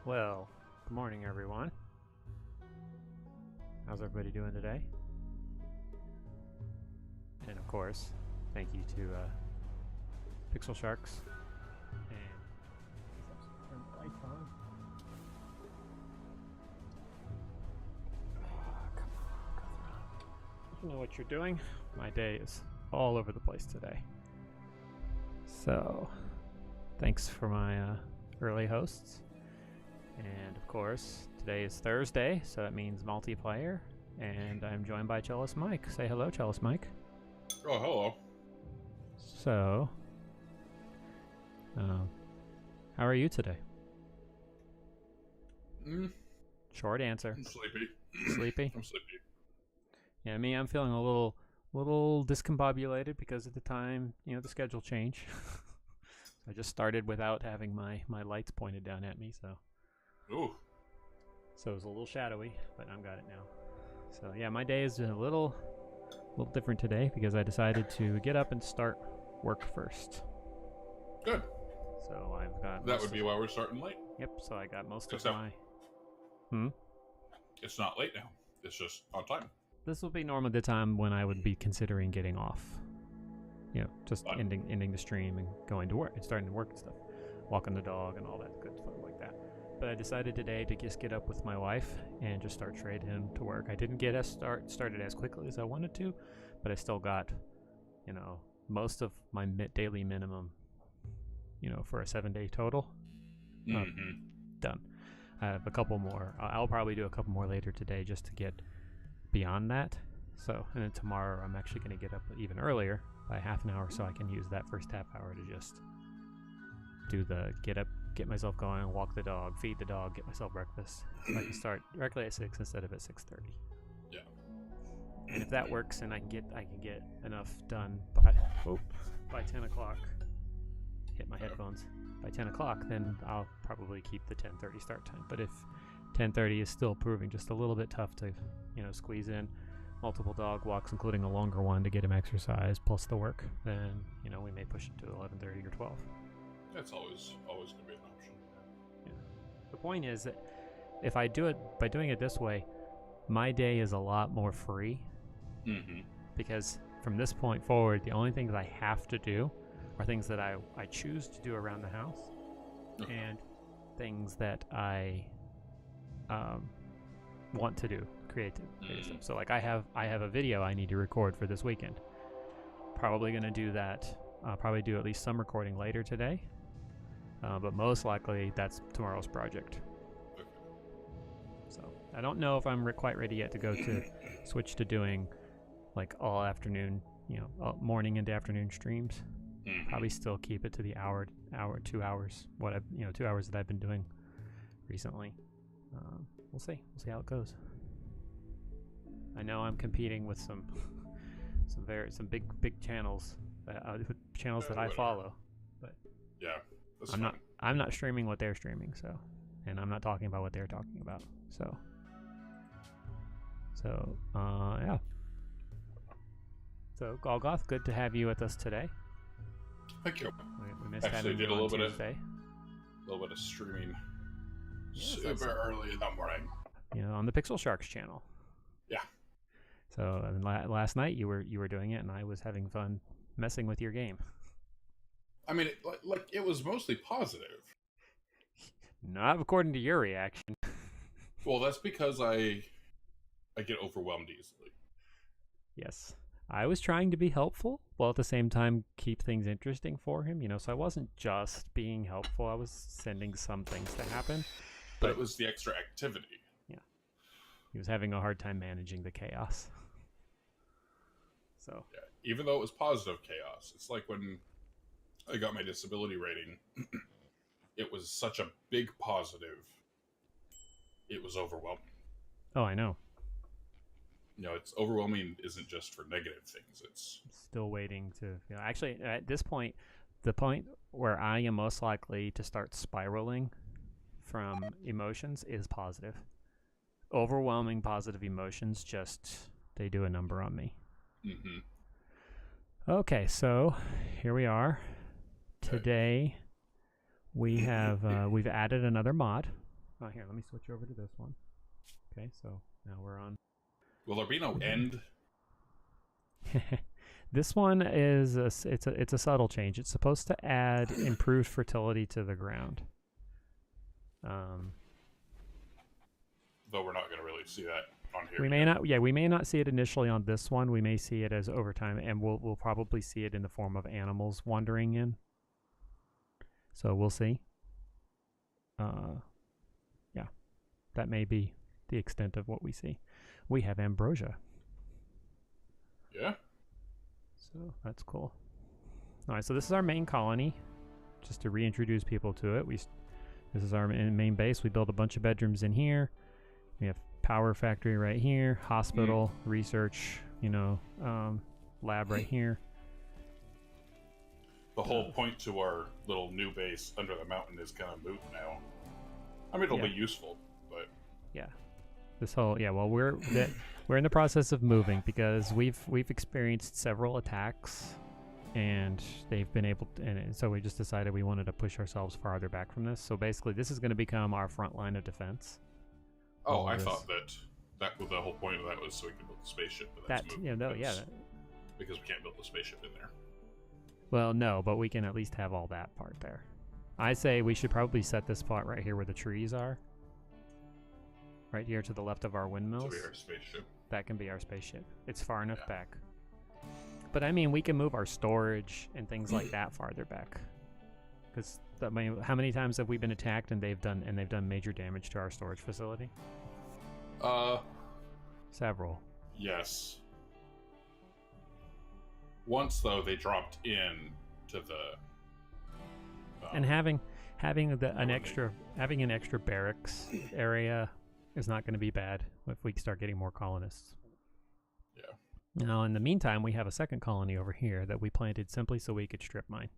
Well, good morning everyone. How's everybody doing today? And of course, thank you to Pixel Sharks. And turn the lights on. Come on. You know what you're doing. My day is all over the place today. So, thanks for my early hosts. And of course, today is Thursday, so that means multiplayer. And I'm joined by Cellist Mike. Say hello, Cellist Mike. Oh, hello. So, how are you today? Short answer. I'm sleepy. Sleepy? I'm sleepy. Yeah, me, I'm feeling a little discombobulated because of the time, the schedule change. I just started without having my lights pointed down at me, so. Ooh. So it was a little shadowy, but I've got it now. So yeah, my day is a little different today because I decided to get up and start work first. Good. So I've got... That would be why we're starting late. Yep, so I got most Except of my... It's not late now. It's just on time. This will be normally the time when I would be considering getting off. Just ending the stream and going to work and starting to work and stuff. Walking the dog and all that good stuff like that. But I decided today to just get up with my wife and just start straight into work. I didn't get started as quickly as I wanted to, but I still got, most of my daily minimum, for a 7-day total. Done. I have a couple more. I'll probably do a couple more later today just to get beyond that. So, and then tomorrow I'm actually going to get up even earlier by half an hour so I can use that first half hour to just do the get up, get myself going, walk the dog, feed the dog, get myself breakfast. So I can start directly at 6 instead of at 6:30. Yeah. And if that works, and I can get enough done by 10 o'clock. Hit my headphones by 10 o'clock, then I'll probably keep the 10:30 start time. But if 10:30 is still proving just a little bit tough to, squeeze in multiple dog walks, including a longer one to get him exercise plus the work, then we may push it to 11:30 or 12. That's always going to be an option. Yeah. The point is that if I do it by doing it this way, my day is a lot more free. Because from this point forward, the only things I have to do are things that I choose to do around the house, and things that I want to do creative stuff. So like I have a video I need to record for this weekend. Probably going to do that. I'll probably do at least some recording later today. But most likely that's tomorrow's project. So I don't know if I'm quite ready yet to go to switch to doing like all afternoon, morning into afternoon streams. Mhm. Probably still keep it to the hour, 2 hours. 2 hours that I've been doing recently. We'll see how it goes. I know I'm competing with some big channels, channels that I follow, but Yeah, that's I'm not streaming what they're streaming, so, and I'm not talking about what they're talking about, so yeah. So Golgoth, good to have you with us today. Thank you. We missed Actually having did you a on little Tuesday. bit of streaming Yes, super early in the morning. On the Pixel Sharks channel. Yeah. So last night you were doing it, and I was having fun messing with your game. I mean, it was mostly positive. Not according to your reaction. Well, that's because I get overwhelmed easily. Yes. I was trying to be helpful, while at the same time keep things interesting for him, so I wasn't just being helpful, I was sending some things to happen. But it was the extra activity. Yeah. He was having a hard time managing the chaos. So. Yeah. Even though it was positive chaos. It's like when I got my disability rating, it was such a big positive, it was overwhelming. Oh, I know. It's overwhelming isn't just for negative things. It's still waiting to, actually at this point, the point where I am most likely to start spiraling from emotions is positive. Overwhelming positive emotions, they do a number on me. Mm-hmm. Okay, so here we are. Today we have we've added another mod. Oh, here, let me switch over to this one. Okay, so now we're on. Will there be no end? This one is it's a subtle change. It's supposed to add improved fertility to the ground. Though we're not going to really see that on here. We may not see it initially on this one. We may see it as over time, and we'll probably see it in the form of animals wandering in. So we'll see. Yeah, that may be the extent of what we see. We have ambrosia. Yeah. So that's cool. All right, so this is our main colony. Just to reintroduce people to it, this is our main base. We built a bunch of bedrooms in here. We have power factory right here, hospital, research, lab right here. The whole point to our little new base under the mountain is kind of moot now. I mean, it'll be useful, but yeah. Well, we're in the process of moving because we've experienced several attacks, and they've been able to, and so we just decided we wanted to push ourselves farther back from this. So basically, this is going to become our front line of defense. Oh, I thought that was the whole point of that was so we could build the spaceship. But that's because we can't build the spaceship in there. Well, no, but we can at least have all that part there. I say we should probably set this spot right here where the trees are. Right here to the left of our windmills. To be our spaceship. That can be our spaceship. It's far enough back. But I mean, we can move our storage and things like that farther back. Because how many times have we been attacked and they've done major damage to our storage facility? Several. Yes. Once though, they dropped in to the. And having an extra barracks area is not going to be bad if we start getting more colonists. Yeah. Now, in the meantime, we have a second colony over here that we planted simply so we could strip mine.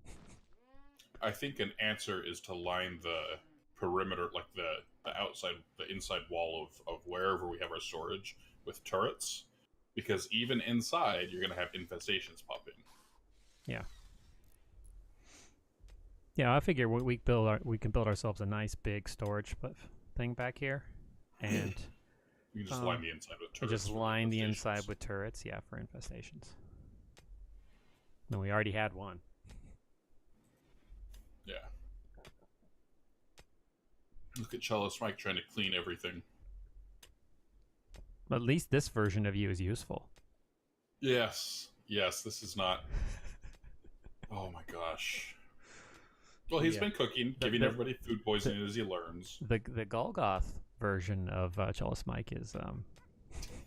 I think an answer is to line the perimeter, like the inside wall of wherever we have our storage with turrets, because even inside, you're going to have infestations pop in. Yeah. Yeah, I figure we can build ourselves a nice big storage thing back here. And you can just line the inside with turrets. Just line the inside with turrets, for infestations. No, we already had one. Yeah. Look at Chalice Mike trying to clean everything. At least this version of you is useful. Yes, this is not. Oh my gosh. Well, he's been cooking, giving everybody food poisoning as he learns. The Golgoth version of Chalice Mike is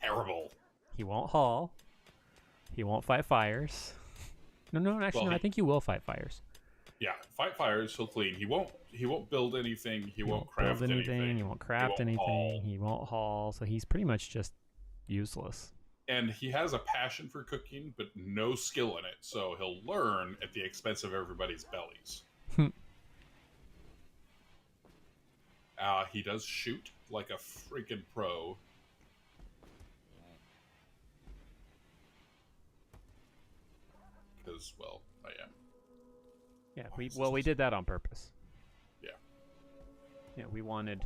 Terrible. he won't haul. He won't fight fires. No, actually, Well, no. I think you will fight fires. Yeah, fight fires. He'll clean. He won't build anything. He won't craft build anything. He won't craft anything. Haul. He won't haul. So he's pretty much just useless. And he has a passion for cooking, but no skill in it. So he'll learn at the expense of everybody's bellies. He does shoot like a freaking pro. Because, well, I am. Yeah, we did that on purpose. Yeah. Yeah, we wanted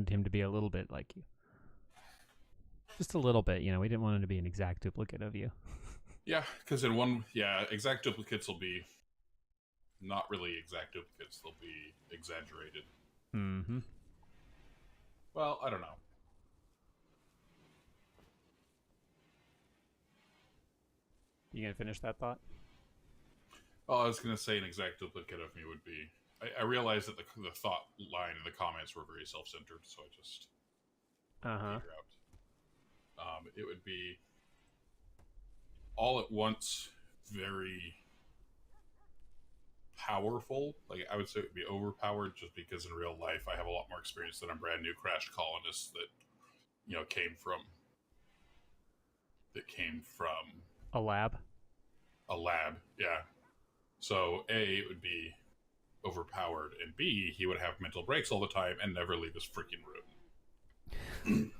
him to be a little bit like you. Just a little bit, we didn't want him to be an exact duplicate of you. Yeah, because exact duplicates will be not really exact duplicates. They'll be exaggerated. Mm-hmm. Well, I don't know. You gonna finish that thought? Well, I was going to say an exact duplicate of me would be... I realized that the thought line in the comments were very self-centered, so I just... Uh-huh. It would be all at once very powerful. Like, I would say it would be overpowered just because in real life I have a lot more experience than a brand new crashed colonist that, came from A lab? A lab, yeah. So, A, it would be overpowered, and B, he would have mental breaks all the time and never leave his freaking room.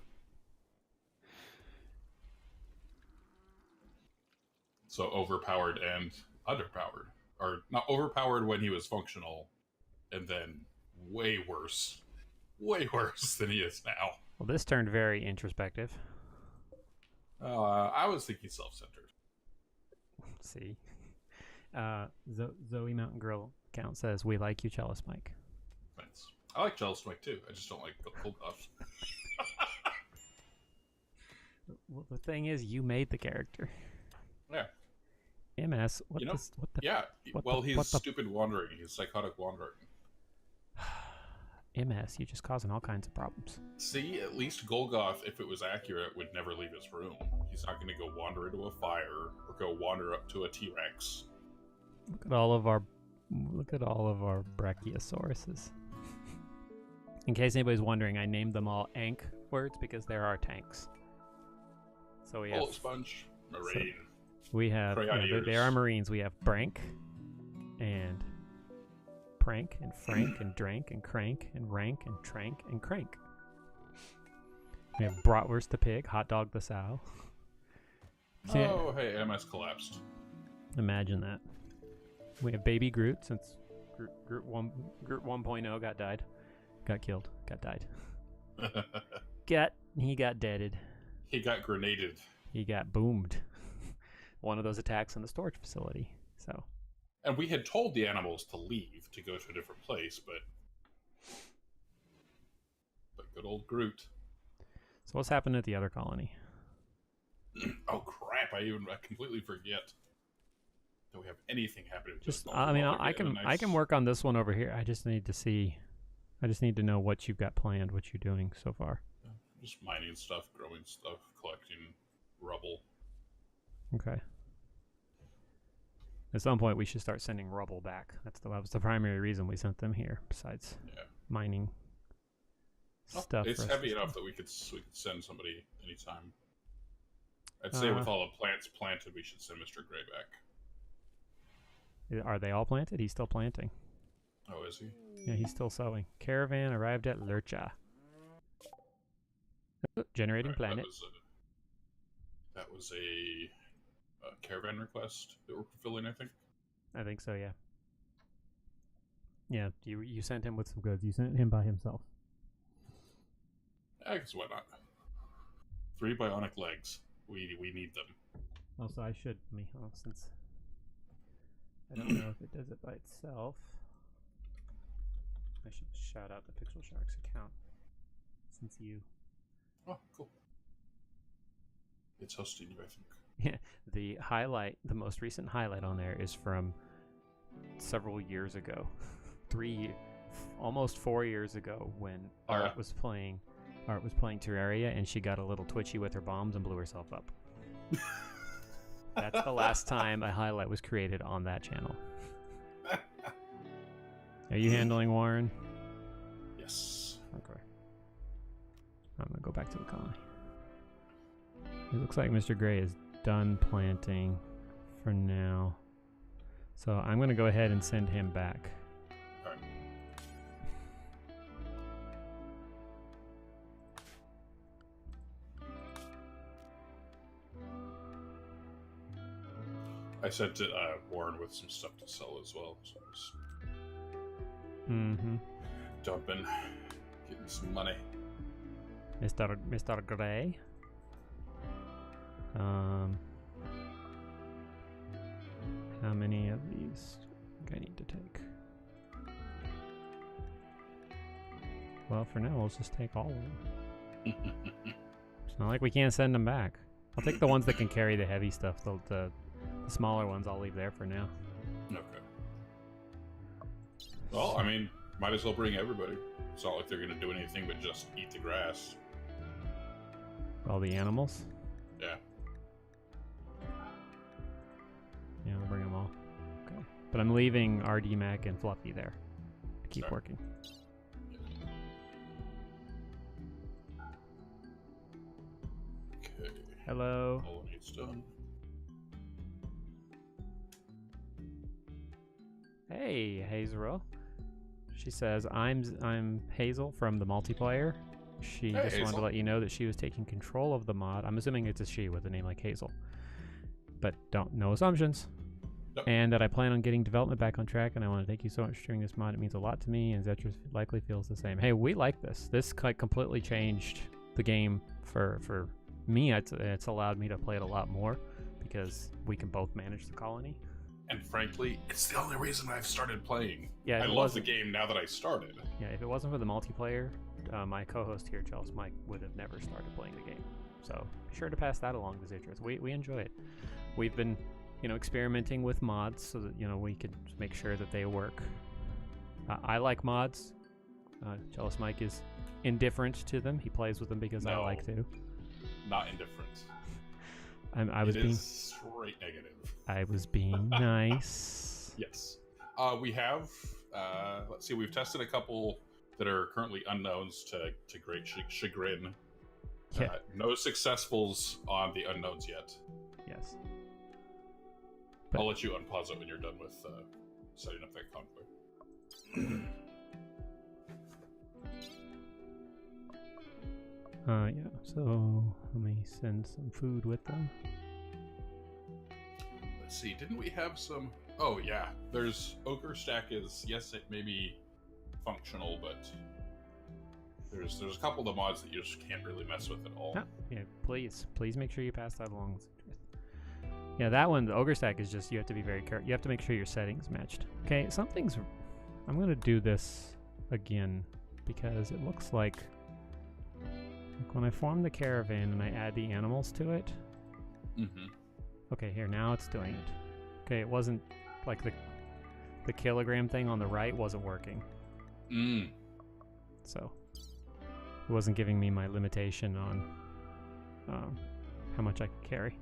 So overpowered and underpowered. Or not overpowered when he was functional, and then way worse than he is now. Well, this turned very introspective. I was thinking self-centered. See? Zoe Mountain Girl account says, we like you, Chalice Mike. Thanks. I like Chalice Mike too. I just don't like Cold Buff. Well, the thing is, you made the character. Yeah. MS, he's stupid wandering. He's psychotic wandering. MS, you're just causing all kinds of problems. See, at least Golgoth, if it was accurate, would never leave his room. He's not going to go wander into a fire or go wander up to a T-Rex. Look at all of our brachiosauruses. In case anybody's wondering, I named them all Ank words because there are tanks. So we have Bullet Sponge, Marine. We have there are Marines. We have Brank and Prank and Frank and Drank and Crank and Rank and Trank and Crank. We have Bratwurst the pig, Hot Dog the sow. Oh, hey, MS collapsed. Imagine that. We have Baby Groot, since Groot 1.0 got killed, got died. He got deaded. He got grenaded. He got boomed. One of those attacks in the storage facility. So. And we had told the animals to leave, to go to a different place, but good old Groot. So what's happened at the other colony? Oh crap! I completely forget that we have anything happening. I can work on this one over here. I just need to know what you've got planned, what you're doing so far. Just mining stuff, growing stuff, collecting rubble. Okay. At some point, we should start sending rubble back. That was the primary reason we sent them here. Besides mining stuff. It's heavy enough that we could send somebody anytime. I'd say with all the plants planted, we should send Mr. Gray back. Are they all planted? He's still planting. Oh, is he? Yeah, he's still sowing. Caravan arrived at Lurcha. Generating planet. That was a caravan request that we're fulfilling, I think. I think so, yeah. Yeah, you sent him with some goods. You sent him by himself. I guess why not? 3 bionic legs. We need them. Also, since I don't know if it does it by itself, I should shout out the Pixel Sharks account since you. Oh, cool. It's hosting you, I think. Yeah, the most recent highlight on there is from several years ago. almost 4 years ago when Art was playing Terraria, and she got a little twitchy with her bombs and blew herself up. That's the last time a highlight was created on that channel. Are you handling Warren? Yes. Okay. I'm gonna go back to the colony. It looks like Mr. Gray is done planting for now. So I'm gonna go ahead and send him back. Alright. I sent Warren with some stuff to sell as well. So just dumping, getting some money. Mr. Gray. How many of these do I need to take? Well, for now, let's just take all of them. It's not like we can't send them back. I'll take the ones that can carry the heavy stuff. The smaller ones I'll leave there for now. Okay. Well, I mean, might as well bring everybody. It's not like they're going to do anything but just eat the grass. All the animals? Yeah. Yeah, I'll bring them all. Okay. But I'm leaving RD Mac and Fluffy there to keep working. Okay. Hello. All needs done. Hey, Hazel. She says, I'm Hazel from the multiplayer. She just Hazel. wanted to let you know that she was taking control of the mod. I'm assuming it's a she with a name like Hazel. But no assumptions. Nope. And that I plan on getting development back on track, and I want to thank you so much for sharing this mod. It means a lot to me, and Zetra likely feels the same. Hey, we like this. This completely changed the game for me. It's allowed me to play it a lot more because we can both manage the colony. And frankly, it's the only reason I've started playing. Yeah, I love the game now that I started. Yeah, if it wasn't for the multiplayer, my co-host here, Charles Mike, would have never started playing the game. So be sure to pass that along to Zitras. We enjoy it. We've been, experimenting with mods so that we could make sure that they work. I like mods. Jealous Mike is indifferent to them. He plays with them because I like to. Not indifferent. I was being straight negative. I was being nice. Yes. We have. Let's see. We've tested a couple that are currently unknowns to great chagrin. Yeah. No successfuls on the unknowns yet. Yes. I'll let you unpause it when you're done with setting up that convoy. Yeah. So let me send some food with them. Let's see. Didn't we have some? Oh yeah. There's Ogre Stack is yes, it may be functional, but there's a couple of the mods that you just can't really mess with at all. Yeah. Please make sure you pass that along. Yeah, that one, the Ogre Stack, is just you have to be very careful. You have to make sure your settings matched. Okay, I'm gonna do this again because it looks like when I form the caravan and I add the animals to it. Okay, here, now it's doing it. Okay, it wasn't like the kilogram thing on the right wasn't working. So it wasn't giving me my limitation on how much I could carry.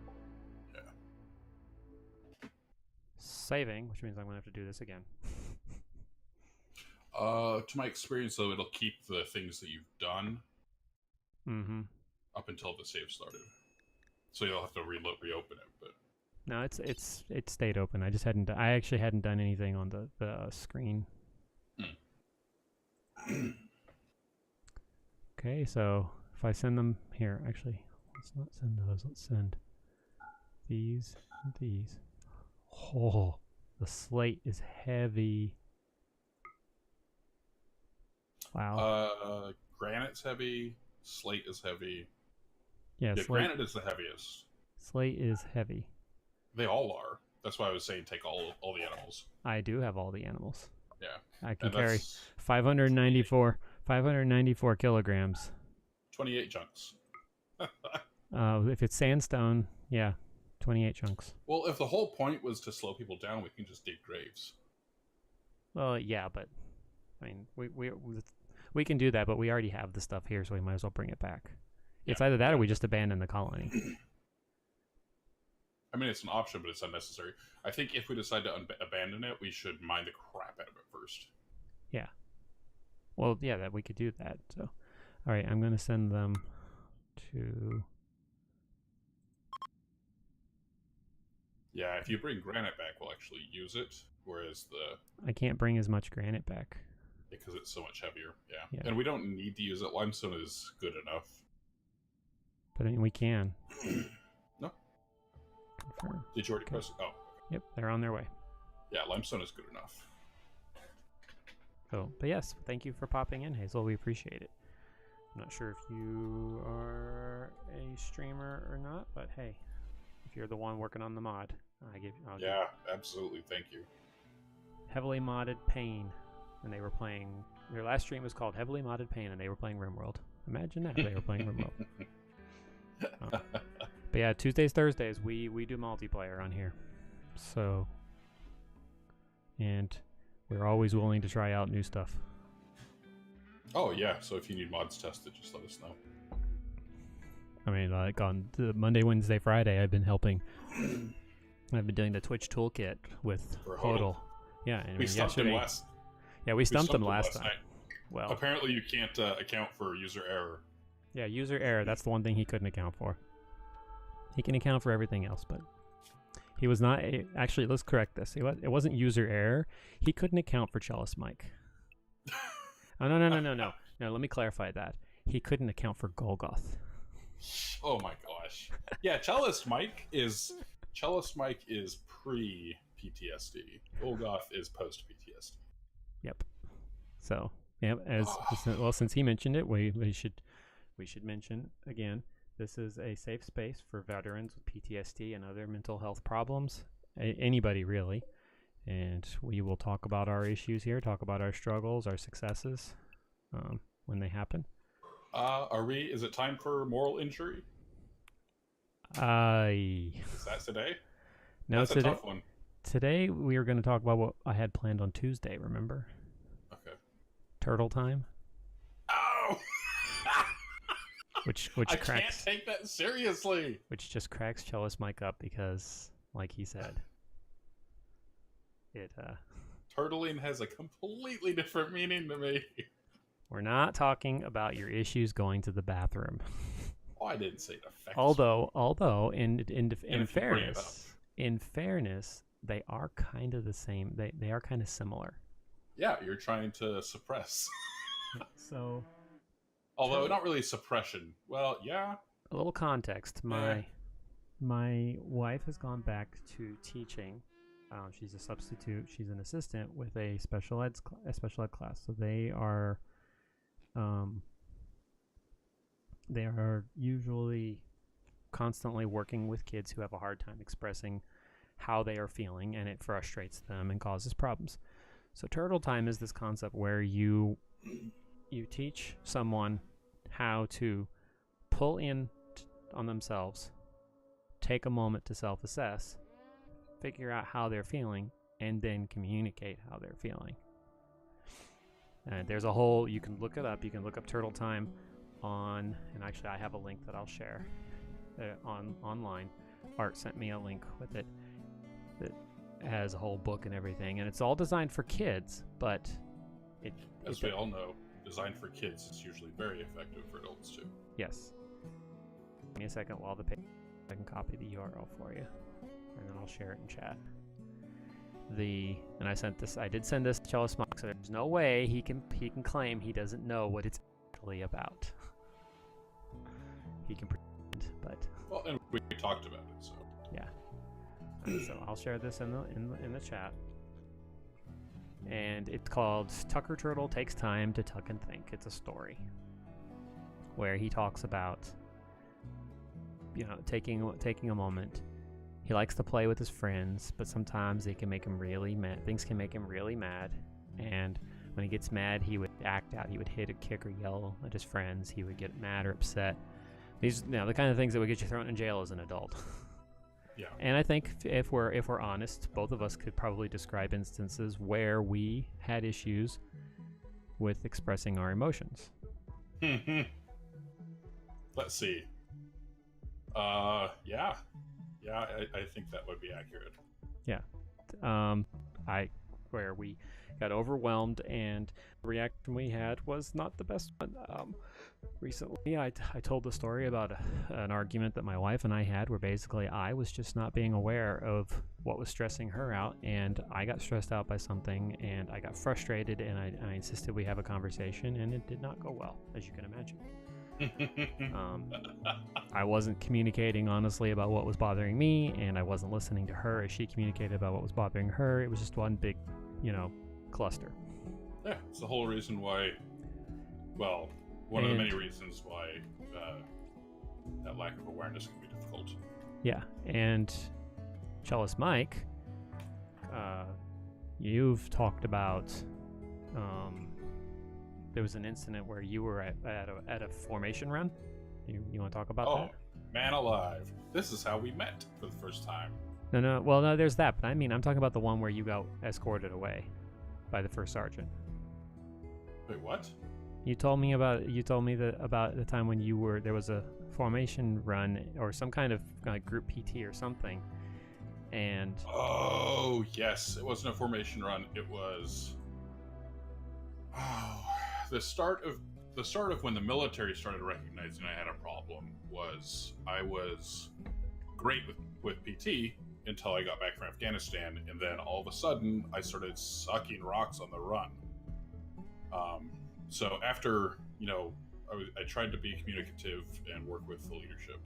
Saving, which means I'm gonna have to do this again. To my experience, though, it'll keep the things that you've done up until the save started. So you'll have to reopen it. But no, it stayed open. I actually hadn't done anything on the screen. Okay, so if I send them here, actually, let's not send those. Let's send these and these. Oh, the slate is heavy. Wow. Granite's heavy. Slate is heavy. Yeah, granite is the heaviest. Slate is heavy. They all are. That's why I was saying take all the animals. I do have all the animals. Yeah. I can carry 594 kilograms. 28 chunks. If it's sandstone, yeah. 28 chunks. Well, if the whole point was to slow people down, we can just dig graves. Well, yeah, but I mean, we can do that, but we already have the stuff here, so we might as well bring it back. Yeah. It's either that or we just abandon the colony. I mean, it's an option, but it's unnecessary. I think if we decide to abandon it, we should mine the crap out of it first. Yeah. Well, yeah, that we could do that. So, all right, I'm going to send them to... Yeah, if you bring granite back, we'll actually use it, whereas I can't bring as much granite back. Because it's so much heavier, yeah. And we don't need to use it. Limestone is good enough. But I mean, we can. No. Confirm. Did you already press it? Oh. Yep, they're on their way. Yeah, limestone is good enough. So, but yes, thank you for popping in, Hazel. We appreciate it. I'm not sure if you are a streamer or not, but hey, if you're the one working on the mod, absolutely. Thank you. Heavily Modded Pain, and they were playing. Their last stream was called Heavily Modded Pain, and they were playing Rimworld. Imagine that, they were playing Rimworld. But yeah, Tuesdays, Thursdays, we do multiplayer on here. So, and we're always willing to try out new stuff. Oh yeah, so if you need mods tested, just let us know. I mean, like on the Monday, Wednesday, Friday, I've been helping. I've been doing the Twitch toolkit with Hodl. Yeah, and we stumped him last. Yeah, we stumped him last time. Night. Well, apparently you can't account for user error. Yeah, user error. That's the one thing he couldn't account for. He can account for everything else, but he was not. Actually, let's correct this. It wasn't user error. He couldn't account for Cellist Mike. Oh no. Let me clarify that. He couldn't account for Golgoth. Oh my gosh. Yeah, Cellist Mike is pre-PTSD. Golgoth is post-PTSD. Yep. So, yeah, since he mentioned it, we should mention again. This is a safe space for veterans with PTSD and other mental health problems. Anybody really. And we will talk about our issues here, talk about our struggles, our successes when they happen. Is it time for moral injury? Is that today? No, that's a tough one. Today we are going to talk about what I had planned on Tuesday, remember? Okay. Turtle time. Oh! which I cracks, can't take that seriously. Which just cracks Cellist Mike up because, like he said, turtling has a completely different meaning to me. We're not talking about your issues going to the bathroom. Oh, I didn't say it affects. Although in fairness, they are kind of the same. They are kind of similar. Yeah, you're trying to suppress. So, although not really suppression. Well, yeah. A little context. My wife has gone back to teaching. She's a substitute. She's an assistant with a special ed class. So they are usually constantly working with kids who have a hard time expressing how they are feeling, and it frustrates them and causes problems. So turtle time is this concept where you teach someone how to pull in on themselves, take a moment to self-assess, figure out how they're feeling, and then communicate how they're feeling. And there's a whole, you can look it up, you can look up Turtle Time and actually I have a link that I'll share online. Art sent me a link with it that has a whole book and everything, and it's all designed for kids, but as we all know, designed for kids is usually very effective for adults too. Yes. Give me a second while I can copy the URL for you, and then I'll share it in chat. I did send this to Cellist Mike, so there's no way he can claim he doesn't know what it's actually about. He can pretend, but well, and we talked about it, so yeah. So I'll share this in the chat, and it's called Tucker Turtle Takes Time to Tuck and Think. It's a story where he talks about taking a moment. He likes to play with his friends, but sometimes they can make him really mad. Things can make him really mad, and when he gets mad, he would act out. He would hit or kick or yell at his friends. He would get mad or upset. These, the kind of things that would get you thrown in jail as an adult. Yeah. And I think if we're honest, both of us could probably describe instances where we had issues with expressing our emotions. Let's see. Yeah, I think that would be accurate. Yeah. Where we got overwhelmed, and the reaction we had was not the best one. Recently, I told the story about an argument that my wife and I had, where basically I was just not being aware of what was stressing her out, and I got stressed out by something, and I got frustrated, and I insisted we have a conversation, and it did not go well, as you can imagine. I wasn't communicating honestly about what was bothering me, and I wasn't listening to her as she communicated about what was bothering her. It was just one big, cluster. Yeah, it's the whole reason why, well, one of the many reasons why that lack of awareness can be difficult. Yeah, and Cellist Mike, you've talked about there was an incident where you were at a formation run. You want to talk about that? Oh, man alive. This is how we met for the first time. No, there's that, but I'm talking about the one where you got escorted away by the first sergeant. Wait, what? You told me about the time when there was a formation run or some kind of group PT or something, and oh yes, it wasn't a formation run. It was the start of when the military started recognizing I had a problem. I was great with PT until I got back from Afghanistan, and then all of a sudden I started sucking rocks on the run. So after, I tried to be communicative and work with the leadership.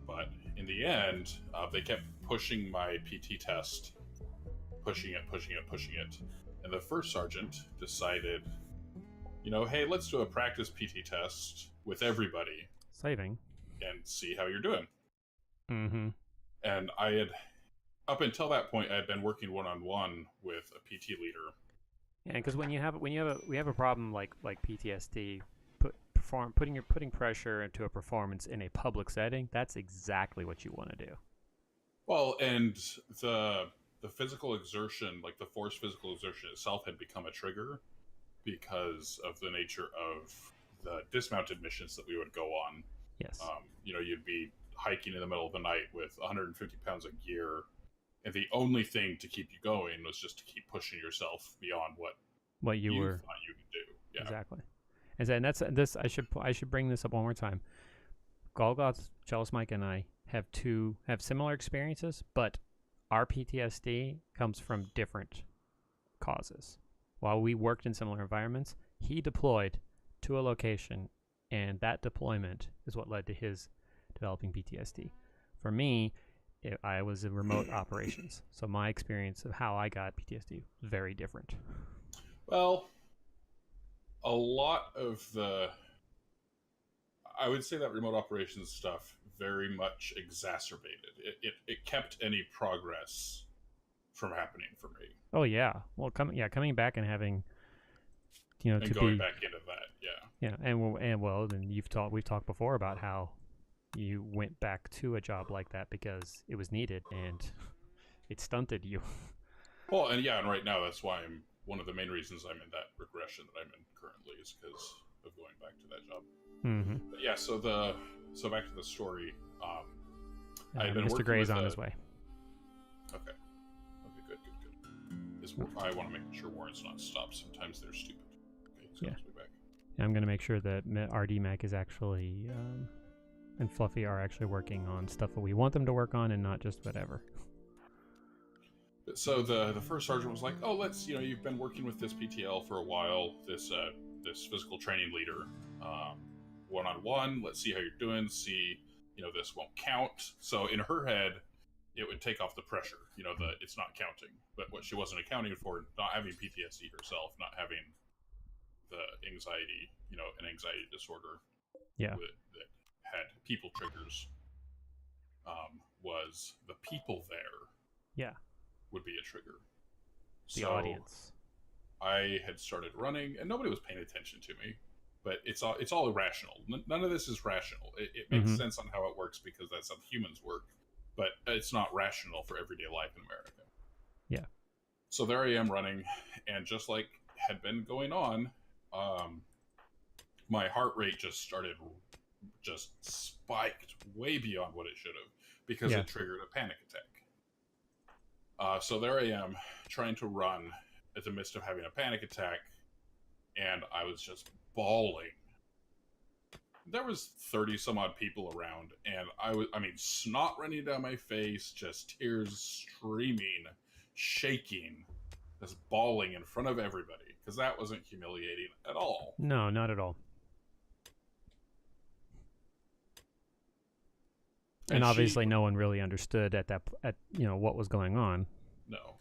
But in the end, they kept pushing my PT test, pushing it. And the first sergeant decided, hey, let's do a practice PT test with everybody. Saving. And see how you're doing. Mm-hmm. And I had, up until that point, I had been working one-on-one with a PT leader. Yeah, because when you have a problem like PTSD, putting pressure into a performance in a public setting, that's exactly what you want to do. Well, and the physical exertion, like the forced physical exertion itself, had become a trigger because of the nature of the dismounted missions that we would go on. Yes. You'd be hiking in the middle of the night with 150 pounds of gear, and the only thing to keep you going was just to keep pushing yourself beyond what you thought you could do. Yeah. Exactly. And that's this. I should bring this up one more time. Golgoth, Cellist Mike, and I have similar experiences, but our PTSD comes from different causes. While we worked in similar environments, he deployed to a location, and that deployment is what led to his developing PTSD. For me, I was in remote operations, so my experience of how I got PTSD was very different. Well, a lot of I would say that remote operations stuff very much exacerbated. It kept any progress from happening for me. Oh yeah, well, coming back and having, and going back into that, yeah, and we've talked before about how you went back to a job like that because it was needed and it stunted you. Well, and right now that's why one of the main reasons I'm in that regression that I'm in currently is because of going back to that job. Mm-hmm. But yeah, so back to the story. I've been Mr. Gray's on his way. Okay, good. I want to make sure Warren's not stopped. Sometimes they're stupid. Okay, he's on his way back. I'm going to make sure that RD Mac is actually and Fluffy are actually working on stuff that we want them to work on and not just whatever. So the first sergeant was like, "Oh, let's you've been working with this PTL for a while. This physical training leader, one-on-one. Let's see how you're doing. See, this won't count." So in her head, it would take off the pressure. It's not counting. But what she wasn't accounting for, not having PTSD herself, not having the anxiety, an anxiety disorder. Yeah. That had people triggers. Was the people there? Yeah. Would be a trigger. The audience. I had started running, and nobody was paying attention to me. But it's all irrational. None of this is rational. It makes sense on how it works because that's how humans work, but it's not rational for everyday life in America. Yeah. So there I am running, and just like had been going on, my heart rate just spiked way beyond what it should have because it triggered a panic attack. So there I am trying to run in the midst of having a panic attack, and I was just bawling. There was 30 some odd people around, and I mean, snot running down my face, just tears streaming, shaking, just bawling in front of everybody, because that wasn't humiliating at all. No, not at all. And obviously no one really understood at what was going on. No.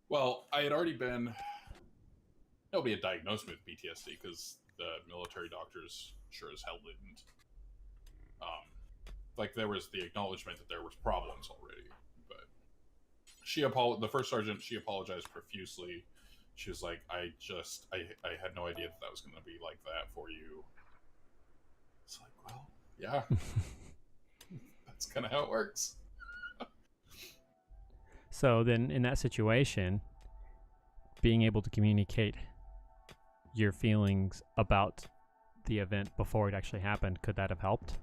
Well, I had already been... Nobody had diagnosed me with PTSD, because the military doctors sure as hell didn't. Like, there was the acknowledgement that there was problems already, but the first sergeant, she apologized profusely. She was like, I had no idea that was going to be like that for you. It's like, well, yeah. That's kind of how it works. So then in that situation, being able to communicate your feelings about the event before it actually happened, could that have helped?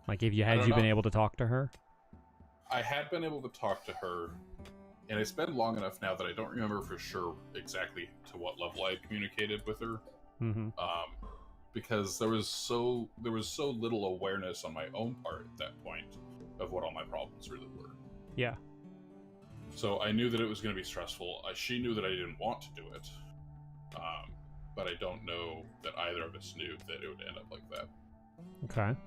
Like, if you been able to talk to her? I had been able to talk to her, and it's been long enough now that I don't remember for sure exactly to what level I communicated with her. Mm-hmm. Because there was so little awareness on my own part at that point of what all my problems really were. Yeah. So I knew that it was going to be stressful. She knew that I didn't want to do it. But I don't know that either of us knew that it would end up like that. Okay.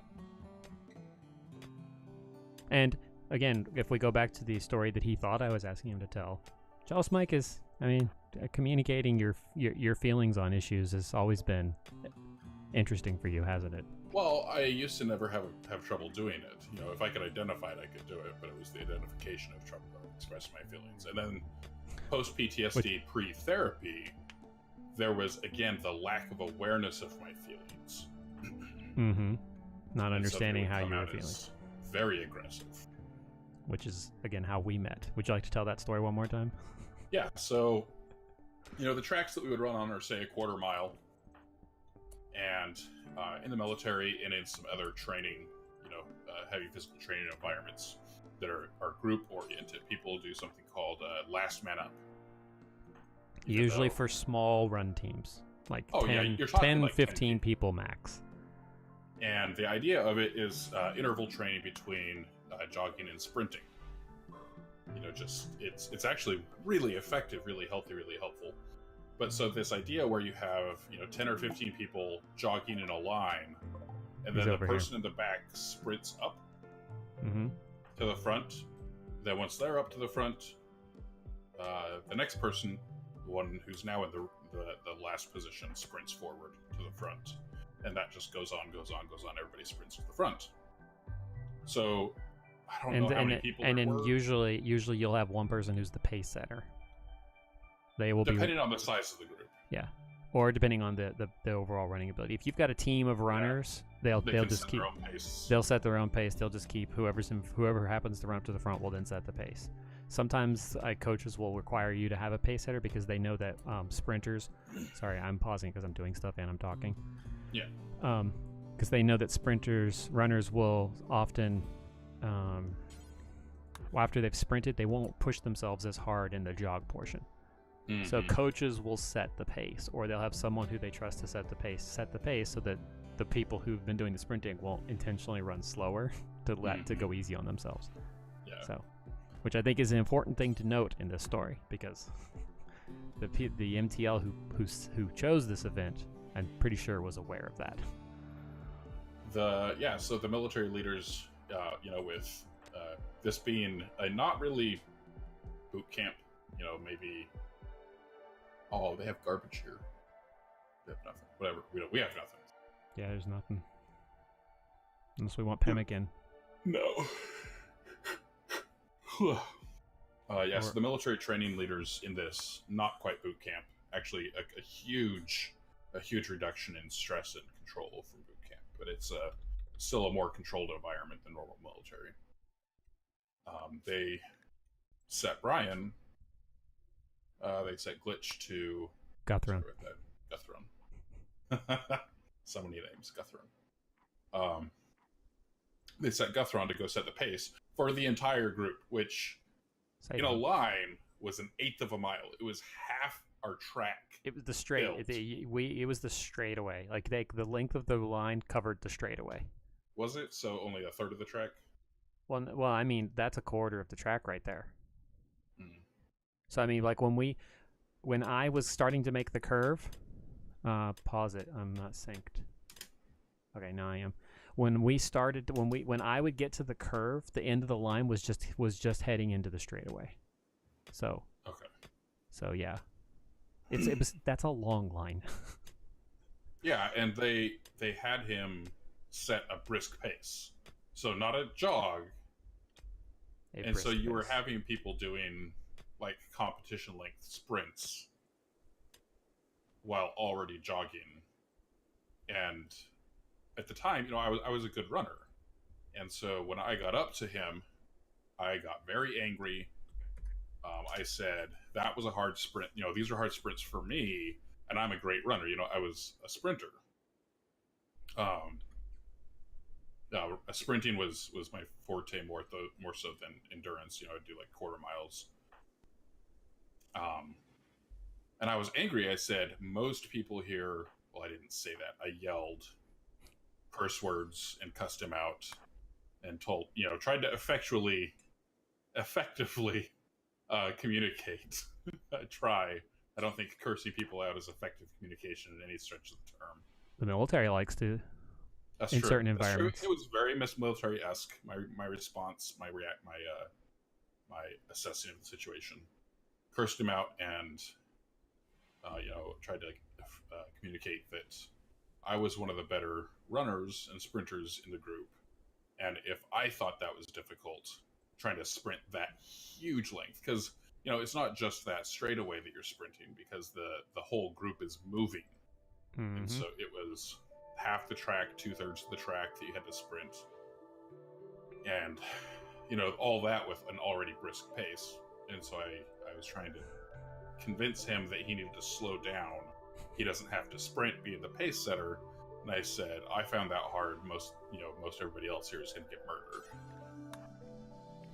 And again, if we go back to the story that he thought I was asking him to tell, Jealous Mike is, communicating your feelings on issues has always been interesting for you, hasn't it? Well, I used to never have trouble doing it. You know, if I could identify it, I could do it, but it was the identification of trouble that expressed my feelings. And then post-PTSD, pre-therapy, there was, again, the lack of awareness of my feelings. Mm-hmm. Not understanding how you were feeling. Very aggressive. Which is, again, how we met. Would you like to tell that story one more time? Yeah, so, the tracks that we would run on are, say, a quarter mile. And in the military and in some other training, heavy physical training environments that are group-oriented, people do something called last man up. Usually for small run teams, like 10, like 15 people max. And the idea of it is interval training between jogging and sprinting. It's actually really effective, really healthy, really helpful. But so this idea where you have 10 or 15 people jogging in a line, and then the person in the back sprints up to the front. Then once they're up to the front, the next person, the one who's now in the last position, sprints forward to the front, and that just goes on. Everybody sprints to the front. So I don't know how many people. And then usually you'll have one person who's the pace setter. They will depending on the size of the group. Yeah, or depending on the overall running ability. If you've got a team of runners, they'll just keep. They'll set their own pace. They'll just keep whoever happens to run up to the front will then set the pace. Sometimes coaches will require you to have a pace setter because they know that sprinters. Sorry, I'm pausing because I'm doing stuff and I'm talking. Yeah. Because they know that runners will often, after they've sprinted, they won't push themselves as hard in the jog portion. Mm-hmm. So coaches will set the pace, or they'll have someone who they trust to set the pace so that the people who've been doing the sprinting won't intentionally run slower to go easy on themselves. Yeah. So, which I think is an important thing to note in this story, because the MTL who chose this event, I'm pretty sure was aware of that. So the military leaders, with this being a not really boot camp, maybe. Oh, they have garbage here. They have nothing. Whatever. We have nothing. Yeah, there's nothing. Unless we want Pemic in. No. So the military training leaders in this, not quite boot camp, actually a huge reduction in stress and control from boot camp, but it's still a more controlled environment than normal military. They set Brian They set Glitch to Guthrum. Guthron. So many names, Guthron. They set Guthron to go set the pace for the entire group, which in a line was an eighth of a mile. It was half our track. It was the straight. It was the straightaway. Like the length of the line covered the straightaway. Was it? So only a third of the track? Well, I mean that's a quarter of the track right there. So I mean, like when I was starting to make the curve, pause it. I'm not synced. Okay, now I am. When I would get to the curve, the end of the line was just heading into the straightaway. So okay. So yeah, that's a long line. Yeah, and they had him set a brisk pace, so not a jog. And so you were having people doing like competition length sprints while already jogging. And at the time, I was a good runner. And so when I got up to him, I got very angry. I said, that was a hard sprint. These are hard sprints for me, and I'm a great runner. I was a sprinter. Sprinting was my forte more so than endurance. I'd do like quarter miles. And I was angry. I said, most people here, well, I didn't say that. I yelled curse words and cussed him out and tried to effectively communicate. I don't think cursing people out is effective communication in any stretch of the term. The military likes to. That's in true. Certain environments. It was very military-esque. My response, my assessing of the situation, cursed him out, and tried to communicate that I was one of the better runners and sprinters in the group, and if I thought that was difficult, trying to sprint that huge length, because it's not just that straightaway that you're sprinting, because the whole group is moving, and so it was half the track, 2/3 of the track that you had to sprint, and all that with an already brisk pace. And so I was trying to convince him that he needed to slow down. He doesn't have to sprint, being the pace setter. And I said, I found that hard. Most everybody else here is going to get murdered.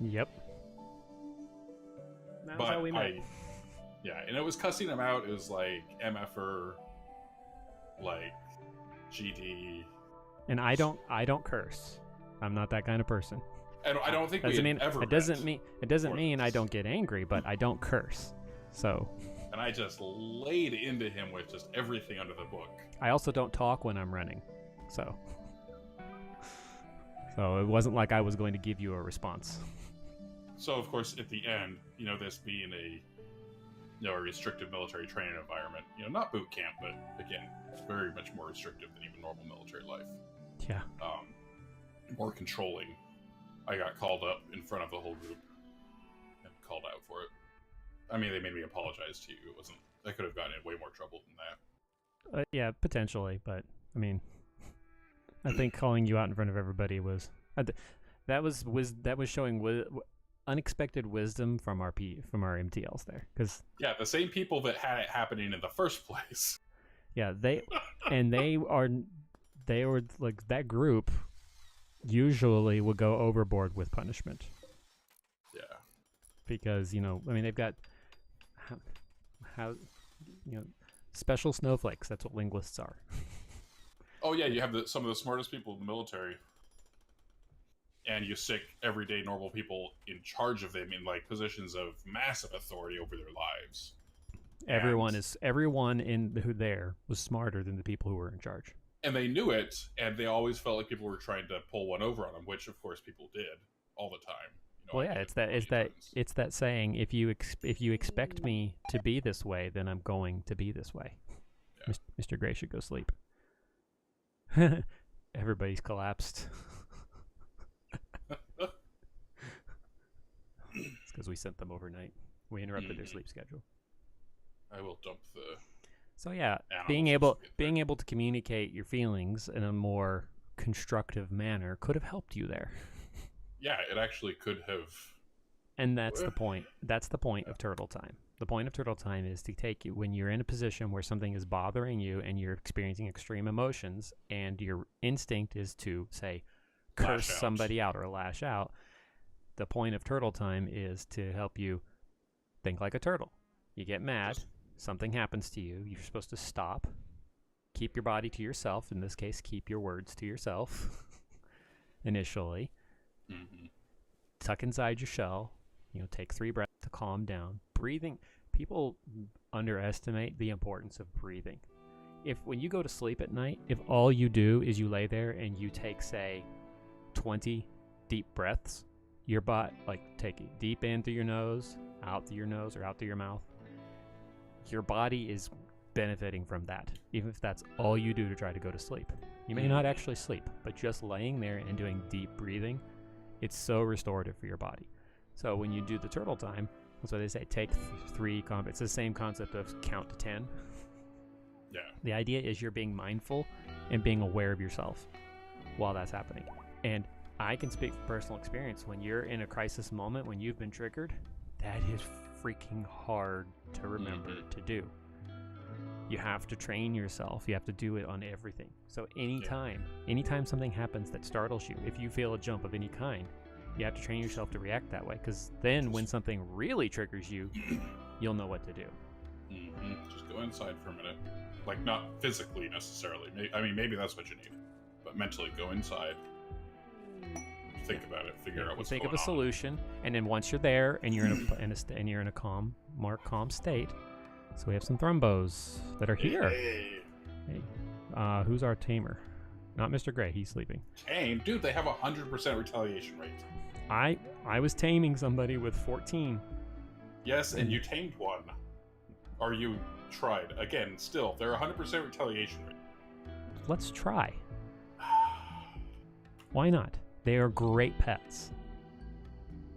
Yep. That's how we met. Yeah, and it was cussing him out. It was like MFer, like GD. And I don't curse. I'm not that kind of person. I don't think ever. It doesn't mean I don't get angry, but I don't curse. So. And I just laid into him with just everything under the book. I also don't talk when I'm running, so it wasn't like I was going to give you a response. So of course, at the end, this being a restrictive military training environment, not boot camp, but again, it's very much more restrictive than even normal military life. Yeah. More controlling. I got called up in front of the whole group and called out for it. I mean, they made me apologize to you. It wasn't. I could have gotten in way more trouble than that. Yeah, potentially, but I mean, I think calling you out in front of everybody was that was showing unexpected wisdom from our MTLs there, because the same people that had it happening in the first place. Yeah, they were like, that group usually would go overboard with punishment. Yeah, because they've got how special snowflakes. That's what linguists are. Oh yeah, you have some of the smartest people in the military, and you stick everyday normal people in charge of them in like positions of massive authority over their lives. Everyone who there was smarter than the people who were in charge, and they knew it, and they always felt like people were trying to pull one over on them, which of course people did all the time. Well, yeah, it's that saying, if you expect me to be this way, then I'm going to be this way. Yeah. Mr. Gray should go sleep. Everybody's collapsed. It's because we sent them overnight. We interrupted their sleep schedule. I will dump the. So yeah, being able to communicate your feelings in a more constructive manner could have helped you there. Yeah, it actually could have. And that's the point. That's the point of Turtle Time. The point of turtle time is to take you when you're in a position where something is bothering you and you're experiencing extreme emotions, and your instinct is to say, curse somebody out or lash out. The point of turtle time is to help you think like a turtle. You get mad, something happens to you, you're supposed to stop, keep your body to yourself. In this case, keep your words to yourself initially. Tuck inside your shell. Take 3 breaths to calm down. Breathing. People underestimate the importance of breathing. When you go to sleep at night, if all you do is you lay there and you take, say, 20 deep breaths, your butt, take it deep in through your nose, out through your nose, or out through your mouth, your body is benefiting from that, even if that's all you do to try to go to sleep. You may not actually sleep, but just laying there and doing deep breathing, it's so restorative for your body. So when you do the turtle time, that's why they say take 3 it's the same concept of count to 10. Yeah. The idea is you're being mindful and being aware of yourself while that's happening. And I can speak from personal experience. When you're in a crisis moment, when you've been triggered, that is freaking hard to remember to do. You have to train yourself. You have to do it on everything. So anytime something happens that startles you, if you feel a jump of any kind, you have to train yourself to react that way, because then when something really triggers you, you'll know what to do. Just go inside for a minute. Not physically necessarily. Maybe that's what you need. But mentally, go inside. Think about it. Figure out what's going on. Think of a solution, and then once you're there and you're in a calm state. So we have some thrumbos that are here. Hey. Who's our tamer? Not Mr. Gray. He's sleeping. Tame? Dude, they have 100% retaliation rate. I was taming somebody with 14. Yes, and you tamed one. Or you tried. Again, still, they're 100% retaliation rate. Let's try. Why not? They are great pets.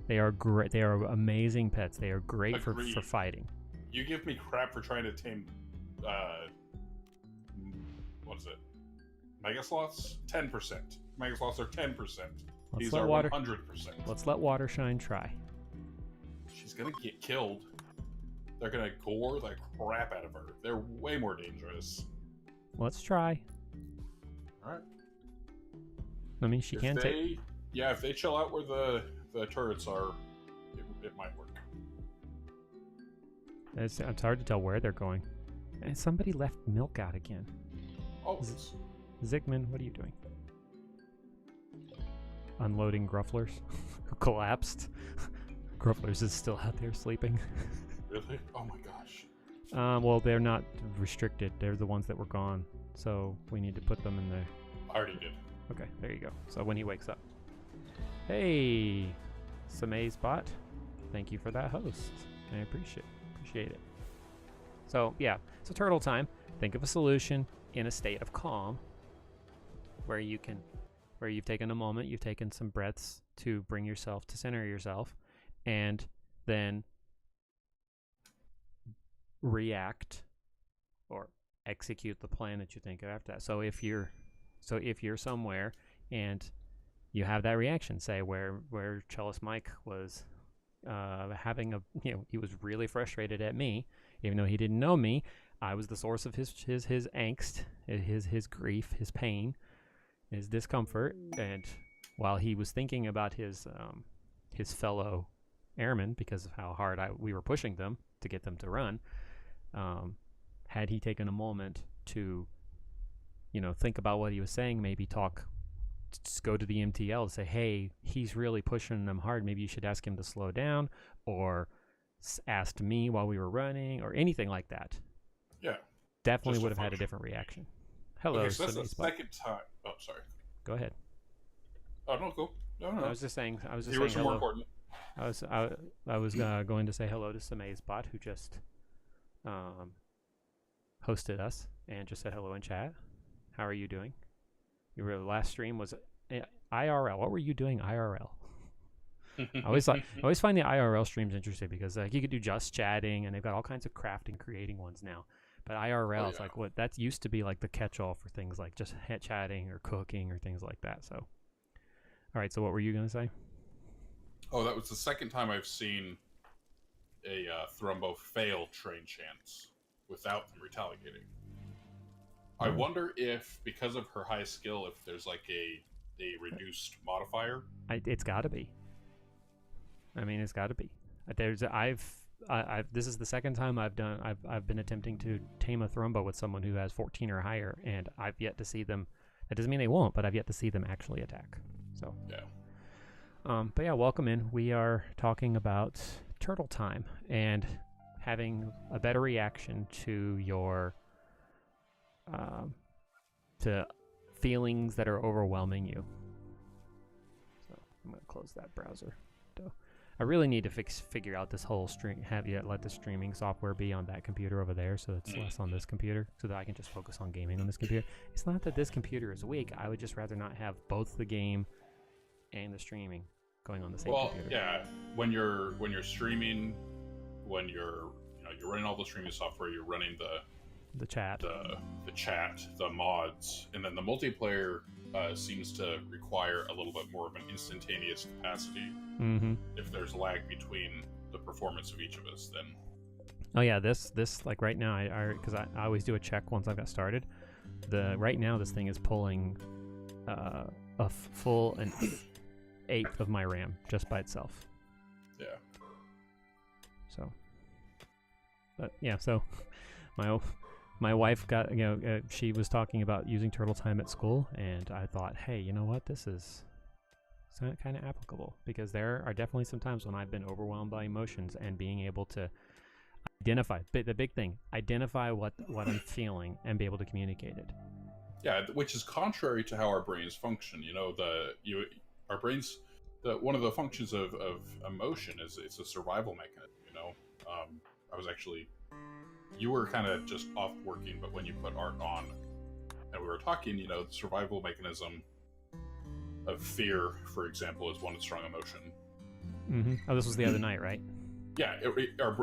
They are great. They are amazing pets. They are great for fighting. You give me crap for trying to tame, what is it? Megasloths? 10%. Megasloths are 10%. These are 100%. Let's let Watershine try. She's gonna get killed. They're gonna gore the crap out of her. They're way more dangerous. Let's try. Alright. I mean, she can take... Yeah, if they chill out where the turrets are, it might work. It's hard to tell where they're going. And somebody left milk out again. Oh, Zigman, what are you doing? Unloading Grufflers who collapsed. Grufflers is still out there sleeping. Really? Oh my gosh. Well, they're not restricted. They're the ones that were gone. So we need to put them in there. I already did. Okay, there you go. So when he wakes up. Hey, Samaze Bot. Thank you for that host. I appreciate it. So yeah, so turtle time. Think of a solution in a state of calm where you've taken a moment, you've taken some breaths to bring yourself to center yourself, and then react or execute the plan that you think of after that. So if you're somewhere and you have that reaction, say where Cellist Mike was having he was really frustrated at me, even though he didn't know me. I was the source of his angst, his grief, his pain, his discomfort, and while he was thinking about his fellow airmen because of how hard we were pushing them to get them to run, had he taken a moment to think about what he was saying, maybe just go to the MTL and say, hey, he's really pushing them hard, maybe you should ask him to slow down, or asked me while we were running, or anything like that. Yeah. Definitely would have had a different reaction. Hello. Okay, so that's the second time. Oh, sorry. Go ahead. Oh, no, cool. No. I was just saying More hello. important. I was going to say hello to Samaze Bot, who just hosted us and just said hello in chat. How are you doing? Your last stream was IRL. What were you doing IRL? I always find the IRL streams interesting because you could do just chatting, and they've got all kinds of crafting, creating ones now. But IRL is like what that used to be, like the catch-all for things like just chatting or cooking or things like that. So, all right. So what were you gonna say? Oh, that was the second time I've seen a Thrumbo fail train chance without them retaliating. I wonder if, because of her high skill, if there's like a reduced modifier. It's got to be. I mean, it's got to be. This is the second time I've been attempting to tame a Thrumbo with someone who has 14 or higher, and I've yet to see them. That doesn't mean they won't, but I've yet to see them actually attack. So yeah. But yeah, welcome in. We are talking about turtle time and having a better reaction to your to feelings that are overwhelming you. So I'm gonna close that browser. I really need to figure out this whole let the streaming software be on that computer over there, so it's less on this computer, so that I can just focus on gaming on this computer. It's not that this computer is weak. I would just rather not have both the game and the streaming going on the same computer. Yeah, when you're streaming, when you're running all the streaming software, you're running the chat, the mods, and then the multiplayer seems to require a little bit more of an instantaneous capacity. Mm-hmm. If there's lag between the performance of each of us, then oh yeah, this like right now, because I always do a check once I've got started. Right now this thing is pulling a full an eighth of my RAM just by itself. Yeah. So, but yeah, so my wife got, she was talking about using turtle time at school, and I thought, hey, you know what, this is kind of applicable, because there are definitely some times when I've been overwhelmed by emotions, and being able to identify the big thing, identify what I'm feeling and be able to communicate it. Yeah, which is contrary to how our brains function. Our brains, one of the functions of emotion is it's a survival mechanism. I was actually, you were kind of just off working, but when you put art on and we were talking, the survival mechanism of fear, for example, is one strong emotion. Mm-hmm. Oh, this was the other night, right? Yeah,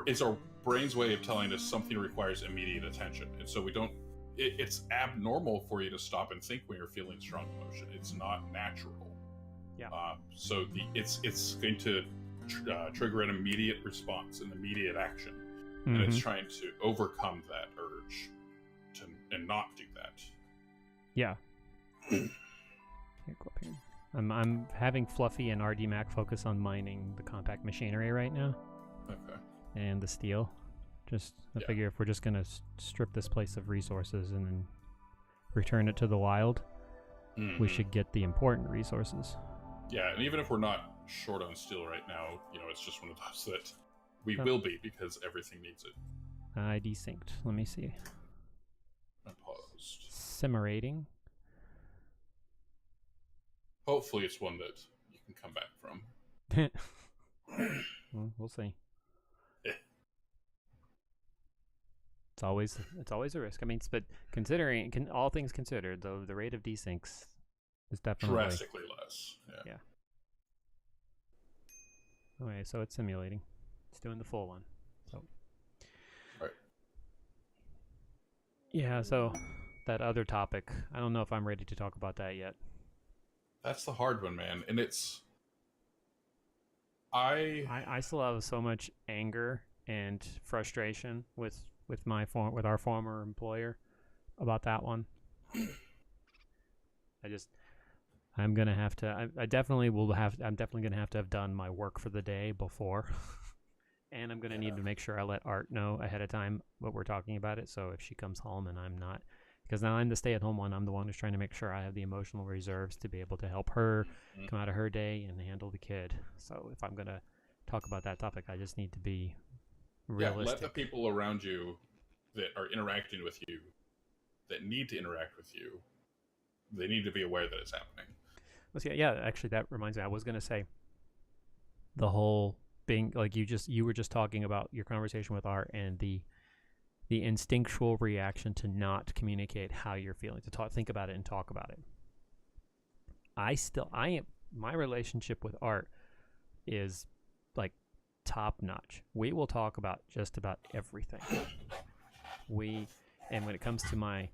it's our brain's way of telling us something requires immediate attention, and so we don't. It's abnormal for you to stop and think when you're feeling strong emotion. It's not natural. Yeah. So it's going to trigger an immediate response, an immediate action, mm-hmm. and it's trying to overcome that urge and not do that. Yeah. Here, go up here. I'm having Fluffy and RD Mac focus on mining the compact machinery right now. Okay. And the steel. I figure if we're just going to strip this place of resources and then return it to the wild, we should get the important resources. Yeah, and even if we're not short on steel right now, it's just one of those that we will be, because everything needs it. I desynced. Let me see. I paused. Simmerating. Hopefully it's one that you can come back from. Well, we'll see. Yeah. It's always a risk. I mean, but considering all things considered, though, the rate of desyncs is definitely drastically less. Yeah. Okay, so it's simulating. It's doing the full one. So. Right. Yeah. So that other topic, I don't know if I'm ready to talk about that yet. That's the hard one, man, and it's. I still have so much anger and frustration with our former employer about that one. I'm gonna have to. I'm definitely gonna have to have done my work for the day before, and I'm gonna need to make sure I let Art know ahead of time what we're talking about it. So if she comes home and I'm not, because now I'm the stay-at-home one, I'm the one who's trying to make sure I have the emotional reserves to be able to help her come out of her day and handle the kid. So if I'm gonna talk about that topic, I just need to be realistic. Yeah, let the people around you that are interacting with you, that need to interact with you, they need to be aware that it's happening. Yeah, actually, that reminds me. I was gonna say the whole being like you were just talking about your conversation with Art and the instinctual reaction to not communicate how you're feeling, to think about it and talk about it. My relationship with Art is like top notch. We will talk about just about everything. And when it comes to my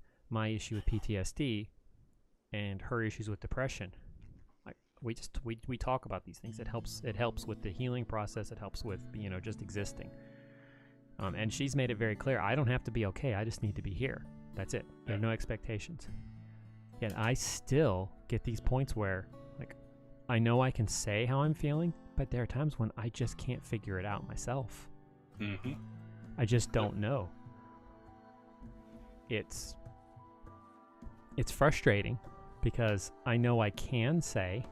issue with PTSD and her issues with depression, we talk about these things. It helps with the healing process. It helps with just existing. And she's made it very clear, I don't have to be okay. I just need to be here. That's it. There are no expectations. Yet I still get these points where, like, I know I can say how I'm feeling, but there are times when I just can't figure it out myself. Mm-hmm. I just don't know. It's frustrating because I know I can say,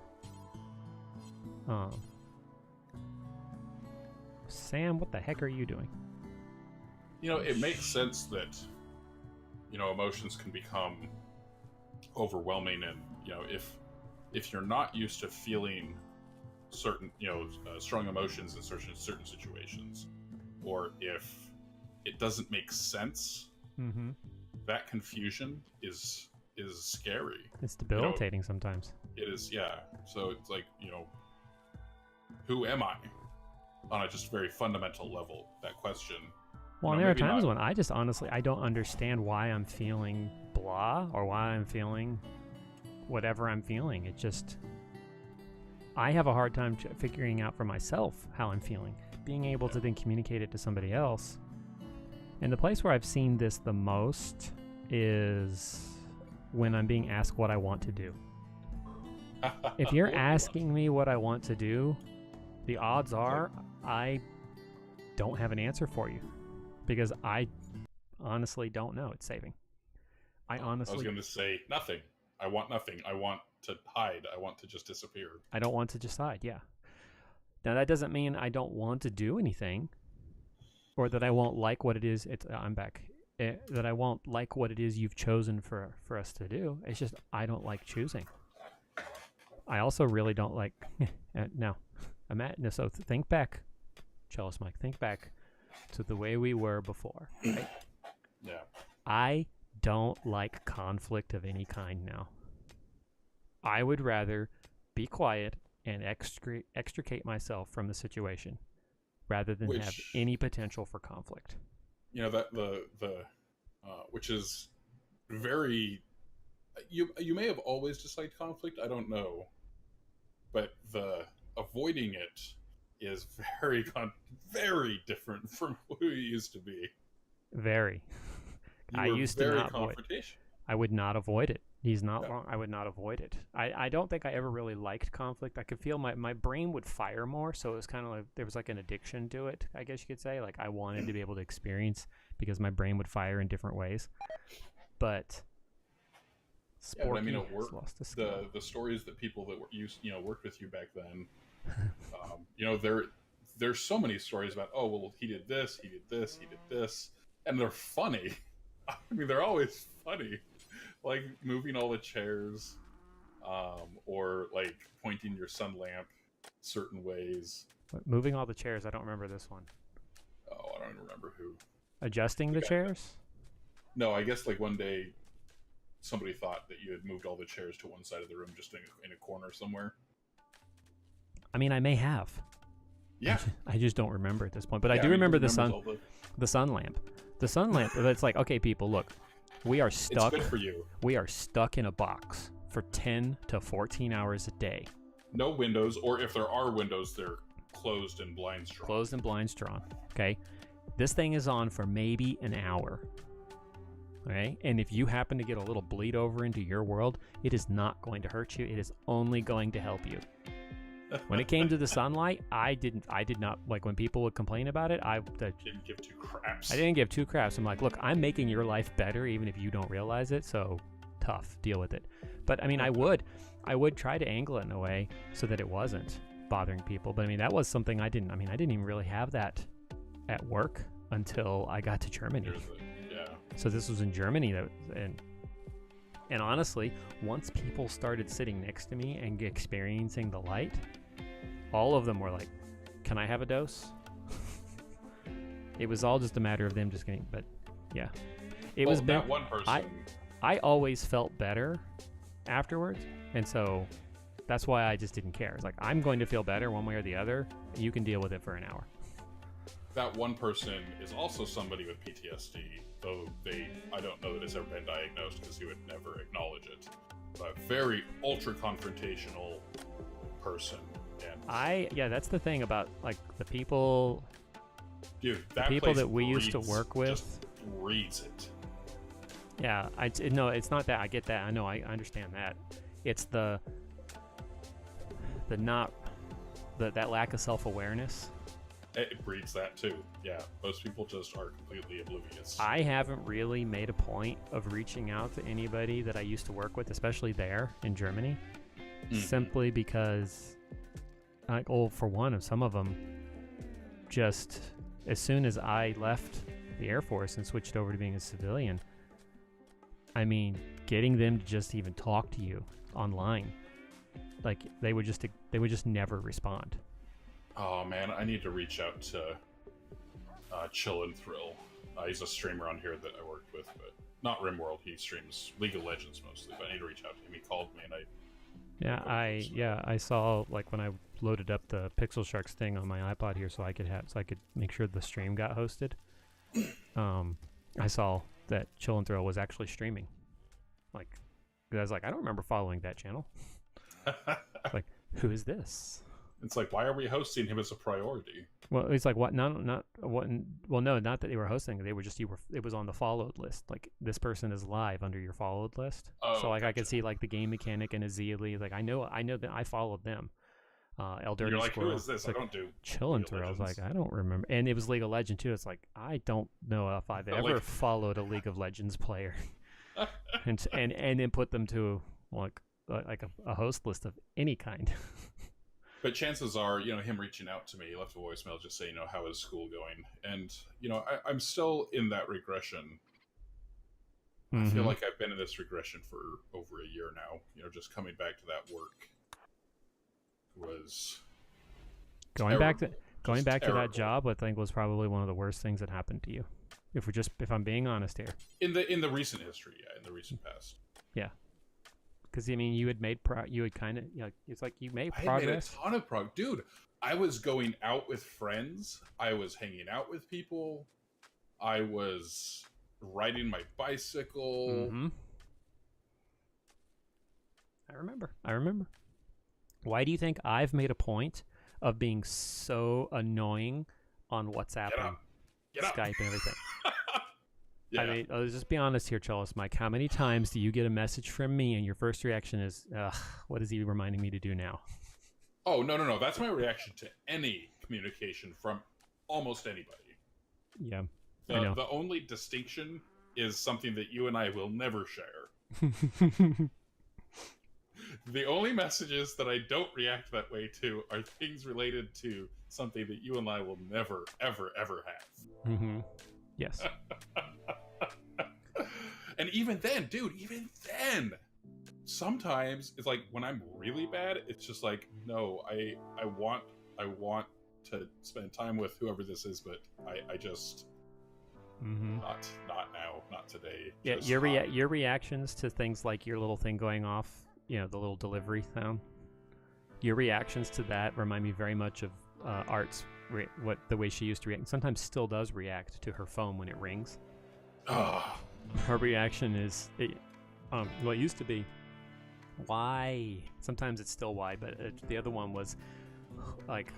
Sam, what the heck are you doing? You know, it makes sense that, you know, emotions can become overwhelming, and, you know, if you're not used to feeling certain, you know, strong emotions in certain situations, or if it doesn't make sense, mm-hmm. that confusion is scary. It's debilitating, sometimes. It is, yeah. So it's like, you know, who am I? On a just very fundamental level, that question. Well, and there are times when I just honestly, I don't understand why I'm feeling blah or why I'm feeling whatever I'm feeling. It just, I have a hard time figuring out for myself how I'm feeling. Being able to then communicate it to somebody else. And the place where I've seen this the most is when I'm being asked what I want to do. If you're asking me what I want to do, the odds are I don't have an answer for you because I honestly don't know. It's saving. I was going to say nothing. I want nothing. I want to hide. I want to just disappear. I don't want to just hide, yeah. Now, that doesn't mean I don't want to do anything or that I won't like what it is. I'm back. That I won't like what it is you've chosen for us to do. It's just I don't like choosing. I also really don't like... no. So think back, Chalice Mike, think back to the way we were before, right? Yeah. I don't like conflict of any kind now. I would rather be quiet and extricate myself from the situation rather than have any potential for conflict. You know, that which is very... You may have always disliked conflict, I don't know. But the avoiding it is very different from who you used to be. Very. I used to not avoid. I would not avoid it. He's not wrong. I would not avoid it. I don't think I ever really liked conflict. I could feel my brain would fire more, so it was kind of like there was like an addiction to it, I guess you could say. Like I wanted to be able to experience because my brain would fire in different ways. But yeah, but I mean, at work, the stories that people that worked with you back then, you know, there's so many stories about, oh, well, he did this, he did this, he did this, and they're funny. I mean, they're always funny, like moving all the chairs, or like pointing your sun lamp certain ways. Moving all the chairs, I don't remember this one. Oh, I don't even remember who. Adjusting the chairs? No, I guess like one day somebody thought that you had moved all the chairs to one side of the room, just in a corner somewhere. I mean, I may have. Yeah. I just don't remember at this point. But I do remember the sun lamp. The sun lamp. That's like, okay, people, look. We are stuck. It's good for you. We are stuck in a box for 10 to 14 hours a day. No windows, or if there are windows, they're closed and blinds drawn. Closed and blinds drawn. Okay. This thing is on for maybe an hour. Okay. And if you happen to get a little bleed over into your world, it is not going to hurt you. It is only going to help you. When it came to the sunlight, I did not, like when people would complain about it, I didn't give two craps. I didn't give two craps. I'm like, look, I'm making your life better even if you don't realize it, so tough, deal with it. But I mean, I would try to angle it in a way so that it wasn't bothering people. But I mean, that was something I didn't even really have that at work until I got to Germany. Yeah. So this was in Germany, and honestly, once people started sitting next to me and experiencing the light, all of them were like, can I have a dose? It was all just a matter of them just getting, but yeah. It was that one person. I always felt better afterwards, and so that's why I just didn't care. It's like, I'm going to feel better one way or the other, and you can deal with it for an hour. That one person is also somebody with PTSD, though I don't know that it's ever been diagnosed because he would never acknowledge it. But very ultra confrontational person. And that's the thing about like the people Dude, The that people place that we used to breeds- work with. just reads it. Yeah, no, it's not that. I get that. I know. I understand that. It's that lack of self-awareness. It breeds that too. Yeah, most people just are completely oblivious. I haven't really made a point of reaching out to anybody that I used to work with, especially there in Germany, simply because, for one, some of them, just as soon as I left the Air Force and switched over to being a civilian, I mean, getting them to just even talk to you online, like they would just never respond. Oh man, I need to reach out to Chill and Thrill. He's a streamer on here that I worked with, but not Rimworld. He streams League of Legends mostly. But I need to reach out to him. He called me, and I saw, like, when I loaded up the Pixel Sharks thing on my iPod here, so I could make sure the stream got hosted. I saw that Chill and Thrill was actually streaming. Like, I was like, I don't remember following that channel. Like, who is this? It's like, why are we hosting him as a priority? Well, it's like, what? Not what? Well, no, not that they were hosting. They were just It was on the followed list. Like, this person is live under your followed list. Oh, so like, gotcha. I could see like the Game Mechanic and Azili. Like, I know that I followed them. Elder. You're like, who is this? Like, I don't do Chill and Thrill. I was like, I don't remember. And it was League of Legends too. It's like, I don't know if I've ever followed a League of Legends player, and then put them to like a host list of any kind. But chances are, him reaching out to me, he left a voicemail just saying, how is school going? And, I'm still in that regression. I feel like I've been in this regression for over a year now. Just coming back to that work was going back to that job. I think was probably one of the worst things that happened to you. If I'm being honest here, in the recent history, in the recent past, because I mean, you had made it's like you made progress. I made a ton of progress, dude. I was going out with friends. I was hanging out with people. I was riding my bicycle. I remember. Why do you think I've made a point of being so annoying on WhatsApp and Skype and everything? Yeah. I mean, let's just be honest here, Charles Mike. How many times do you get a message from me and your first reaction is, what is he reminding me to do now? Oh, no. That's my reaction to any communication from almost anybody. Yeah. The only distinction is something that you and I will never share. The only messages that I don't react that way to are things related to something that you and I will never, ever, ever have. Yes. And even then, dude, sometimes it's like when I'm really bad, it's just like, no, I want to spend time with whoever this is, but I just not now, not today. Yeah, your reactions to things like your little thing going off, the little delivery sound. Your reactions to that remind me very much of Art's the way she used to react. Sometimes still does react to her phone when it rings. Her reaction is, it used to be, why? Sometimes it's still why, but the other one was like,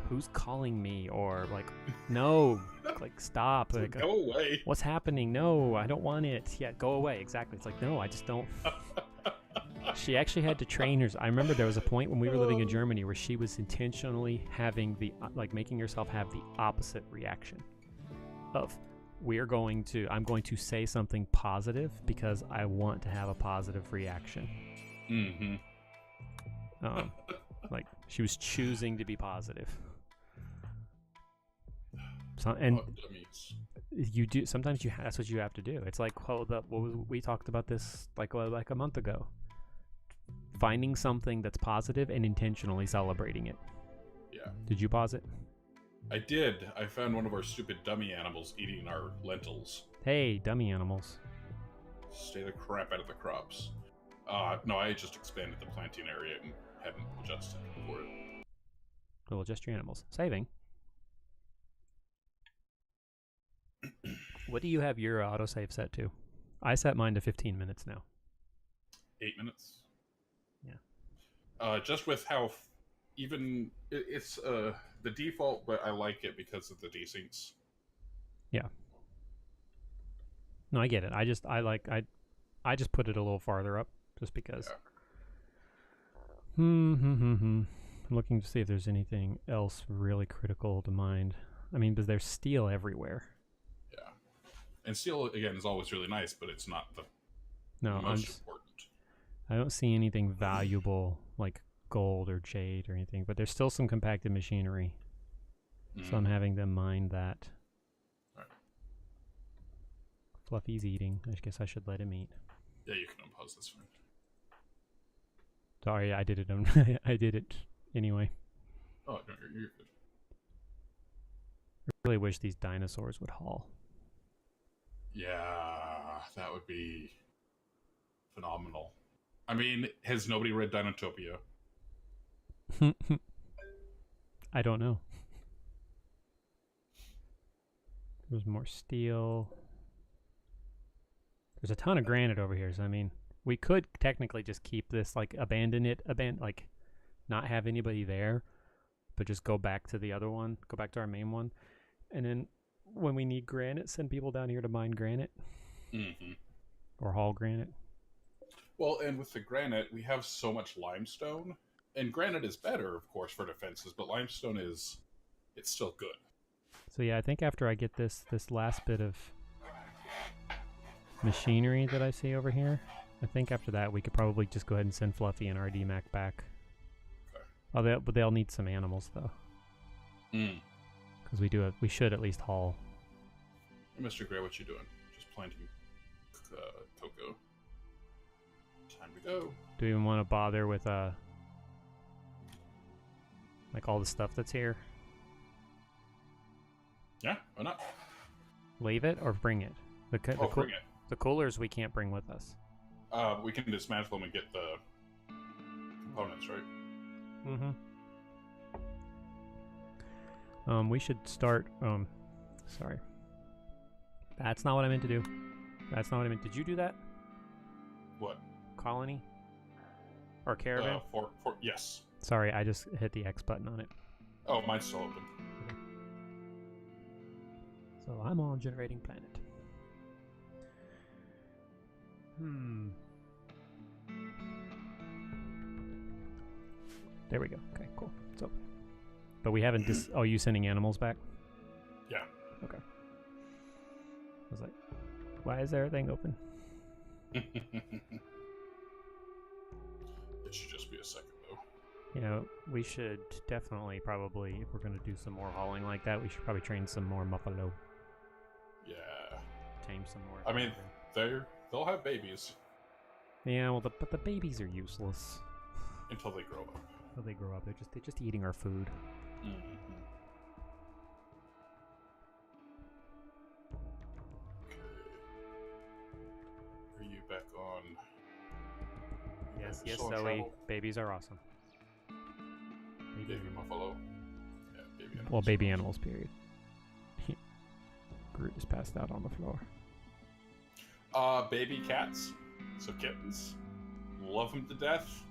who's calling me? Or like, no, like, stop. Like, go away. What's happening? No, I don't want it. Yeah, go away. Exactly. It's like, no, I just don't. She actually had to train her. I remember there was a point when we were living in Germany where she was intentionally having making herself have the opposite reaction of, I'm going to say something positive because I want to have a positive reaction. Like, she was choosing to be positive. So, and you do, sometimes that's what you have to do. It's like, we talked about this like a month ago. Finding something that's positive and intentionally celebrating it. Yeah. Did you pause it? I did. I found one of our stupid dummy animals eating our lentils. Hey, dummy animals. Stay the crap out of the crops. No, I just expanded the planting area and hadn't adjusted for it. Well, adjust your animals. Saving. What do you have your autosave set to? I set mine to 15 minutes now. 8 minutes? Yeah. Just with how it's the default, but I like it because of the desyncs. Yeah. No, I get it. I just put it a little farther up just because. Yeah. I'm looking to see if there's anything else really critical to mind. I mean, because there's steel everywhere. Yeah. And steel, again, is always really nice, but it's not the most important. I don't see anything valuable like gold or jade or anything, but there's still some compacted machinery. So I'm having them mine that. Right. Fluffy's eating. I guess I should let him eat. Yeah, you can unpause this one. Sorry, I did it. I did it anyway. Oh, no, you're good. I really wish these dinosaurs would haul. Yeah, that would be phenomenal. I mean, has nobody read Dinotopia? I don't know. There's more steel. There's a ton of granite over here, so I mean, we could technically just keep this, like, like, not have anybody there, but just go back to the other one, go back to our main one, and then when we need granite, send people down here to mine granite. Or haul granite. Well, and with the granite, we have so much limestone, and granite is better, of course, for defenses, but limestone it's still good. So yeah, I think after I get this last bit of machinery that I see over here, I think after that we could probably just go ahead and send Fluffy and RD Mac back. Okay. Oh, but they'll need some animals though. Because we should at least haul. Hey, Mr. Gray, what you doing? Just planting cocoa. Time to go. Do we even want to bother with like all the stuff that's here? Yeah, why not? Leave it or bring it? Bring it. The coolers we can't bring with us. We can dismantle them and get the components, right? We should start. Sorry. That's not what I meant to do. That's not what I meant. Did you do that? What? Colony? Or caravan? Yes. Sorry, I just hit the X button on it. Oh, mine's still open. Okay. So I'm on generating planet. There we go. Okay, cool. So, but we haven't oh, you sending animals back? Yeah. Okay. I was like, why is everything open? It should just be a second, though. You know, we should definitely probably, if we're going to do some more hauling like that, we should probably train some more buffalo. Yeah. Tame some more. I mean, they'll have babies. Yeah, well, but the babies are useless. Until they grow up. Until they grow up, they're just eating our food. Okay. Are you back on? Yes, Zoe. Babies are awesome. Baby buffalo. Yeah, baby animals. Well, baby animals, period. Groot is passed out on the floor. Baby cats. So kittens. Love them to death.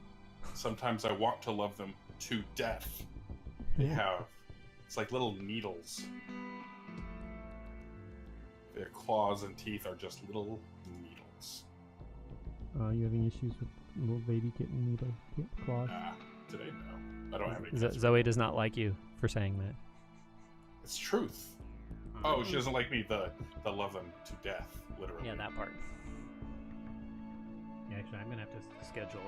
Sometimes I want to love them to death. They have... It's like little needles. Their claws and teeth are just little needles. You having issues with little baby kitten needle claws? Today, no. I don't have any. Zoe does not like you for saying that. It's truth. Oh, she doesn't like me the love them to death, literally. Yeah, that part. Yeah, actually, I'm gonna have to schedule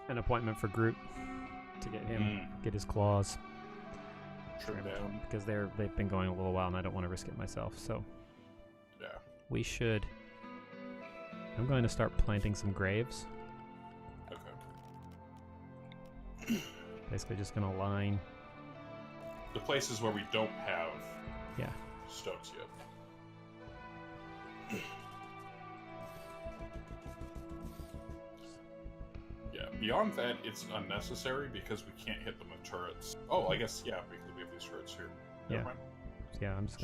an appointment for Groot to get him get his claws trimmed down because they've been going a little while and I don't want to risk it myself. So yeah, we should. I'm going to start planting some graves. Okay. Basically, just gonna line the places where we don't have stones yet. Yeah, beyond that, it's unnecessary because we can't hit them with turrets. Oh, I guess because we have these turrets here. Yeah. Yeah, I'm just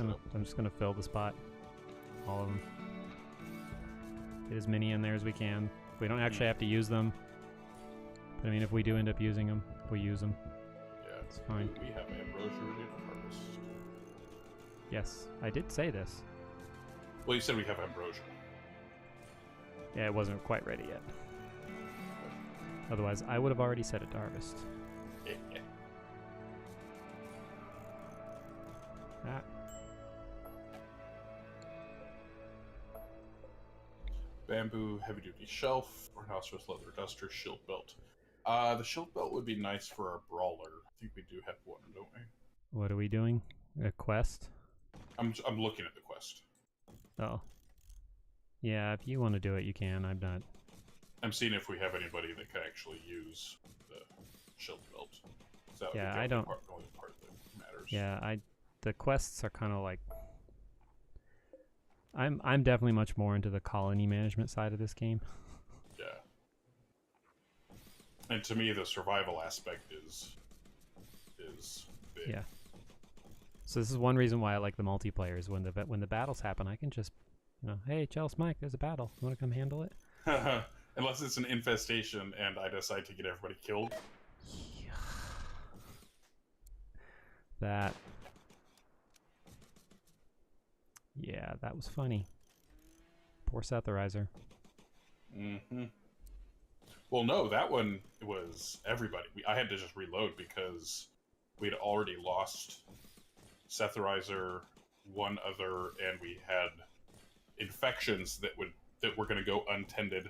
gonna fill the spot, all of them. Get as many in there as we can. We don't actually have to use them. But I mean, if we do end up using them, we use them. Yeah, it's fine. We have ambrosia ready to harvest. Yes, I did say this. Well, you said we have ambrosia. Yeah, it wasn't quite ready yet. Otherwise, I would have already set it to harvest. Ah. Bamboo, heavy-duty shelf, rhinoceros leather duster, shield belt. The shield belt would be nice for our brawler. I think we do have one, don't we? What are we doing? A quest? I'm looking at the quest. Oh. Yeah, if you want to do it, you can. I'm not. I'm seeing if we have anybody that can actually use the shield belt. That Yeah, would be I don't. the only part that matters. Yeah, the quests are kind of like. I'm definitely much more into the colony management side of this game. Yeah. And to me, the survival aspect is big. Yeah. So this is one reason why I like the multiplayer. Is when the battles happen, I can just, hey, Chelsea, Mike, there's a battle. You want to come handle it? Unless it's an infestation and I decide to get everybody killed. That. Yeah, that was funny. Poor Setherizer. Mm-hmm. Well, no, that one was everybody. I had to just reload because we'd already lost Setherizer, one other, and we had infections that were going to go untended,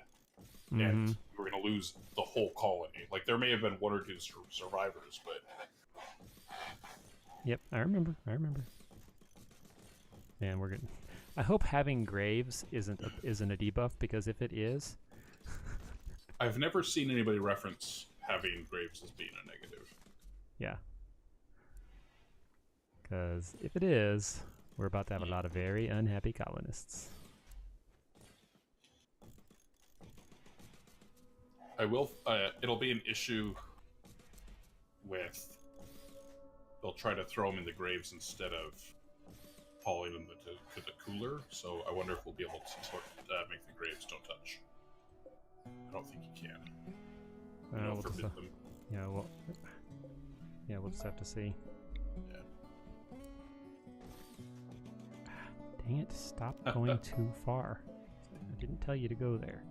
and we were going to lose the whole colony. Like, there may have been one or two survivors, but... Yep, I remember. Man, we're good. I hope having Graves isn't a debuff, because if it is... I've never seen anybody reference having Graves as being a negative. Yeah. Because if it is, we're about to have a lot of very unhappy colonists. It'll be an issue with... They'll try to throw them in the graves instead of hauling them to the cooler, so I wonder if we'll be able to make the graves don't touch. I don't think you can. We'll forbid them. Yeah, we'll just have to see. Yeah. Dang it, stop going too far. I didn't tell you to go there.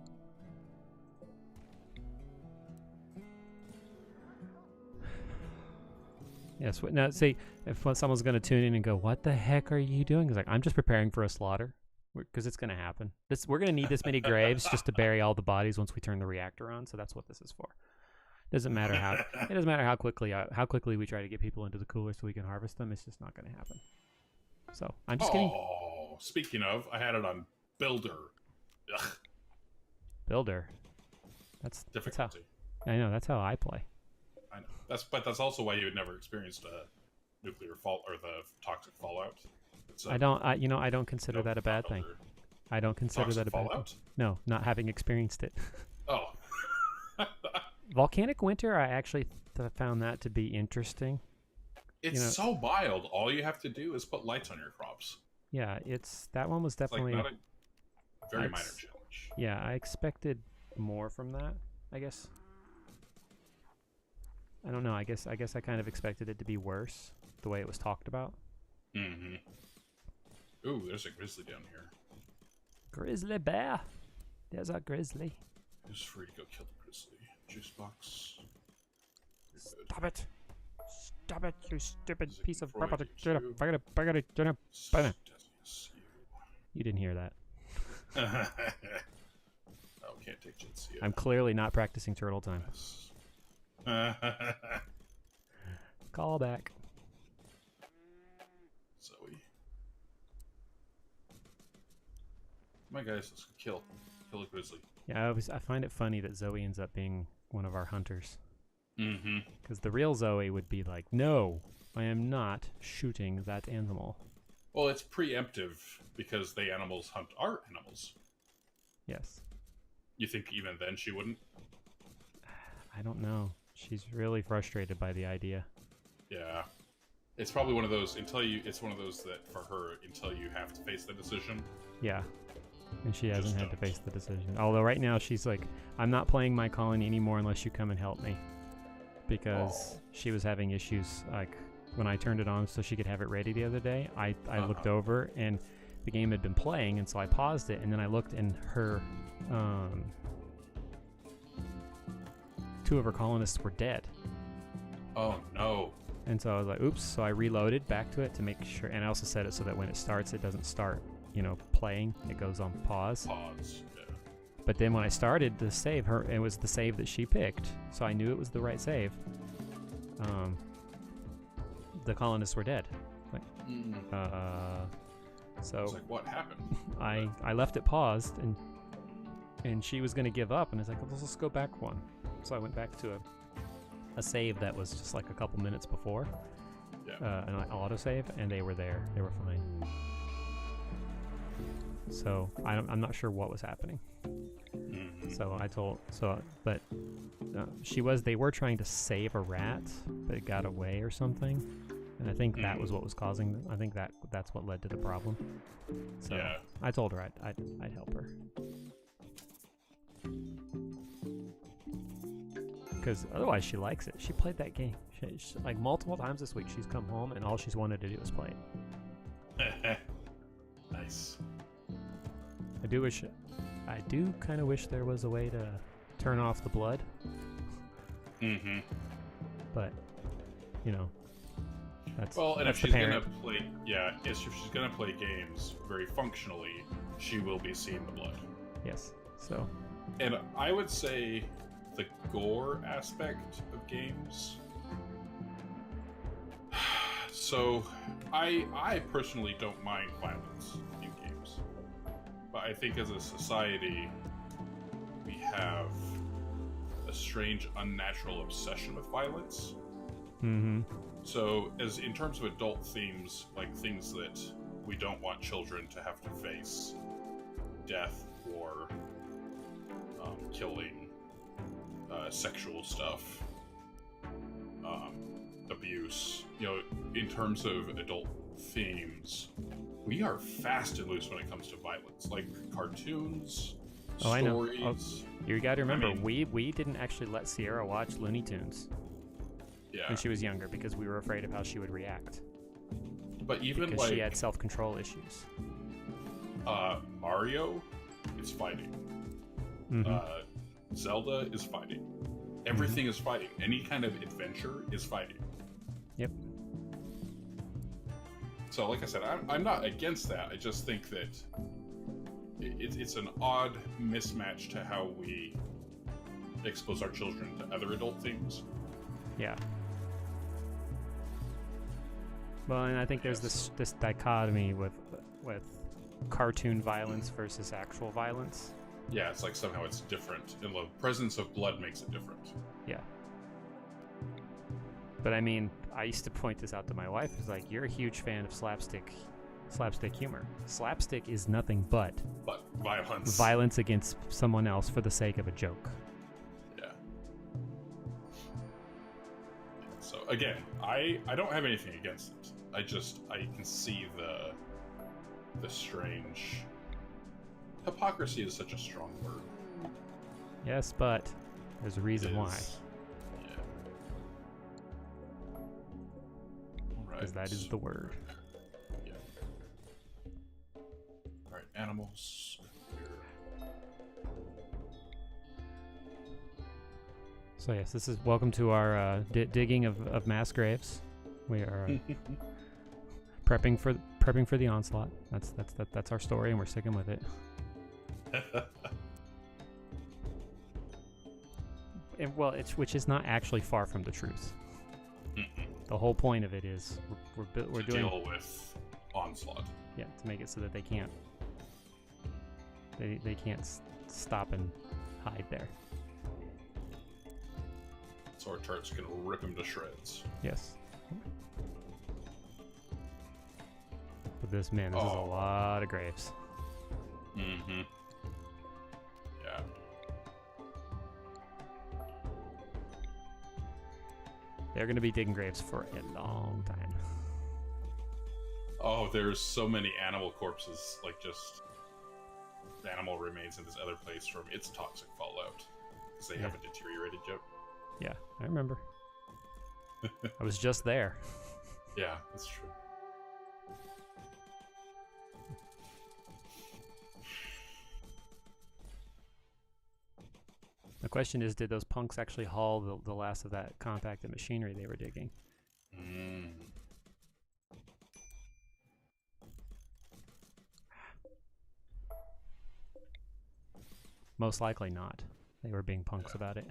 Yes, now see, if someone's going to tune in and go, what the heck are you doing? It's like, I'm just preparing for a slaughter, because it's going to happen. We're going to need this many graves just to bury all the bodies once we turn the reactor on, so that's what this is for. It doesn't matter how quickly we try to get people into the cooler so we can harvest them. It's just not going to happen. So, I'm just kidding. Oh, speaking of, I had it on Builder. Ugh. Builder? That's difficulty. I know, that's how I play. I know. But that's also why you had never experienced a nuclear fault or the toxic fallout. I don't consider that a bad thing. I don't consider that a bad thing. No, not having experienced it. Oh. Volcanic Winter, I actually found that to be interesting. It's so mild. All you have to do is put lights on your crops. Yeah, that one was definitely like not a very minor challenge. Yeah, I expected more from that, I guess. I don't know. I guess I kind of expected it to be worse, the way it was talked about. Mm-hmm. Ooh, there's a grizzly down here. Grizzly bear. There's a grizzly. Who's free to go kill the grizzly? Juice box. Stop it! Stop it, you stupid piece of rubber! You didn't hear that. Oh, can't take Jitsi. I'm clearly not practicing turtle time. Call back. Zoe. Come on, guys, let's kill a grizzly. Yeah, I find it funny that Zoe ends up being one of our hunters. Mm-hmm. Because the real Zoe would be like, no, I am not shooting that animal. Well, it's preemptive because the animals hunt our animals. Yes. You think even then she wouldn't? I don't know. She's really frustrated by the idea. Yeah. It's probably one of those, it's one of those that for her, until you have to face the decision. Yeah. And she hasn't Just had to don't. face the decision. Although right now she's like, I'm not playing my colony anymore unless you come and help me. Because she was having issues, like, when I turned it on so she could have it ready the other day, I looked over and the game had been playing, and so I paused it, and then I looked and her, 2 of her colonists were dead. Oh no. And so I was like, oops. So I reloaded back to it to make sure, and I also set it so that when it starts, it doesn't start, playing. It goes on pause. Pause. Yeah. But then when I started the save, it was the save that she picked, so I knew it was the right save. The colonists were dead. Like, so It's like, what happened? I left it paused, and she was gonna give up, and I was like, well, let's just go back one. So I went back to a save that was just like a couple minutes before, an autosave, and they were there. They were fine. So I'm not sure what was happening. So they were trying to save a rat, but it got away or something, and I think that was what was causing. I think that's what led to the problem. So I told her I'd help her. Because otherwise she likes it. She played that game. She, like multiple times this week she's come home and all she's wanted to do is play it. Nice. I do kind of wish there was a way to turn off the blood. But, that's and that's if the she's parent. gonna play, if she's gonna play games very functionally, she will be seeing the blood. Yes. So. And I would say the gore aspect of games. So, I personally don't mind violence in games, but I think as a society, we have a strange, unnatural obsession with violence. So, as in terms of adult themes, like things that we don't want children to have to face, death, war, killing, sexual stuff, abuse. In terms of adult themes, we are fast and loose when it comes to violence, like cartoons, stories. I know. You got to remember, we didn't actually let Sierra watch Looney Tunes when she was younger because we were afraid of how she would react. But even because she had self-control issues. Mario is fighting. Zelda is fighting. Everything is fighting. Any kind of adventure is fighting. Yep. So, like I said, I'm not against that. I just think that it's an odd mismatch to how we expose our children to other adult themes. Yeah. Well, and I think there's this dichotomy with cartoon violence versus actual violence. Yeah, it's like somehow it's different, and the presence of blood makes it different. Yeah. But I mean, I used to point this out to my wife. It's like, you're a huge fan of slapstick humor. Slapstick is nothing but violence. Violence against someone else for the sake of a joke. Yeah. So again, I don't have anything against it. I can see the strange hypocrisy is such a strong word. Yes, but there's a reason why. Yeah. Alright. Because that is the word. Yeah. Alright, animals. So yes, this is welcome to our digging of mass graves. We are prepping for the onslaught. That's our story, and we're sticking with it. Which is not actually far from the truth. The whole point of it is we're doing deal with onslaught. Yeah, to make it so that they can't stop and hide there. So our turrets can rip him to shreds. Yes. But this is a lot of graves. Mm-hmm. Yeah. They're going to be digging graves for a long time. Oh, there's so many animal corpses, like just animal remains in this other place from its toxic fallout. Because they haven't deteriorated yet. Yeah, I remember. I was just there. Yeah, that's true. The question is, did those punks actually haul the last of that compacted machinery they were digging? Most likely not. They were being punks about it.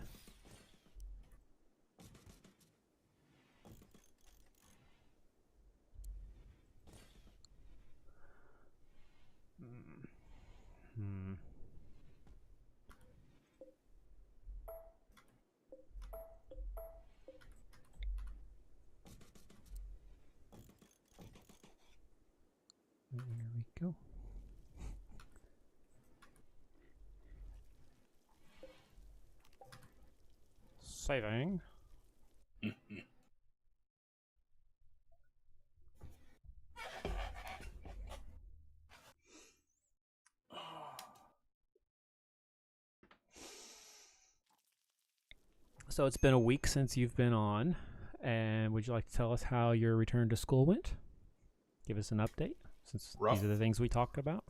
There we go. Saving. So it's been a week since you've been on, and would you like to tell us how your return to school went? Give us an update, since these are the things we talked about.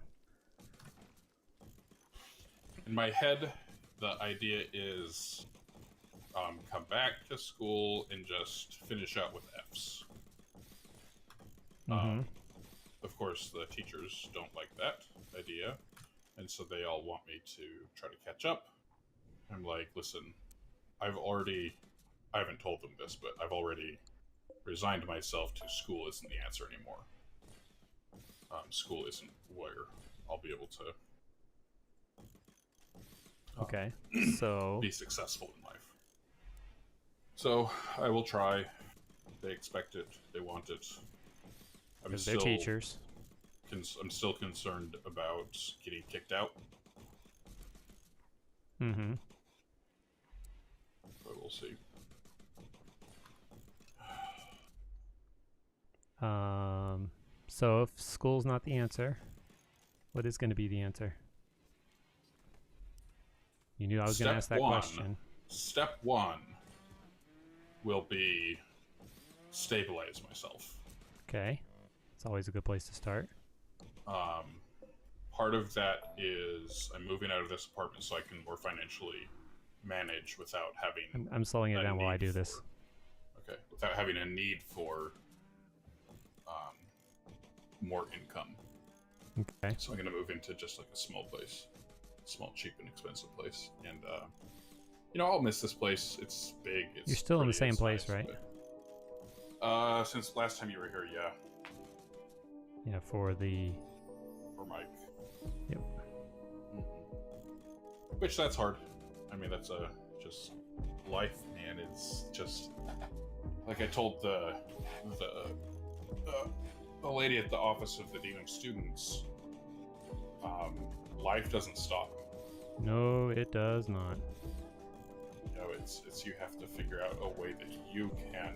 In my head, the idea is come back to school and just finish out with Fs. Of course, the teachers don't like that idea, and so they all want me to try to catch up. I'm like, listen, I haven't told them this, but I've already resigned myself to school isn't the answer anymore. School isn't where I'll be able to be successful in life. So I will try. They expect it. They want it. Because they're teachers. I'm still concerned about getting kicked out. But we'll see. So if school's not the answer, what is going to be the answer? You knew I was going to ask that question. Step one will be stabilize myself. Okay. It's always a good place to start. Part of that is I'm moving out of this apartment so I can more financially manage without having... I'm slowing it down while I do this. Okay. Without having a need for more income. Okay. So I'm going to move into just like a small place. Small, cheap, and expensive place. And, I'll miss this place. It's big. You're still in the same place, right? Since last time you were here, yeah. Yeah, for Mike. Yep. Which, that's hard. I mean, that's just life, man. It's just... Like I told the lady at the office of the Dean of Students, life doesn't stop. No, it does not. It's you have to figure out a way that you can...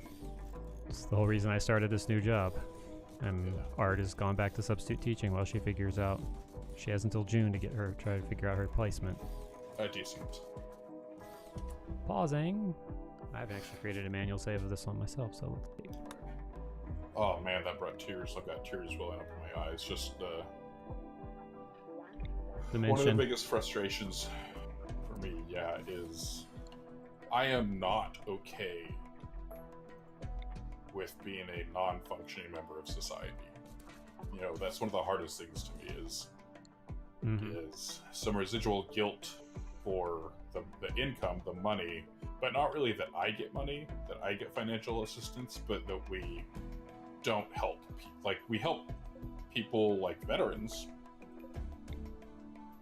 It's the whole reason I started this new job. And Art has gone back to substitute teaching while she figures out... She has until June to try to figure out her placement. Decent. Pausing. I haven't actually created a manual save of this one myself, so let's see. Oh man, that brought tears. I've got tears welling up in my eyes. Just one of the biggest frustrations for me, is I am not okay with being a non-functioning member of society. That's one of the hardest things to me is some residual guilt for the income, the money, but not really that I get money, that I get financial assistance, but that we don't help. Like, we help people like veterans,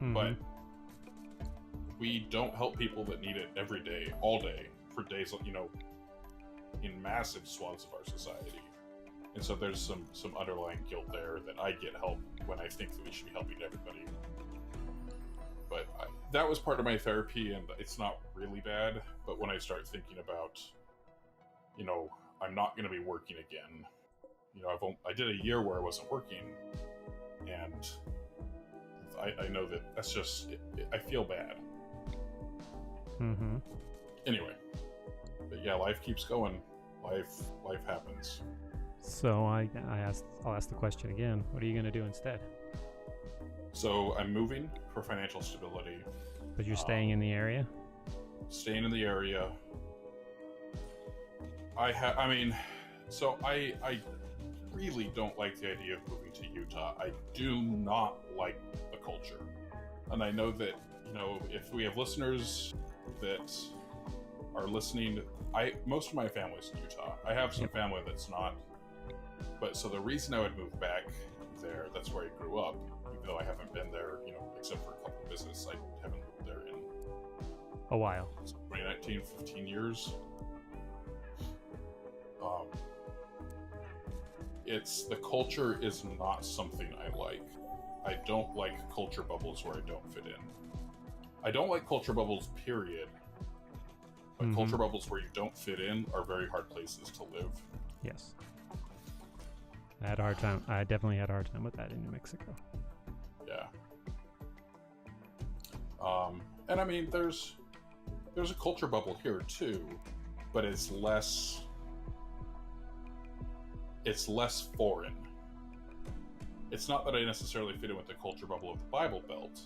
but we don't help people that need it every day, all day, for days, in massive swaths of our society. And so there's some underlying guilt there that I get help when I think that we should be helping everybody. But that was part of my therapy, and it's not really bad. But when I start thinking about, I'm not going to be working again. I did a year where I wasn't working, and I know that's just I feel bad. Mm-hmm. Anyway, but yeah, life keeps going. Life happens. So I'll ask the question again. What are you gonna do instead? So I'm moving for financial stability. But you're staying in the area? Staying in the area. So I really don't like the idea of moving to Utah. I do not like the culture. And I know that, if we have listeners that are listening, most of my family's in Utah. I have some family that's not. But so the reason I would move back there, that's where I grew up, even though I haven't been there, except for a couple of visits, I haven't lived there in a while. 2019, 15 years. The culture is not something I like. I don't like culture bubbles where I don't fit in. I don't like culture bubbles, period. But culture bubbles where you don't fit in are very hard places to live. Yes. I had a hard time. I definitely had a hard time with that in New Mexico. Yeah. And I mean, there's a culture bubble here too, but it's less foreign. It's not that I necessarily fit in with the culture bubble of the Bible Belt,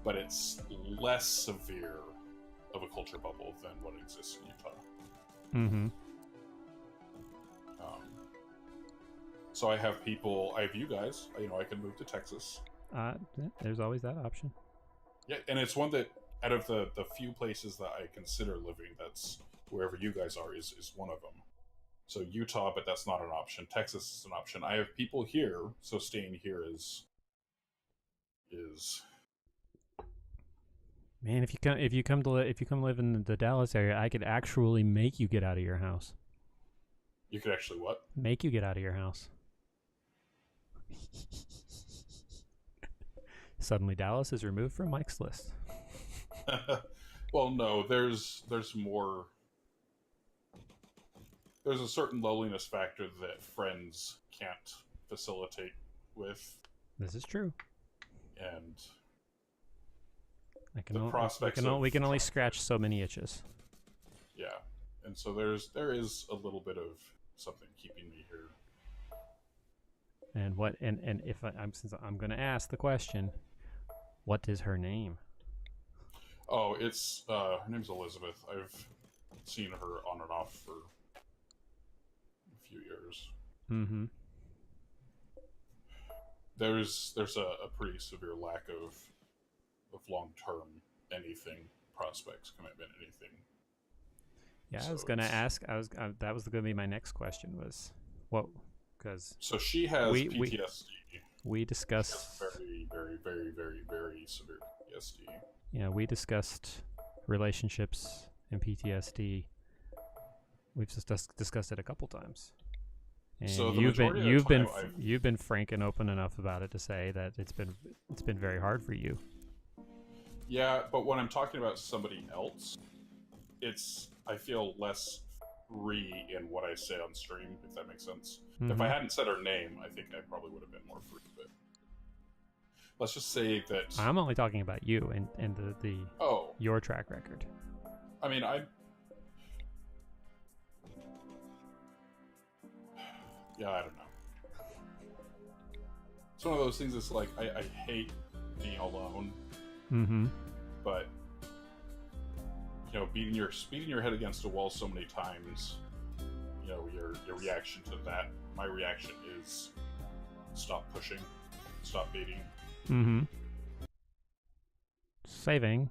but it's less severe of a culture bubble than what exists in Utah. Mm-hmm. So I have you guys. I can move to Texas. There's always that option. Yeah, and it's one that, out of the few places that I consider living, that's wherever you guys are is one of them. So Utah, but that's not an option. Texas is an option. I have people here, so staying here is. Man, if you come live in the Dallas area, I could actually make you get out of your house. You could actually what? Make you get out of your house. Suddenly, Dallas is removed from Mike's list. Well, no, there's more. There's a certain loneliness factor that friends can't facilitate with. This is true. And we can only scratch so many itches. Yeah, and so there is a little bit of something keeping me here. And if since I'm going to ask the question, what is her name? Oh, it's her name's Elizabeth. I've seen her on and off for a few years. Mm-hmm. There's a pretty severe lack of long-term anything, prospects, commitment, anything. Yeah, so I was going to ask. That was going to be my next question. Was what? Because so she has PTSD. We discussed very, very, very, very, very severe PTSD. Yeah, we discussed relationships and PTSD. We've just discussed it a couple times. And so you've been frank and open enough about it to say that it's been very hard for you. Yeah, but when I'm talking about somebody else, I feel less free in what I say on stream, if that makes sense. Mm-hmm. If I hadn't said her name, I think I probably would have been more free. But let's just say that I'm only talking about you and your track record. I mean, I don't know. It's one of those things that's like I hate being alone. Mm-hmm. But beating your head against a wall so many times, your reaction to that. My reaction is stop pushing, stop beating. Mm-hmm. Saving.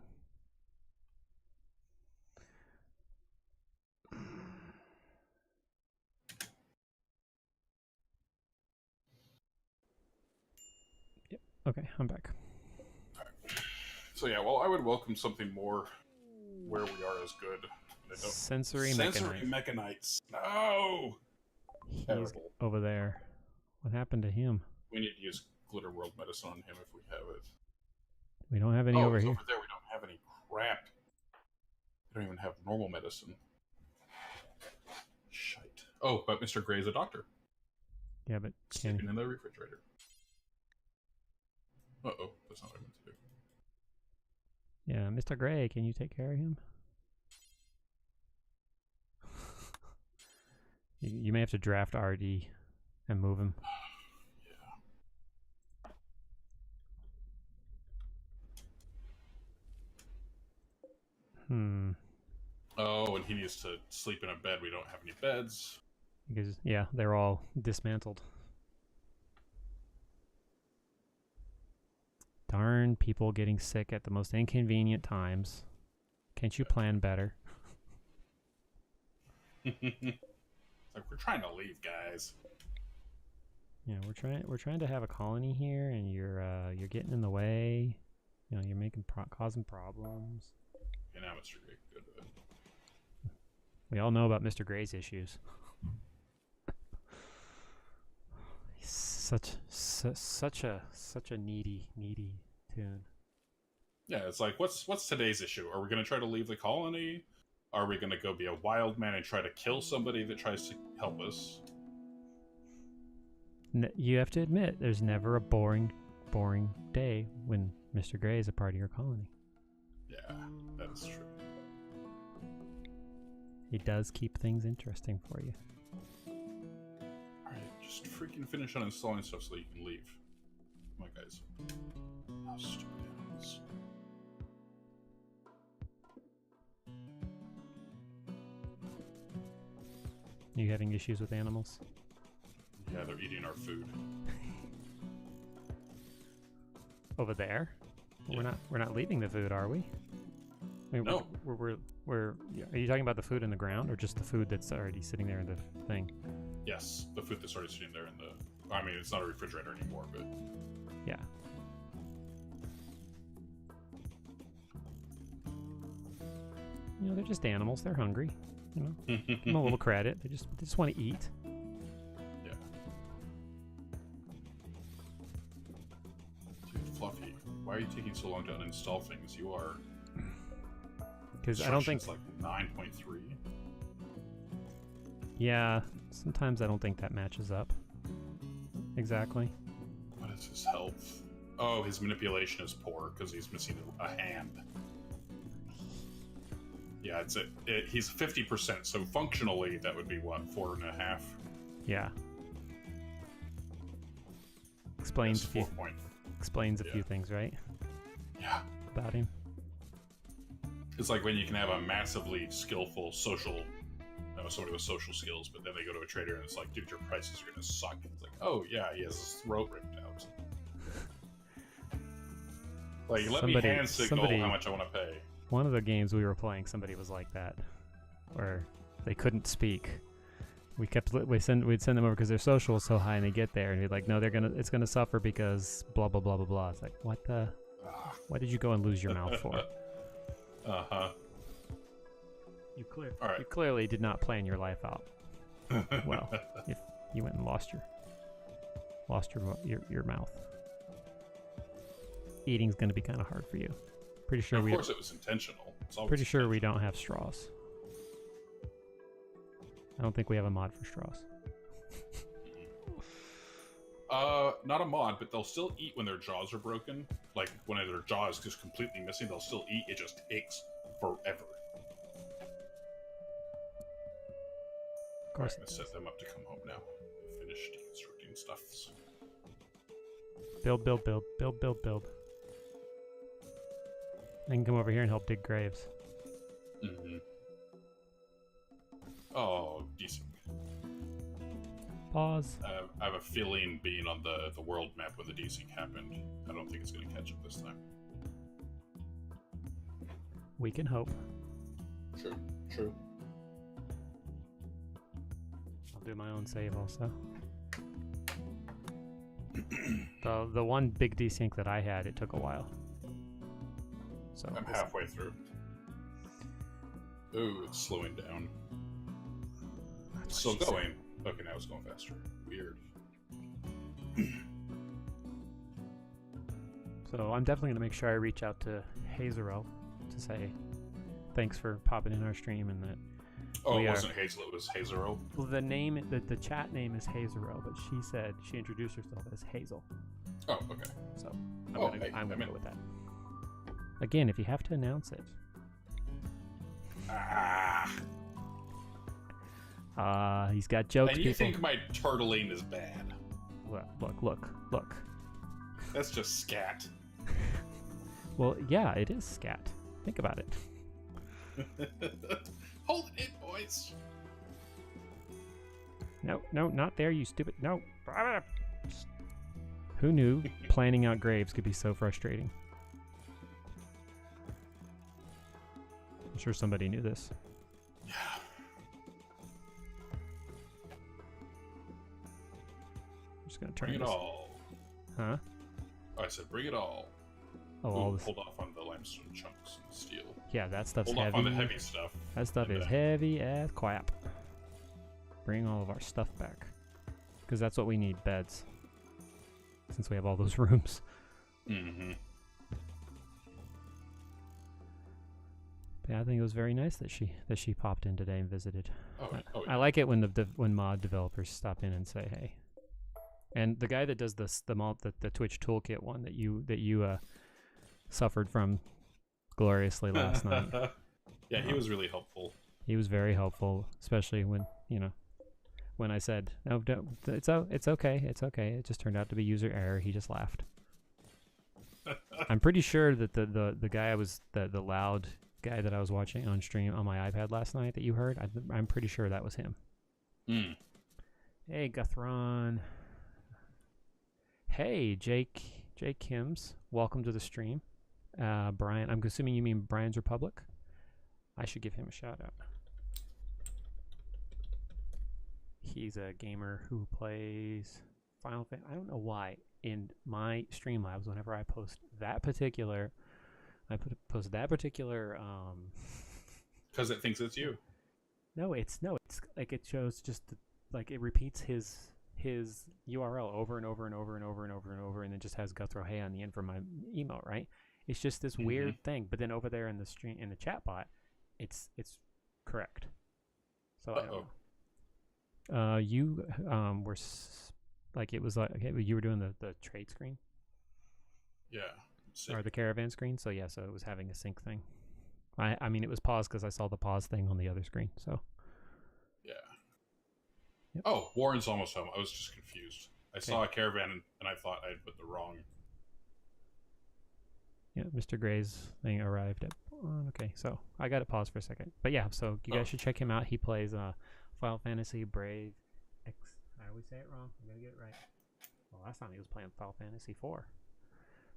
Yep. Okay, I'm back. So yeah, well, I would welcome something more where we are is good. Sensory mechanites. No! He's terrible. Over there. What happened to him? We need to use Glitter World medicine on him if we have it. We don't have any over here. Over there we don't have any crap. We don't even have normal medicine. Shite. Oh, but Mr. Gray is a doctor. Yeah, but sleeping in the refrigerator. Uh-oh, that's not what I meant to do. Yeah, Mr. Gray, can you take care of him? You may have to draft RD and move him. Yeah. Oh, and he needs to sleep in a bed. We don't have any beds. Because, yeah, they're all dismantled. Darn people getting sick at the most inconvenient times. Can't you plan better? Like, we're trying to leave, guys. Yeah, we're trying to have a colony here, and you're getting in the way. You know, you're making causing problems. Okay, now Mr. Gray, good. We all know about Mr. Gray's issues. He's such a needy tune. Yeah, it's like, what's today's issue? Are we going to try to leave the colony? Are we going to go be a wild man and try to kill somebody that tries to help us? You have to admit, there's never a boring day when Mr. Gray is a part of your colony. Yeah, that's true. He does keep things interesting for you. Alright, just freaking finish uninstalling stuff so that you can leave. Come on, guys. Oh, stupid animals. You having issues with animals? Yeah, they're eating our food. Over there? Yeah. We're not leaving the food, are we? I mean, No. Are you talking about the food in the ground, or just the food that's already sitting there in the thing? Yes, the food that's already sitting there in the... I mean, it's not a refrigerator anymore, but... Yeah. You know, they're just animals. They're hungry. You know, give them a little credit. They just want to eat. Yeah. Dude, Fluffy, why are you taking so long to uninstall things? You are... Because I don't think... It's like 9.3. Yeah, sometimes I don't think that matches up. Exactly. What is his health? Oh, his manipulation is poor because he's missing a hand. Yeah, he's 50%, so functionally that would be what, 4.5? Yeah. Explains a few things, right? Yeah. About him. It's like when you can have a massively skillful somebody with social skills, but then they go to a trader and it's like, dude, your prices are gonna suck. It's like, oh yeah, he has his throat ripped out. Like, let me hand signal how much I want to pay. One of the games we were playing, somebody was like that, where they couldn't speak. We'd send them over because their social is so high, and they get there and be like, no, it's gonna suffer because blah blah blah blah blah. It's like, what the? What did you go and lose your mouth for? Uh-huh. You clearly did not plan your life out well. If you went and lost your mouth. Eating's going to be kind of hard for you. Pretty sure of course it was intentional. Pretty sure we don't have straws. I don't think we have a mod for straws. Not a mod, but they'll still eat when their jaws are broken. Like, when their jaw is just completely missing, they'll still eat. It just takes forever. Of course. I'm going to set them up to come home now. Finish deconstructing stuffs. Build. I can come over here and help dig graves. Mm-hmm. Oh, decent. Pause. I have a feeling being on the world map when the desync happened, I don't think it's going to catch up this time. We can hope. True. I'll do my own save also. The one big desync that I had, it took a while. So I'm halfway through. Ooh, it's slowing down. It's still going. Okay, now it's going faster. Weird. So I'm definitely going to make sure I reach out to Hazerel to say thanks for popping in our stream and that Oh, it wasn't Hazel. It was Hazero. Well, the chat name is Hazero, but she said she introduced herself as Hazel. Oh, okay. So I'm gonna go with that. Again, if you have to announce it. He's got jokes. And you think my turtling is bad? Look. That's just scat. Well, yeah, it is scat. Think about it. Hold it, boys. No, not there, you stupid. No. Who knew planning out graves could be so frustrating? I'm sure somebody knew this. Yeah. I'm just gonna turn Bring it this. all. Huh? Oh, I said bring it all. Oh, all this. Hold off on the limestone chunks and steel. Yeah, that stuff's Hold heavy. off on the heavy stuff. That stuff is heavy as crap. Bring all of our stuff back. Because that's what we need, beds. Since we have all those rooms. Mm-hmm. Yeah, I think it was very nice that she popped in today and visited. Yeah. I like it when when mod developers stop in and say hey. And the guy that does the Twitch toolkit one that you suffered from gloriously last night. Yeah, he was really helpful. He was very helpful, especially when I said no, it's okay. It just turned out to be user error. He just laughed. I'm pretty sure that the guy the loud guy that I was watching on stream on my iPad last night that you heard, I'm pretty sure that was him. Mm. Hey, Guthron. Hey, Jake Kims. Welcome to the stream. Brian, I'm assuming you mean Brian's Republic. I should give him a shout out. He's a gamer who plays Final Fantasy. I don't know why in my Streamlabs, whenever I post that particular, because it thinks it's you. No, it's like it shows just like it repeats his URL over and over and over and over and over and over, and then just has Guthro Hey on the end for my email, right? It's just this weird thing. But then over there in the stream in the chat bot, it's correct. So I don't know. You were like it was like you were doing the trade screen. Yeah. Or the caravan screen. So yeah, so it was having a sync thing. I mean it was paused because I saw the pause thing on the other screen. So. Yeah. Yep. Oh, Warren's almost home. I was just confused. I saw a caravan and I thought I'd put the wrong. Yeah, Mr. Gray's thing arrived at. Okay, so I got it paused for a second. But yeah, so you guys should check him out. He plays Final Fantasy Brave X. I always say it wrong. I'm gonna get it right. Well, last time he was playing Final Fantasy 4.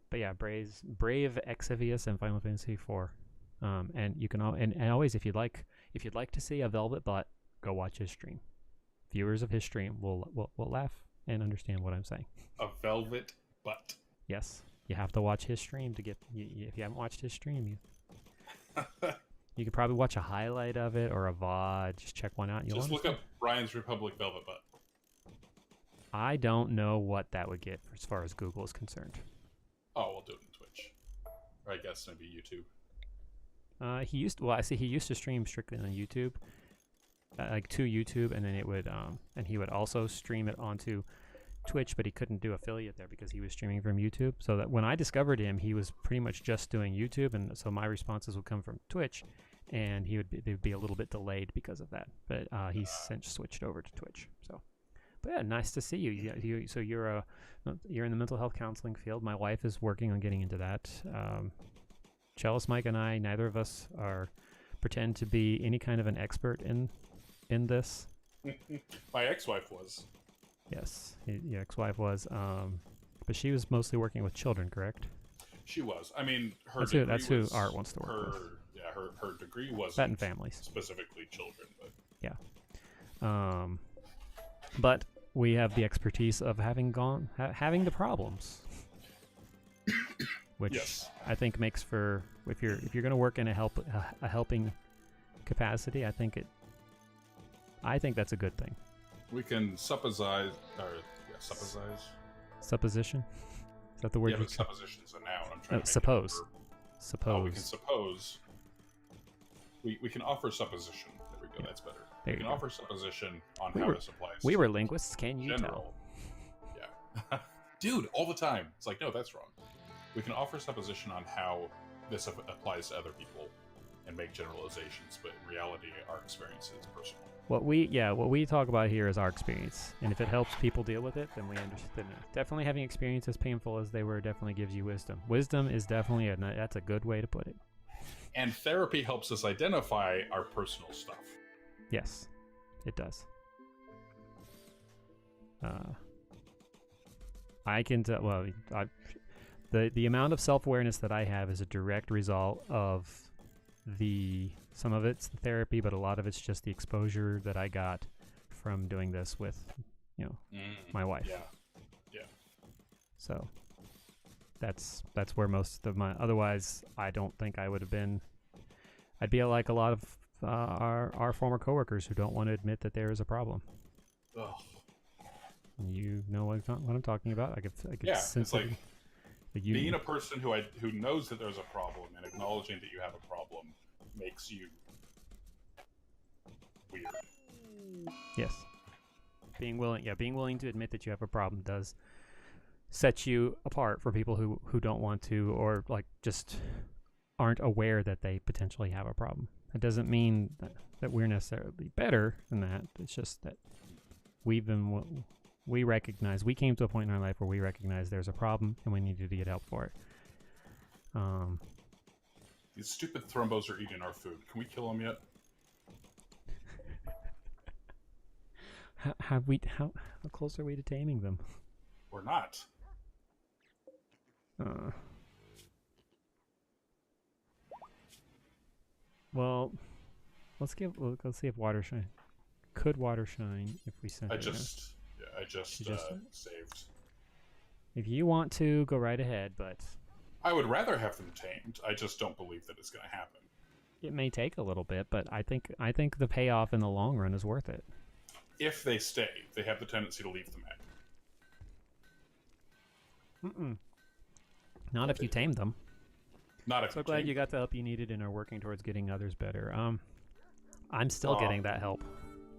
But yeah, Brave Exvius and Final Fantasy 4. And you can and always if you'd like to see a Velvet Butt, go watch his stream. Viewers of his stream will laugh and understand what I'm saying. A velvet butt. Yes, you have to watch his stream to get. If you haven't watched his stream, you could probably watch a highlight of it or a VOD. Just check one out. Just look up Brian's Republic Velvet Butt. I don't know what that would get as far as Google is concerned. Oh, we'll do it on Twitch. Or I guess maybe YouTube. He used to stream strictly on YouTube, like to YouTube, and then it would and he would also stream it onto Twitch, but he couldn't do affiliate there because he was streaming from YouTube. So that when I discovered him, he was pretty much just doing YouTube, and so my responses would come from Twitch, and they'd be a little bit delayed because of that. But he's since switched over to Twitch. So, but yeah, nice to see you. So you're in the mental health counseling field. My wife is working on getting into that. Chalice Mike and I, neither of us pretend to be any kind of an expert in this. My ex-wife was. Yes, your ex-wife was, but she was mostly working with children, correct? She was. I mean, that's who Art wants to work with. Yeah, her degree wasn't Pet and families. Specifically children, but yeah. But we have the expertise of having the problems, which yes. I think makes for if you're going to work in a helping capacity. I think that's a good thing. We can supposize. Supposition? Is that the word? Yeah, but supposition's a noun. I'm trying to suppose. Oh, we can suppose. We can offer supposition. There we Yeah, that's better. There We you can go. offer supposition on We how were- this applies. We to were linguists, can you tell? general. Yeah. Dude, all the time. It's like, no, that's wrong. We can offer supposition on how this applies to other people and make generalizations, but in reality, our experience is personal. What we talk about here is our experience, and if it helps people deal with it, then we understand. Definitely having experience as painful as they were definitely gives you wisdom. Wisdom is definitely that's a good way to put it. And therapy helps us identify our personal stuff. Yes, it does. I can tell. Well, the amount of self-awareness that I have is a direct result of some of it's the therapy, but a lot of it's just the exposure that I got from doing this with, my wife. Yeah. So that's where most of my. Otherwise, I don't think I would have been. I'd be like a lot of our former coworkers who don't want to admit that there is a problem. Ugh. You know what I'm talking about. I could sense it's like being it. a person who knows that there's a problem and acknowledging that you have a problem makes you weird. Yes. Being willing to admit that you have a problem does set you apart from people who don't want to, or like just aren't aware that they potentially have a problem. It doesn't mean that we're necessarily better than that. It's just that we came to a point in our life where we recognize there's a problem and we needed to get help for it. These stupid thrombos are eating our food. Can we kill them yet? How close are we to taming them? We're not. Well, let's see if water shine. Could water shine if we sent I it? just saved. If you want to, go right ahead, but I would rather have them tamed. I just don't believe that it's going to happen. it may take a little bit, but I think the payoff in the long run is worth it. If they stay, they have the tendency to leave the mag. Not if you tame them. Not if So glad you got the help you needed and are working towards getting others better. I'm still getting that help.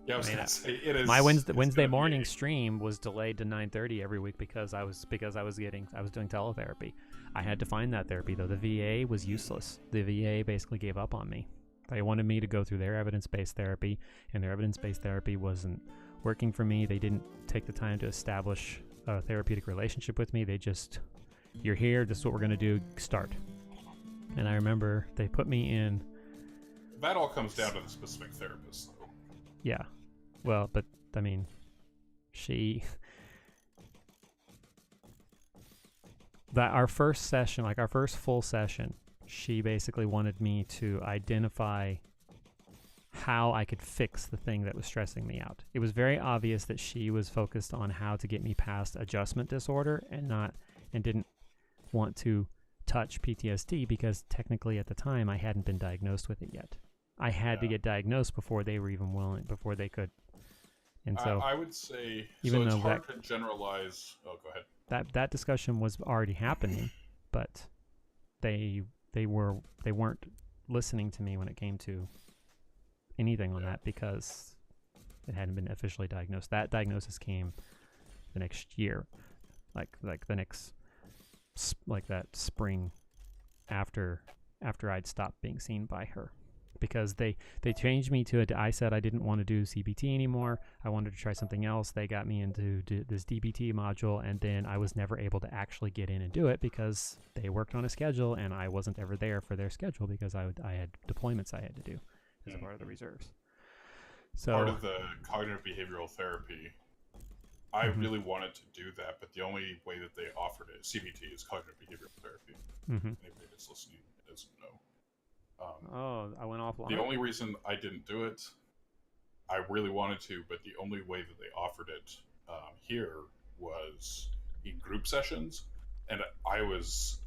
Yeah, I was going to say, it is. My Wednesday morning stream was delayed to 9:30 every week because I was doing teletherapy. I had to find that therapy though. The VA was useless. The VA basically gave up on me. They wanted me to go through their evidence-based therapy, and their evidence-based therapy wasn't working for me. They didn't take the time to establish a therapeutic relationship with me. They just, you're here, this is what we're going to do, start. And I remember they put me in... That all comes down to the specific therapist, though. Yeah. Well, but, I mean, our first session, like our first full session, she basically wanted me to identify how I could fix the thing that was stressing me out. It was very obvious that she was focused on how to get me past adjustment disorder and didn't want to touch PTSD because technically at the time I hadn't been diagnosed with it yet. I had to get diagnosed before they were even willing, before they could. And so I would say, even so it's though hard to generalize. Oh, go ahead. That discussion was already happening, but they weren't listening to me when it came to anything on that because it hadn't been officially diagnosed. That diagnosis came the next year, like that spring after I'd stopped being seen by her, because they changed me to I said I didn't want to do CBT anymore. I wanted to try something else. They got me into this DBT module, and then I was never able to actually get in and do it because they worked on a schedule and I wasn't ever there for their schedule because I had deployments I had to do as a part of the reserves. So part of the cognitive behavioral therapy, I really wanted to do that, but the only way that they offered it, CBT, is cognitive behavioral therapy. Anybody that's listening doesn't know. I went offline. The only reason I didn't do it, I really wanted to, but the only way that they offered it here was in group sessions, and I was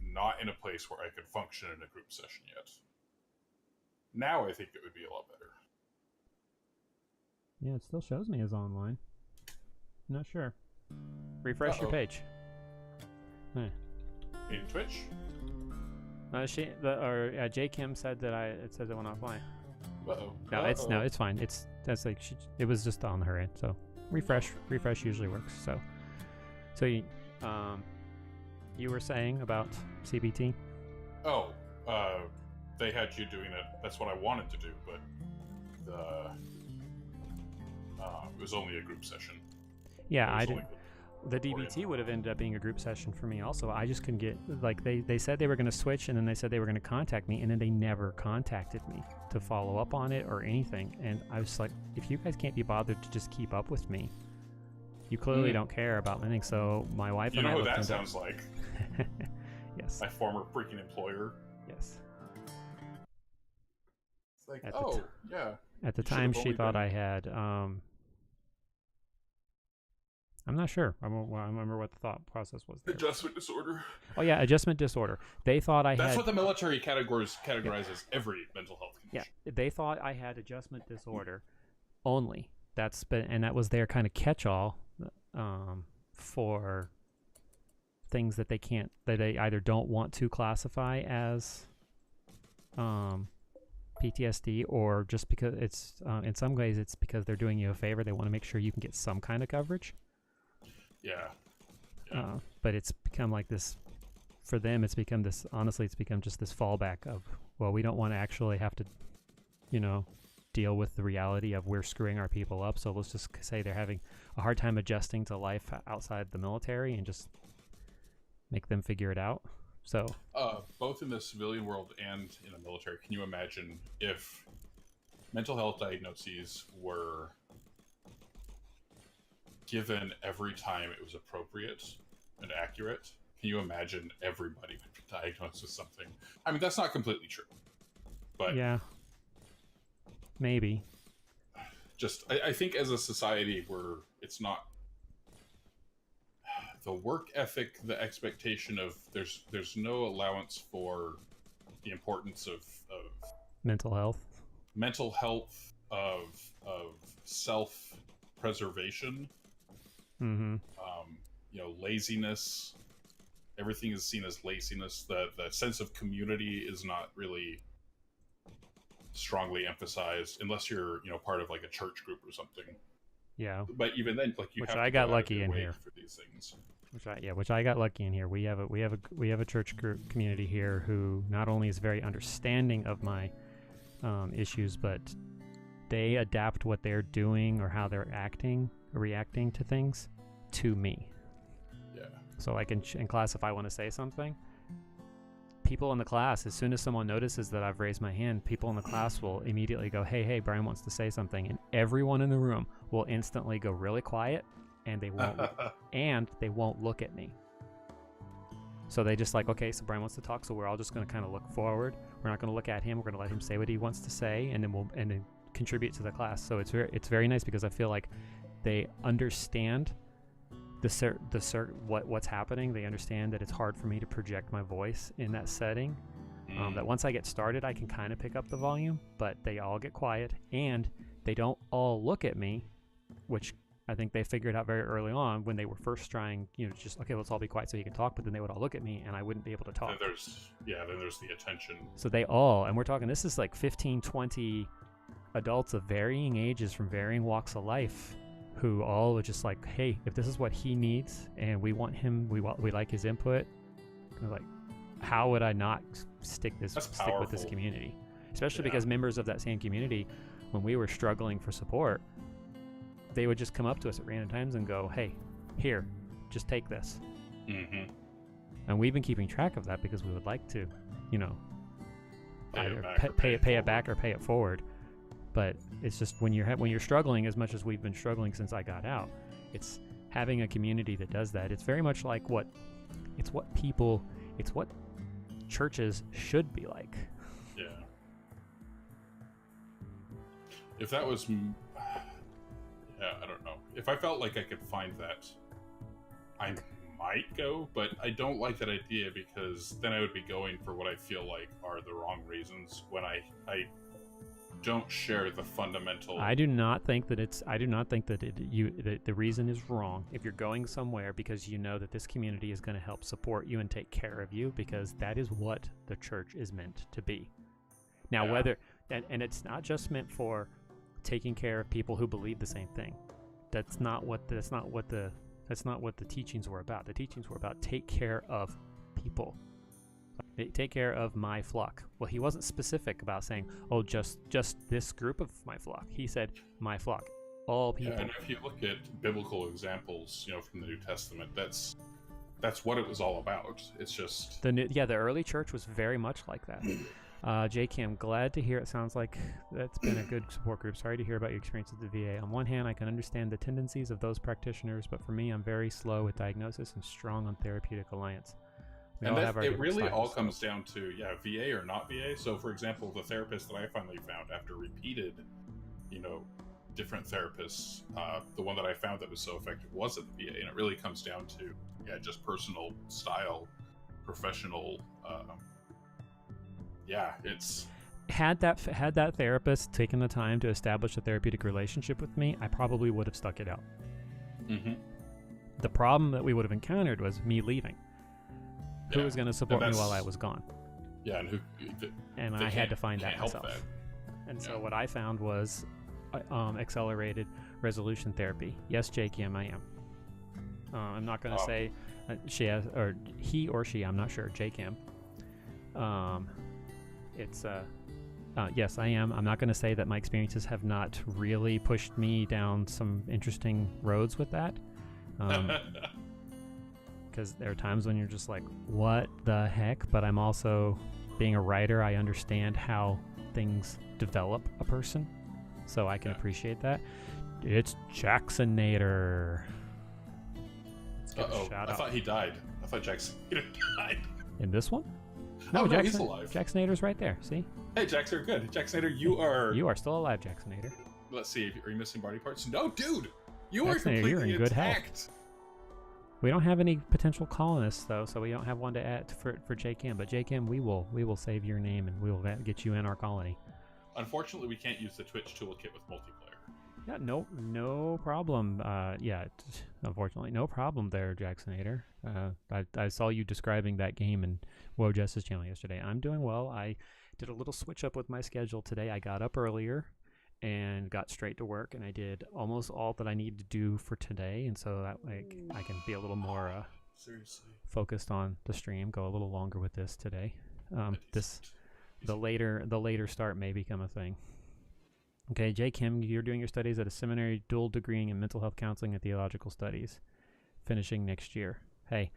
not in a place where I could function in a group session yet. Now I think it would be a lot better. Yeah, it still shows me as online. I'm not sure. Refresh your page. In Twitch? J. Kim said that it says it went offline. Uh-oh. No, it's fine. That's like it was just on her end. So refresh usually works. So you were saying about CBT? Oh, they had you doing it. That's what I wanted to do, but it was only a group session. Yeah, I didn't. The DBT would have ended up being a group session for me also. I just couldn't get, like, they said they were going to switch, and then they said they were going to contact me, and then they never contacted me to follow up on it or anything. And I was like, if you guys can't be bothered to just keep up with me, you clearly don't care about anything. So my wife and I looked into... You know what that sounds like? Yes. My former freaking employer. Yes. It's like, yeah. At the time, she thought I had... I'm not sure. I remember what the thought process was there. Adjustment disorder. Oh, yeah, adjustment disorder. They thought I had... That's what the military categorizes every mental health condition. Yeah, they thought I had adjustment disorder only. And that was their kind of catch-all for things that they either don't want to classify as PTSD, or just because it's, in some ways, it's because they're doing you a favor. They want to make sure you can get some kind of coverage. Yeah. But it's become like this, for them, it's become this, honestly, it's become just this fallback of, well, we don't want to actually have to, deal with the reality of we're screwing our people up. So let's just say they're having a hard time adjusting to life outside the military and just make them figure it out. So, both in the civilian world and in the military, can you imagine if mental health diagnoses were given every time it was appropriate and accurate? Can you imagine everybody would be diagnosed with something? I mean, that's not completely true, but yeah, maybe. Just, I think as a society, it's not the work ethic, the expectation of there's no allowance for the importance of mental health, of self-preservation. Mm-hmm. Laziness. Everything is seen as laziness. The sense of community is not really strongly emphasized unless you're part of like a church group or something. Yeah. But even then, like you which have I to got go lucky out in of your here way for these things. Which I got lucky in here. We have a church group community here who not only is very understanding of my issues, but they adapt what they're doing or how they're reacting to things to me. Yeah. So like in class, if I want to say something, people in the class, as soon as someone notices that I've raised my hand, people in the class will immediately go, hey, Brian wants to say something, and everyone in the room will instantly go really quiet, and they won't look at me. So they just like, okay, so Brian wants to talk, so we're all just going to kind of look forward. We're not going to look at him. We're going to let him say what he wants to say, and then contribute to the class. So it's very nice because I feel like they understand what's happening. They understand that it's hard for me to project my voice in that setting. That once I get started, I can kind of pick up the volume, but they all get quiet, and they don't all look at me, which I think they figured out very early on when they were first trying, just, okay, let's all be quiet so you can talk, but then they would all look at me and I wouldn't be able to talk. Then there's the attention. So and we're talking, this is like 15, 20 adults of varying ages from varying walks of life who all are just like, hey, if this is what he needs and we want him, we like his input, like, how would I not stick with this community? Especially because members of that same community, when we were struggling for support, they would just come up to us at random times and go, hey, here, just take this. Mm-hmm. And we've been keeping track of that because we would like to, either pay it back or pay it forward. But it's just when you're struggling as much as we've been struggling since I got out, it's having a community that does that. It's very much like what churches should be like. Yeah. If that was, I don't know. If I felt like I could find that, I might go, but I don't like that idea because then I would be going for what I feel like are the wrong reasons when I don't share the fundamental. I do not think that the reason is wrong if you're going somewhere because you know that this community is going to help support you and take care of you, because that is what the church is meant to be. Now, and it's not just meant for taking care of people who believe the same thing. That's not what the teachings were about. The teachings were about take care of people. Take care of my flock. Well, he wasn't specific about saying, oh, just this group of my flock. He said my flock, all people. Yeah, and if you look at biblical examples, from the New Testament, that's what it was all about. It's just the early church was very much like that. JK, I'm glad to hear. It sounds like that's been a good support group. Sorry to hear about your experience at the VA. On one hand, I can understand the tendencies of those practitioners, but for me, I'm very slow with diagnosis and strong on therapeutic alliance. And it really all comes down to, VA or not VA. So, for example, the therapist that I finally found after repeated, different therapists, the one that I found that was so effective wasn't VA. And it really comes down to, just personal style, professional. It's... Had that therapist taken the time to establish a therapeutic relationship with me, I probably would have stuck it out. Mm-hmm. The problem that we would have encountered was me leaving. Who was going to support me while I was gone? Yeah, and I had to find that myself. And so what I found was accelerated resolution therapy. Yes, JKM, I am. I'm not going to say she has, or he or she, I'm not sure, JKM. Yes, I am. I'm not going to say that my experiences have not really pushed me down some interesting roads with that. Because there are times when you're just like, what the heck? But I'm also, being a writer, I understand how things develop a person. So I can appreciate that. It's Jacksonator. Uh-oh. I thought he died. I thought Jacksonator died. In this one? No, he's alive. Jacksonator's right there. See? Hey, Jacksonator, good. Jacksonator, you are... You are still alive, Jacksonator. Let's see. Are you missing body parts? No, dude! You are Jacksonator, completely you're in good intact. health. We don't have any potential colonists, though, so we don't have one to add for JKM. But JKM, we will save your name, and we will get you in our colony. Unfortunately, we can't use the Twitch toolkit with multiplayer. Yeah, no problem. Unfortunately, no problem there, Jacksonator. I saw you describing that game in Woe Justice channel yesterday. I'm doing well. I did a little switch up with my schedule today. I got up earlier and got straight to work, and I did almost all that I need to do for today, and so that I can be a little more focused on the stream, go a little longer with this today. The later start may become a thing. Okay, J. Kim, you're doing your studies at a seminary, dual degreeing in mental health counseling and theological studies, finishing next year. Hey,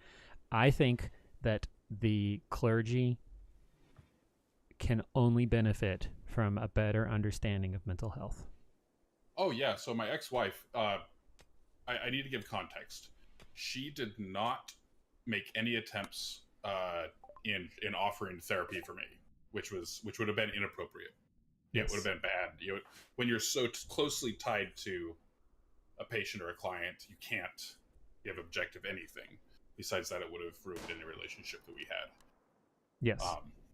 I think that the clergy can only benefit from a better understanding of mental health. Oh, yeah. So my ex-wife, I need to give context. She did not make any attempts in offering therapy for me, which would have been inappropriate. Yes. It would have been bad. When you're so closely tied to a patient or a client, you can't give objective anything. Besides that, it would have ruined any relationship that we had. Yes.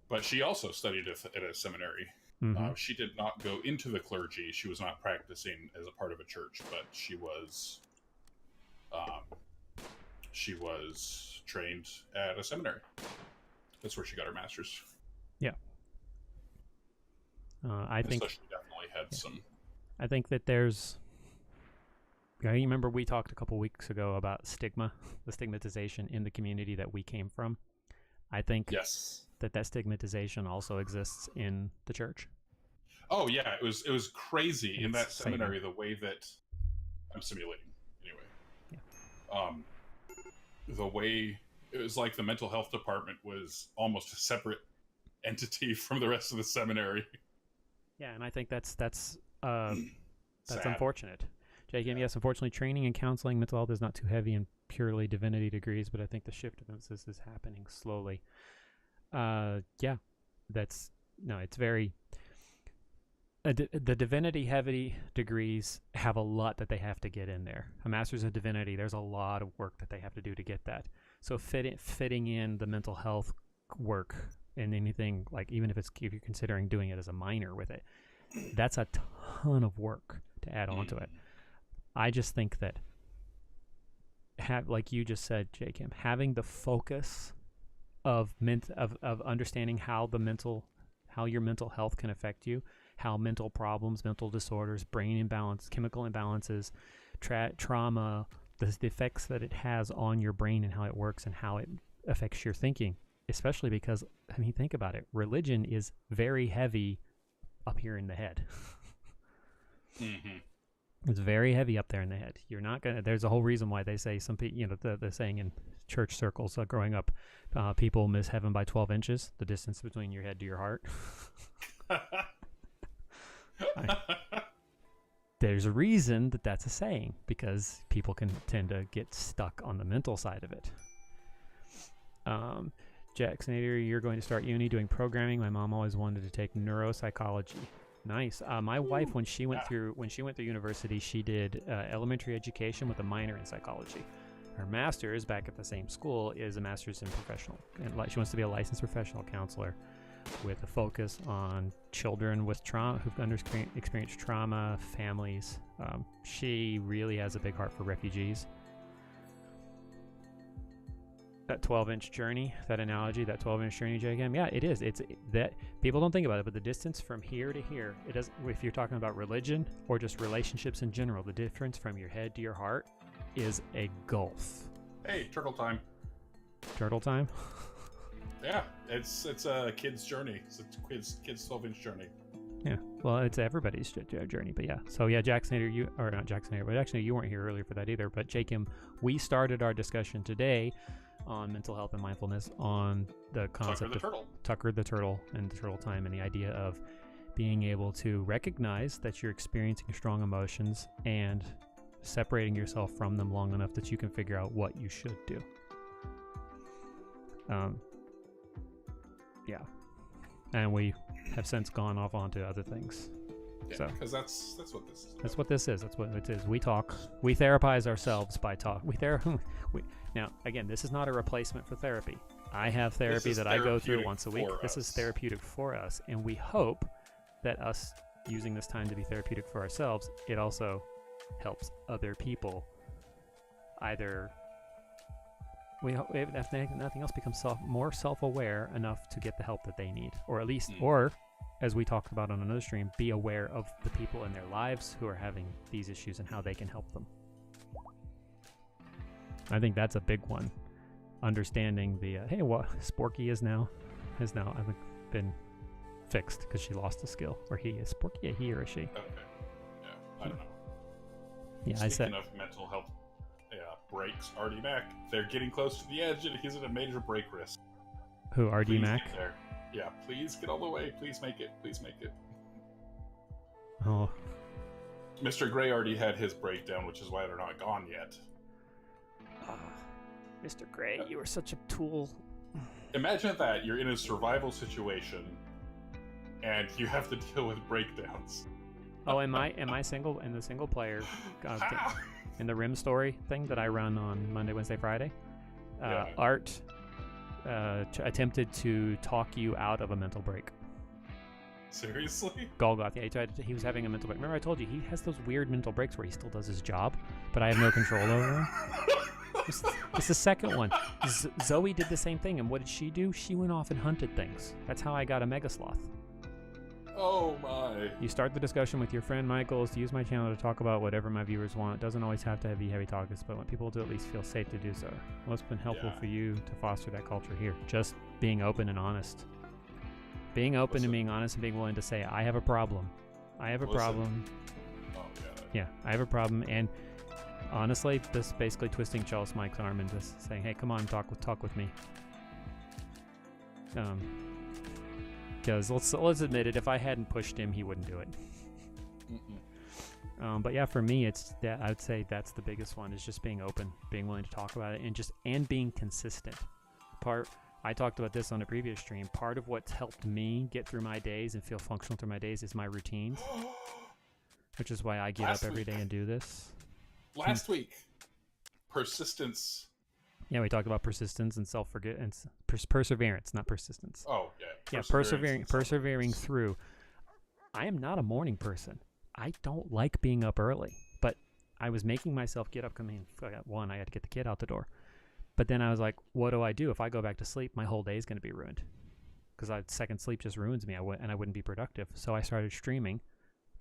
But she also studied at a seminary. Mm-hmm. She did not go into the clergy. She was not practicing as a part of a church, but she was trained at a seminary. That's where she got her master's. Yeah. I think so she definitely had some. I think that there's. You remember we talked a couple weeks ago about stigma, the stigmatization in the community that we came from. I think that stigmatization also exists in the church. Oh yeah, it was crazy in that seminary, the way that I'm simulating anyway. Yeah. The way it was like the mental health department was almost a separate entity from the rest of the seminary. Yeah, and I think that's unfortunate. JKM, yes, unfortunately, training and counseling mental health is not too heavy in purely divinity degrees, but I think the shift of emphasis is happening slowly. It's very... the divinity heavy degrees have a lot that they have to get in there. A master's in divinity, there's a lot of work that they have to do to get that. So fitting in the mental health work and anything, like even if you're considering doing it as a minor with it, that's a ton of work to add on to it. I just think that, like you just said, Jacob, having the focus of understanding how your mental health can affect you, how mental problems, mental disorders, brain imbalance, chemical imbalances, trauma, the effects that it has on your brain and how it works and how it affects your thinking. Especially because, I mean, think about it. Religion is very heavy up here in the head. Mm-hmm. It's very heavy up there in the head. You're not gonna. There's a whole reason why they say some people, the saying in church circles growing up, people miss heaven by 12 inches, the distance between your head to your heart. There's a reason that that's a saying, because people can tend to get stuck on the mental side of it. Jacksonator, you're going to start uni doing programming. My mom always wanted to take neuropsychology. Nice. My wife, when she went through university, she did elementary education with a minor in psychology. Her master's back at the same school is a master's in professional, and she wants to be a licensed professional counselor with a focus on children with trauma who've experienced trauma, families. She really has a big heart for refugees. That 12-inch journey, that analogy, that 12-inch journey, JKM, yeah, it is. It's that people don't think about it, but the distance from here to here, it doesn't. If you're talking about religion or just relationships in general, the difference from your head to your heart is a gulf. Hey, turtle time. Turtle time? Yeah, it's a kid's journey. It's a kid's 12-inch journey. Yeah, well, it's everybody's journey, but yeah. So yeah, Jacksonator, or not Jacksonator, but actually you weren't here earlier for that either. But JKM, we started our discussion today on mental health and mindfulness on the concept of Tucker the Turtle and the turtle time, and the idea of being able to recognize that you're experiencing strong emotions and separating yourself from them long enough that you can figure out what you should do. Yeah. And we have since gone off onto other things. Yeah, because that's what this is. That's what this is. That's what it is. We talk. We therapize ourselves by talk. Now, again, this is not a replacement for therapy. I have therapy that I go through once a week. This is therapeutic for us, and we hope that us using this time to be therapeutic for ourselves, it also helps other people. Either if nothing else, become more self-aware enough to get the help that they need, or at least, or as we talked about on another stream, be aware of the people in their lives who are having these issues and how they can help them. I think that's a big one. Understanding the hey, what Sporky has now I think been fixed because she lost a skill, or he is Sporky, a he or a she. Okay. Yeah, I don't know. Yeah, Speaking of mental health, breaks. RD Mac, they're getting close to the edge, and he's at a major break risk. Who, RD Please Mac? get there. Yeah, please get all the way. Please make it. Please make it. Oh. Mr. Gray already had his breakdown, which is why they're not gone yet. Mr. Gray, you are such a tool. Imagine that you're in a survival situation, and you have to deal with breakdowns. Oh, am I single in the single player in the Rim story thing that I run on Monday, Wednesday, Friday? Art attempted to talk you out of a mental break. Seriously? Golgoth, yeah, he was having a mental break. Remember I told you he has those weird mental breaks where he still does his job, but I have no control over him? It's the second one. Zoe did the same thing, and what did she do? She went off and hunted things. That's how I got a Mega Sloth. Oh my. You start the discussion with your friend Michael is to use my channel to talk about whatever my viewers want. It doesn't always have to be heavy topics, but I want people to at least feel safe to do so. What's been helpful for you to foster that culture here? Just being open and honest. Being open and being honest and being willing to say, I have a problem. I have a problem. Oh, God. Yeah, I have a problem. And honestly, this basically twisting Charles Mike's arm and just saying, hey, come on, talk with me. Because let's admit it, if I hadn't pushed him, he wouldn't do it. But yeah, for me, it's that I would say that's the biggest one, is just being open, being willing to talk about it, and being consistent. I talked about this on a previous stream. Part of what's helped me get through my days and feel functional through my days is my routines, which is why I get up every day and do this. Last week, persistence. Yeah, we talked about persistence and self-forget and perseverance, not persistence. Oh, yeah. Yeah, persevering through. I am not a morning person. I don't like being up early, but I was making myself get up. I had to get the kid out the door. But then I was like, what do I do? If I go back to sleep, my whole day is going to be ruined. because second sleep just ruins me. And I wouldn't be productive. So I started streaming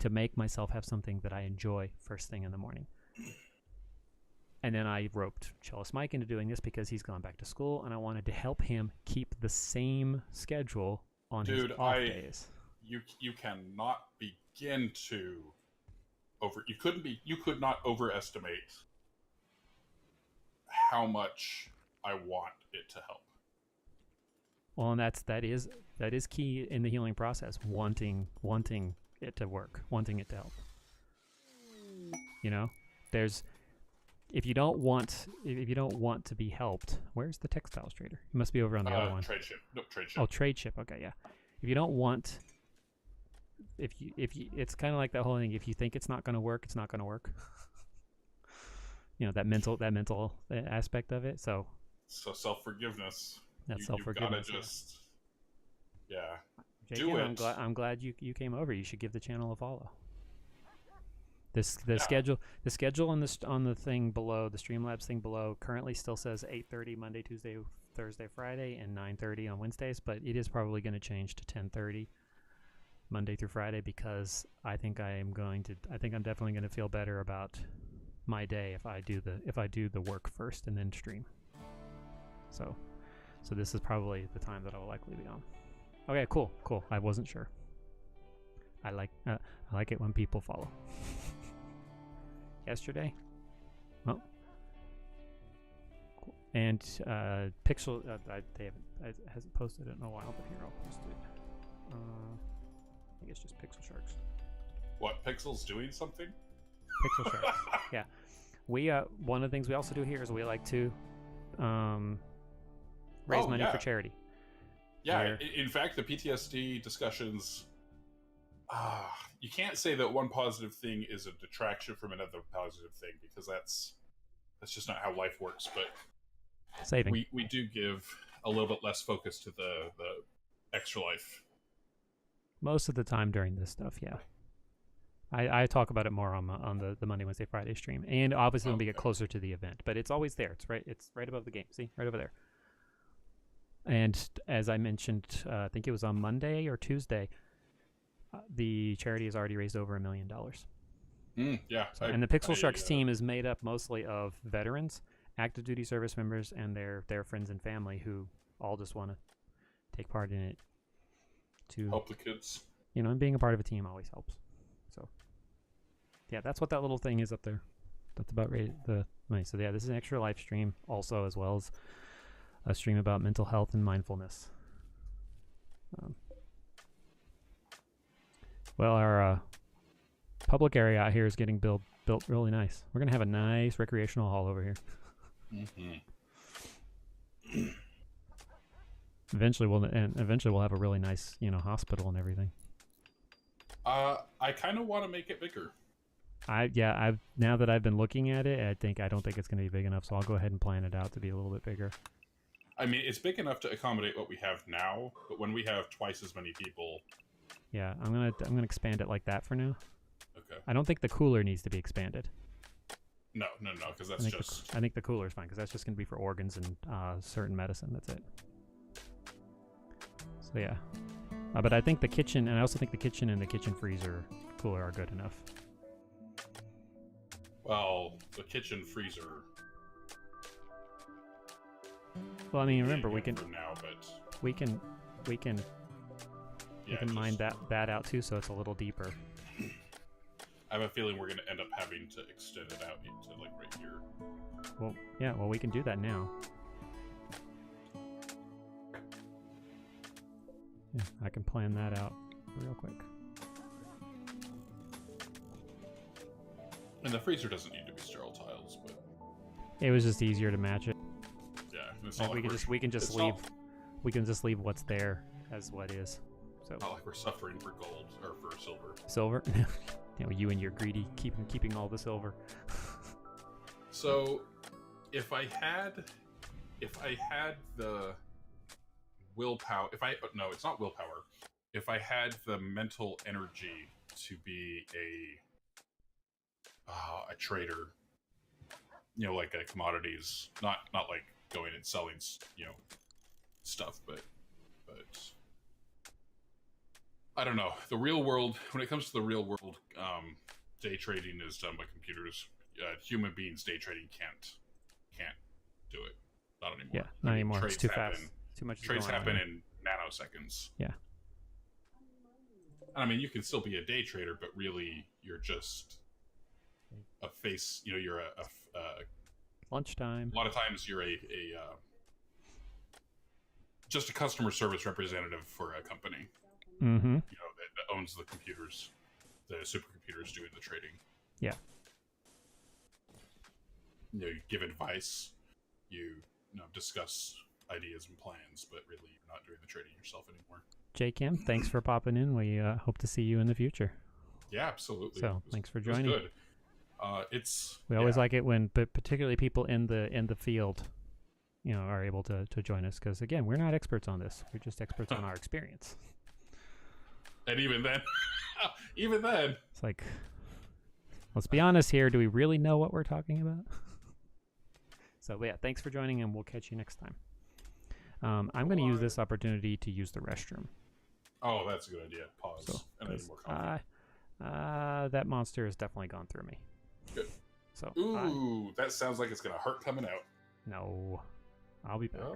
to make myself have something that I enjoy first thing in the morning. And then I roped Cellist Mike into doing this because he's gone back to school, and I wanted to help him keep the same schedule on his off days. You cannot begin to you could not overestimate how much I want it to help. Well, and that is key in the healing process. Wanting it to work, wanting it to help. You know, if you don't want to be helped, where's the textiles trader? He must be over on the other one. Trade ship. No, trade ship. Oh, trade ship. Okay, yeah. If you don't want, if you, it's kind of like that whole thing. If you think it's not going to work, it's not going to work. You know, that mental aspect of it. So self-forgiveness. That's self-forgiveness. You gotta just, yeah. Jake, do it. I'm glad you came over. You should give the channel a follow. The schedule on the thing below, the Streamlabs thing below, currently still says 8:30 Monday, Tuesday, Thursday, Friday, and 9:30 on Wednesdays. But it is probably going to change to 10:30 Monday through Friday, because I think I'm definitely going to feel better about my day if I do the work first and then stream. So this is probably the time that I will likely be on. Okay, cool. I wasn't sure. I like it when people follow. Yesterday, well, cool. And Pixel, hasn't posted it in a while, but here I'll post it. I think it's just Pixel Sharks. What, Pixel's doing something? Pixel Sharks. Yeah, we one of the things we also do here is we like to raise money for charity. Yeah, in fact, the PTSD discussions, you can't say that one positive thing is a detraction from another positive thing, because that's just not how life works. But saving, we do give a little bit less focus to the extra life most of the time during this stuff. Yeah, I talk about it more on the Monday, Wednesday, Friday stream, and obviously when we get closer to the event. But it's always there. It's right above the game. See, right over there. And as I mentioned, I think it was on Monday or Tuesday, the charity has already raised over $1 million. Yeah. And the Pixel Sharks team is made up mostly of veterans, active duty service members, and their friends and family who all just want to take part in it. To help the kids. You know, and being a part of a team always helps. So, yeah, that's what that little thing is up there. That's about the money. So, yeah, this is an extra live stream also, as well as a stream about mental health and mindfulness. Well, our public area out here is getting built really nice. We're gonna have a nice recreational hall over here. Mm-hmm. Eventually we'll have a really nice, hospital and everything. I kind of want to make it bigger. Now that I've been looking at it, I don't think it's gonna be big enough. So I'll go ahead and plan it out to be a little bit bigger. I mean, it's big enough to accommodate what we have now, but when we have twice as many people, yeah, I'm gonna expand it like that for now. Okay. I don't think the cooler needs to be expanded. No, because I think the cooler is fine, because that's just gonna be for organs and certain medicine. That's it. So yeah, but I think the kitchen, and I also think the kitchen and the kitchen freezer cooler are good enough. Well, the kitchen freezer. Well, I mean, remember we can mine that out too, so it's a little deeper. I have a feeling we're going to end up having to extend it out into like right here. Well, yeah, we can do that now. Yeah, I can plan that out real quick. And the freezer doesn't need to be sterile tiles, but it was just easier to match it. Like we can just leave what's there as what is. So not like we're suffering for gold or for silver. Silver? You and your greedy keeping all the silver. So if I had the willpower, it's not willpower. If I had the mental energy to be a trader, like a commodities, not like going and selling, stuff, but I don't know. The real world, when it comes to the real world, day trading is done by computers. Human beings day trading can't do it. Not anymore. Yeah, not anymore. It's too fast. Too much. Trades happen in nanoseconds. Yeah. I mean, you can still be a day trader, but really, you're just a face. You know, you're a lunchtime. A lot of times, you're just a customer service representative for a company. Mm-hmm. You know, that owns the computers, the supercomputers doing the trading. Yeah. You know, you give advice, you know, discuss ideas and plans, but really, you're not doing the trading yourself anymore. J-Cam, thanks for popping in. We hope to see you in the future. Yeah, absolutely. So thanks for joining. It was good. We always like it when, but particularly people in the field, you know, are able to join us, because again, we're not experts on this. We're just experts on our experience. And even then, it's like, let's be honest here. Do we really know what we're talking about? So yeah, thanks for joining, and we'll catch you next time. I'm going to use this opportunity to use the restroom. Oh, that's a good idea. Pause. So, and then more coffee. that monster has definitely gone through me. Good. So, that sounds like it's going to hurt coming out. No, I'll be back. Yeah.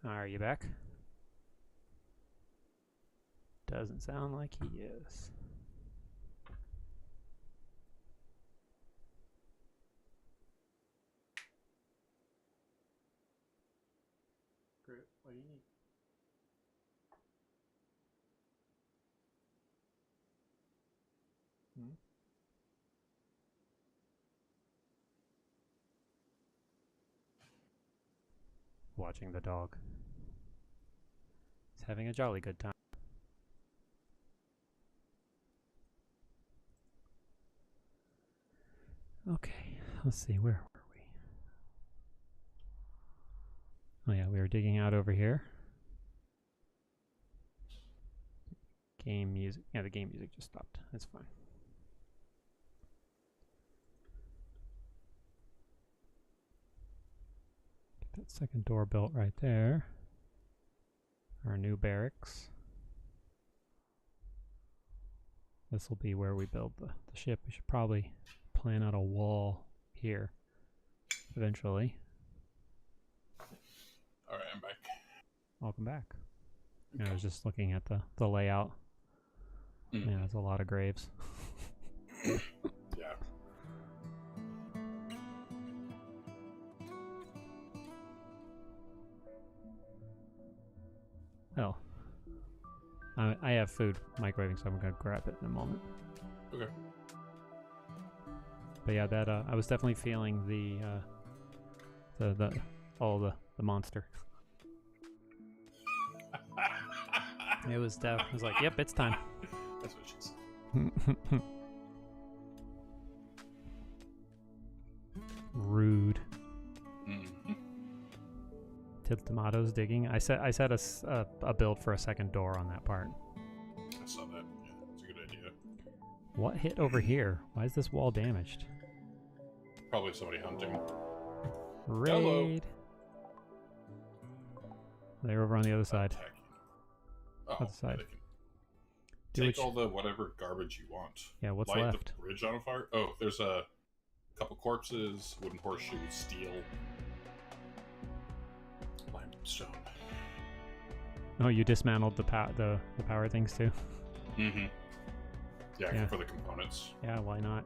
Are you back? Doesn't sound like he is. Groot, what do you need? Hmm? Watching the dog. He's having a jolly good time. Okay, let's see, where were we? Oh yeah, we were digging out over here. Game music. Yeah, the game music just stopped. That's fine. Get that second door built right there. Our new barracks. This will be where we build the ship. We should probably plan out a wall here eventually. All right, I'm back. Welcome back. Okay. I was just looking at the layout. Yeah, there's a lot of graves. Yeah. Oh. I have food microwaving, so I'm going to grab it in a moment. Okay. But yeah, that I was definitely feeling the monster. It was like, yep, it's time. That's what she said. Rude. Mm-hmm. Tip tomatoes digging. I set a build for a second door on that part. I saw that. Yeah, it's a good idea. What hit over here? Why is this wall damaged? Probably somebody hunting. Raid. Hello. They're over on the other side. Oh, Other side. Take all the whatever garbage you want. Yeah, what's Light left? the bridge on fire. Oh, there's a couple corpses, wooden horseshoe, steel, limestone. Oh, you dismantled the power things too. Mm-hmm. Yeah, Yeah. for the components. Yeah, why not?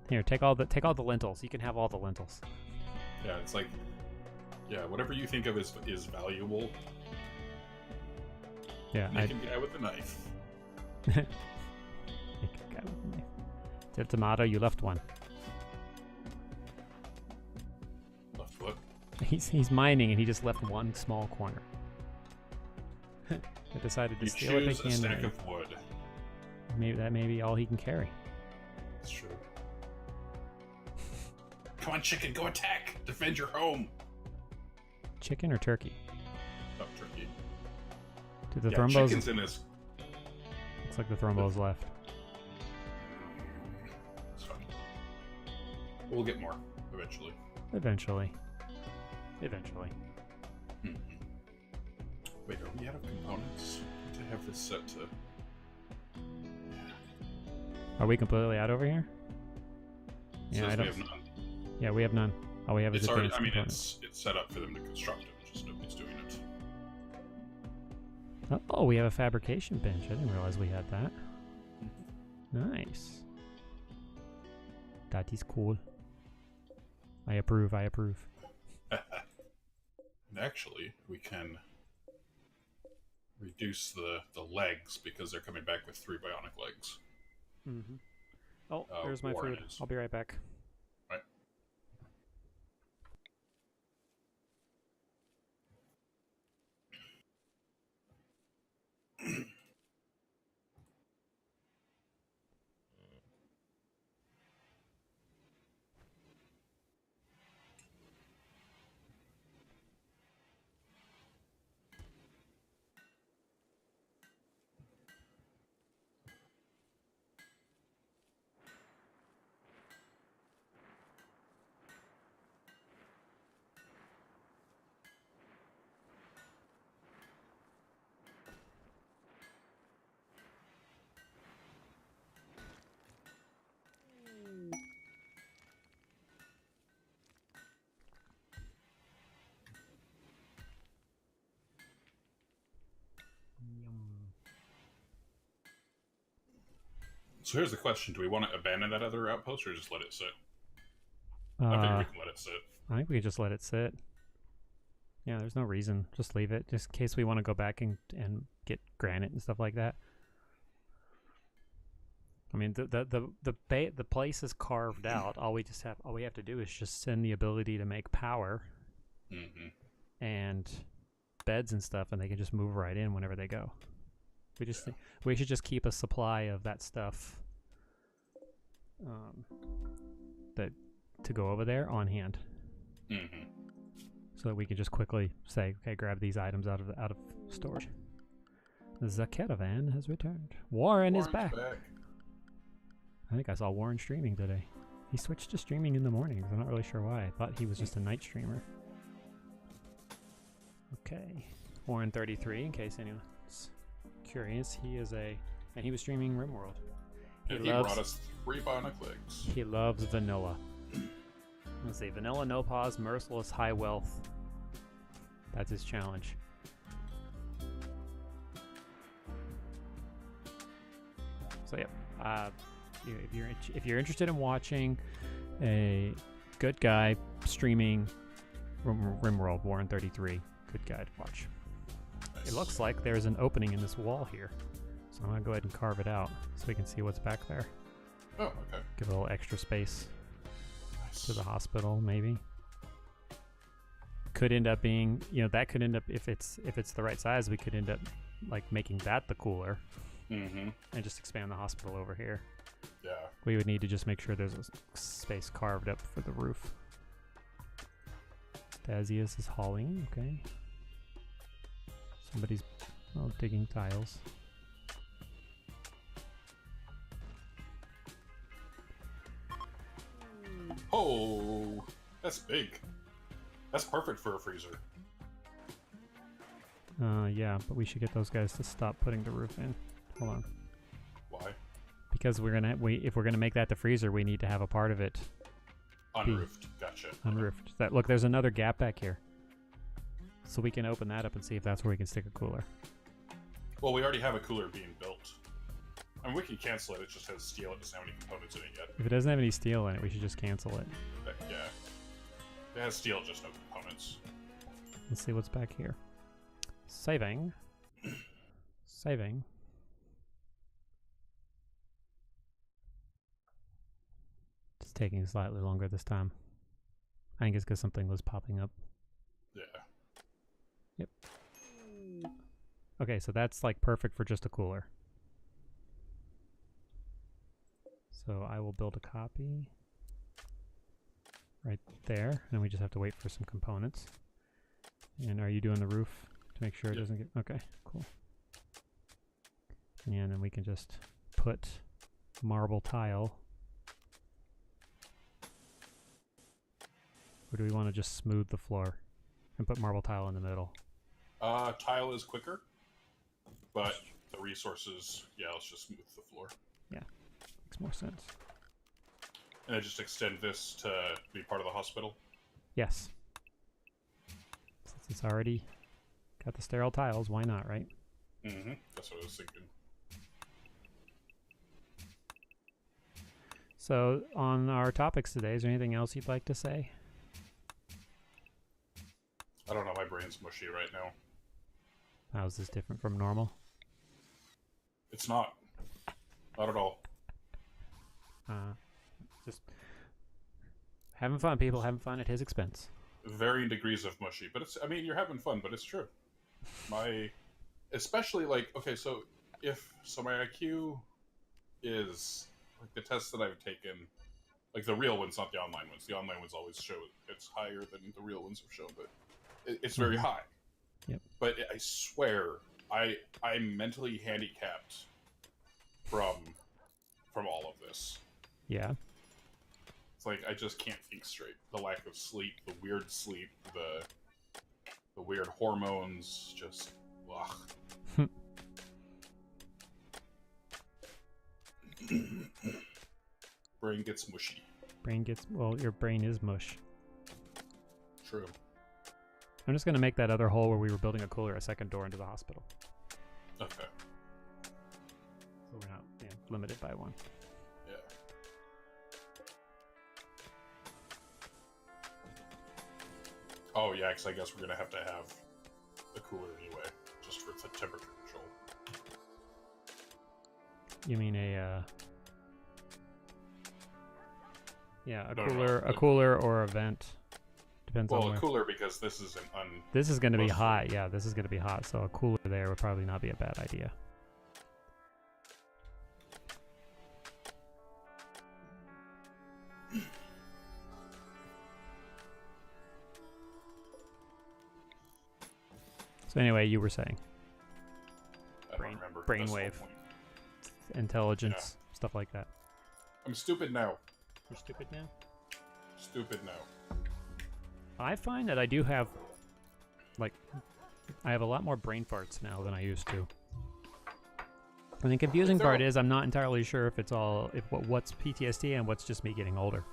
Here, take all the lentils. You can have all the lentils. Yeah, it's like, yeah, whatever you think of is valuable. Yeah, Make a guy with a knife. Make a guy with a knife. Tip tomato, you left one. Left foot. He's mining and he just left one small corner. I decided to You steal what they choose a can. stack of wood. Maybe that may be all he can carry. That's true. Come on, chicken, go attack! Defend your home! Chicken or turkey? Oh, turkey. Do the Yeah, thrombos? chicken's in his... Looks like the thrombos left. It's fine. We'll get more, eventually. Eventually. Mm-hmm. Wait, are we out of components to have this set to... Are we completely out over here? Yeah, I don't. We have none. Yeah, we have none. All we have is It's already. advanced I mean, components. it's set up for them to construct it. Just nobody's doing it. Oh, we have a fabrication bench. I didn't realize we had that. Nice. That is cool. I approve. And actually, we can reduce the legs because they're coming back with 3 bionic legs. Mm-hmm. Oh, there's my Warren food. is. I'll be right back. Right. So here's the question: do we want to abandon that other outpost or just let it sit? I think we can let it sit. I think we could just let it sit. Yeah, there's no reason. Just leave it, just in case we want to go back and get granite and stuff like that. I mean, the place is carved out. All we have to do is just send the ability to make power and beds and stuff, and they can just move right in whenever they go. We should just keep a supply of that stuff that to go over there on hand, so that we can just quickly say, okay, grab these items out of storage. The caravan has returned. Warren is back. I think I saw Warren streaming today. He switched to streaming in the mornings. I'm not really sure why. I thought he was just a night streamer. Okay. Warren 33, in case anyone's curious. He is and he was streaming Rimworld. He brought us 3 bionic legs. He loves vanilla. Let's see. Vanilla, no pause, merciless, high wealth. That's his challenge. So, yeah. If you're interested in watching a good guy streaming Rimworld, Warren 33, good guy to watch. Nice. It looks like there's an opening in this wall here, so I'm gonna go ahead and carve it out so we can see what's back there. Oh, okay. Give a little extra space to the hospital, maybe. Could end up being, that could end up, if it's the right size, we could end up like making that the cooler, and just expand the hospital over here. Yeah. We would need to just make sure there's a space carved up for the roof. Stasius is hauling, okay. Somebody's digging tiles. Oh, that's big. That's perfect for a freezer. Yeah, but we should get those guys to stop putting the roof in. Hold on. Why? Because if we're gonna make that the freezer, we need to have a part of it unroofed. Gotcha. Unroofed. Look, there's another gap back here, so we can open that up and see if that's where we can stick a cooler. Well, we already have a cooler being built. I mean, we can cancel it. It just has steel. It doesn't have any components in it yet. If it doesn't have any steel in it, we should just cancel it. Yeah. It has steel, just no components. Let's see what's back here. Saving. Saving. It's taking slightly longer this time. I think it's because something was popping up. Yeah. Yep. Okay, so that's like perfect for just a cooler. So I will build a copy right there, and we just have to wait for some components. And are you doing the roof to make sure it doesn't get... Okay, cool. And then we can just put marble tile. Or do we want to just smooth the floor and put marble tile in the middle? Tile is quicker, but the resources, let's just smooth the floor. Yeah, makes more sense. And I just extend this to be part of the hospital? Yes. Since it's already got the sterile tiles, why not, right? That's what I was thinking. So, on our topics today, is there anything else you'd like to say? I don't know, my brain's mushy right now. How is this different from normal? It's not. Not at all. Just having fun, people. Having fun at his expense. Varying degrees of mushy. But it's, I mean, you're having fun, but it's true. Especially like, okay, so my IQ is, like the tests that I've taken, like the real ones, not the online ones. The online ones always show it's higher than the real ones have shown, but it's very high. Yep. But I swear, I'm mentally handicapped from all of this. Yeah. It's like I just can't think straight. The lack of sleep, the weird sleep, the weird hormones, just ugh. Brain gets mushy. Your brain is mush. True. I'm just going to make that other hole where we were building a cooler a second door into the hospital. Okay. So we're not limited by one. Yeah. Oh yeah, because I guess we're gonna have to have a cooler anyway, just for the temperature control. You mean a yeah, a No, cooler, no, a cooler or a vent. Depends on well, a where. cooler because this is an This is going to be mostly- hot. Yeah, this is going to be hot. So a cooler there would probably not be a bad idea. So anyway, you were saying I don't remember. That's the whole brainwave, point. intelligence, stuff like that. I'm stupid now. You're stupid now? Stupid now. I find that I do have, like, I have a lot more brain farts now than I used to. And the confusing part is I'm not entirely sure if it's all, what's PTSD and what's just me getting older.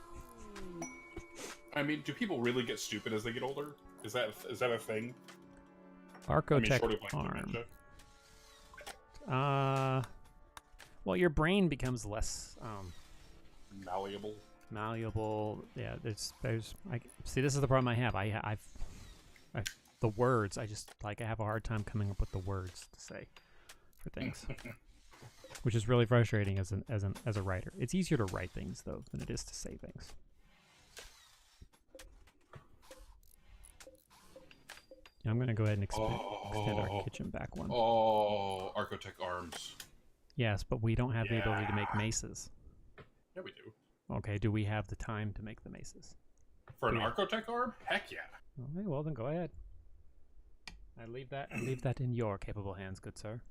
I mean, do people really get stupid as they get older? Is that a thing? Archotech short of, like, arm. dementia? Well, your brain becomes less Malleable. malleable. Yeah, I see. This is the problem I have. I've the words. I just I have a hard time coming up with the words to say for things, which is really frustrating as a writer. It's easier to write things though than it is to say things. I'm gonna go ahead and extend our kitchen back one. Oh, Archotech arms. Yes, but we don't have the ability to make maces. Yeah, we do. Okay, do we have the time to make the maces? For an Archotech arm? Heck yeah. Okay, well then go ahead. I leave that in your capable hands, good sir.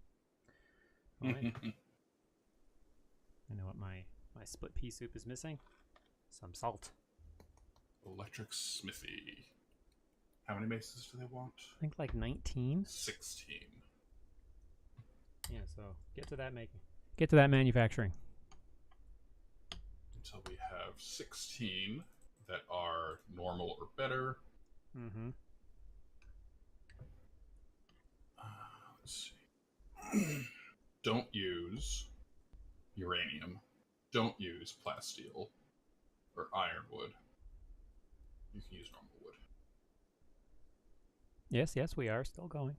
All right. I know what my split pea soup is missing. Some salt. Electric smithy. How many maces do they want? I think like 19. 16. Yeah, so get to that manufacturing. Until we have 16 that are normal or better. Mm-hmm. Let's see. Don't use uranium. Don't use plasteel or ironwood. You can use normal wood. Yes, we are still going.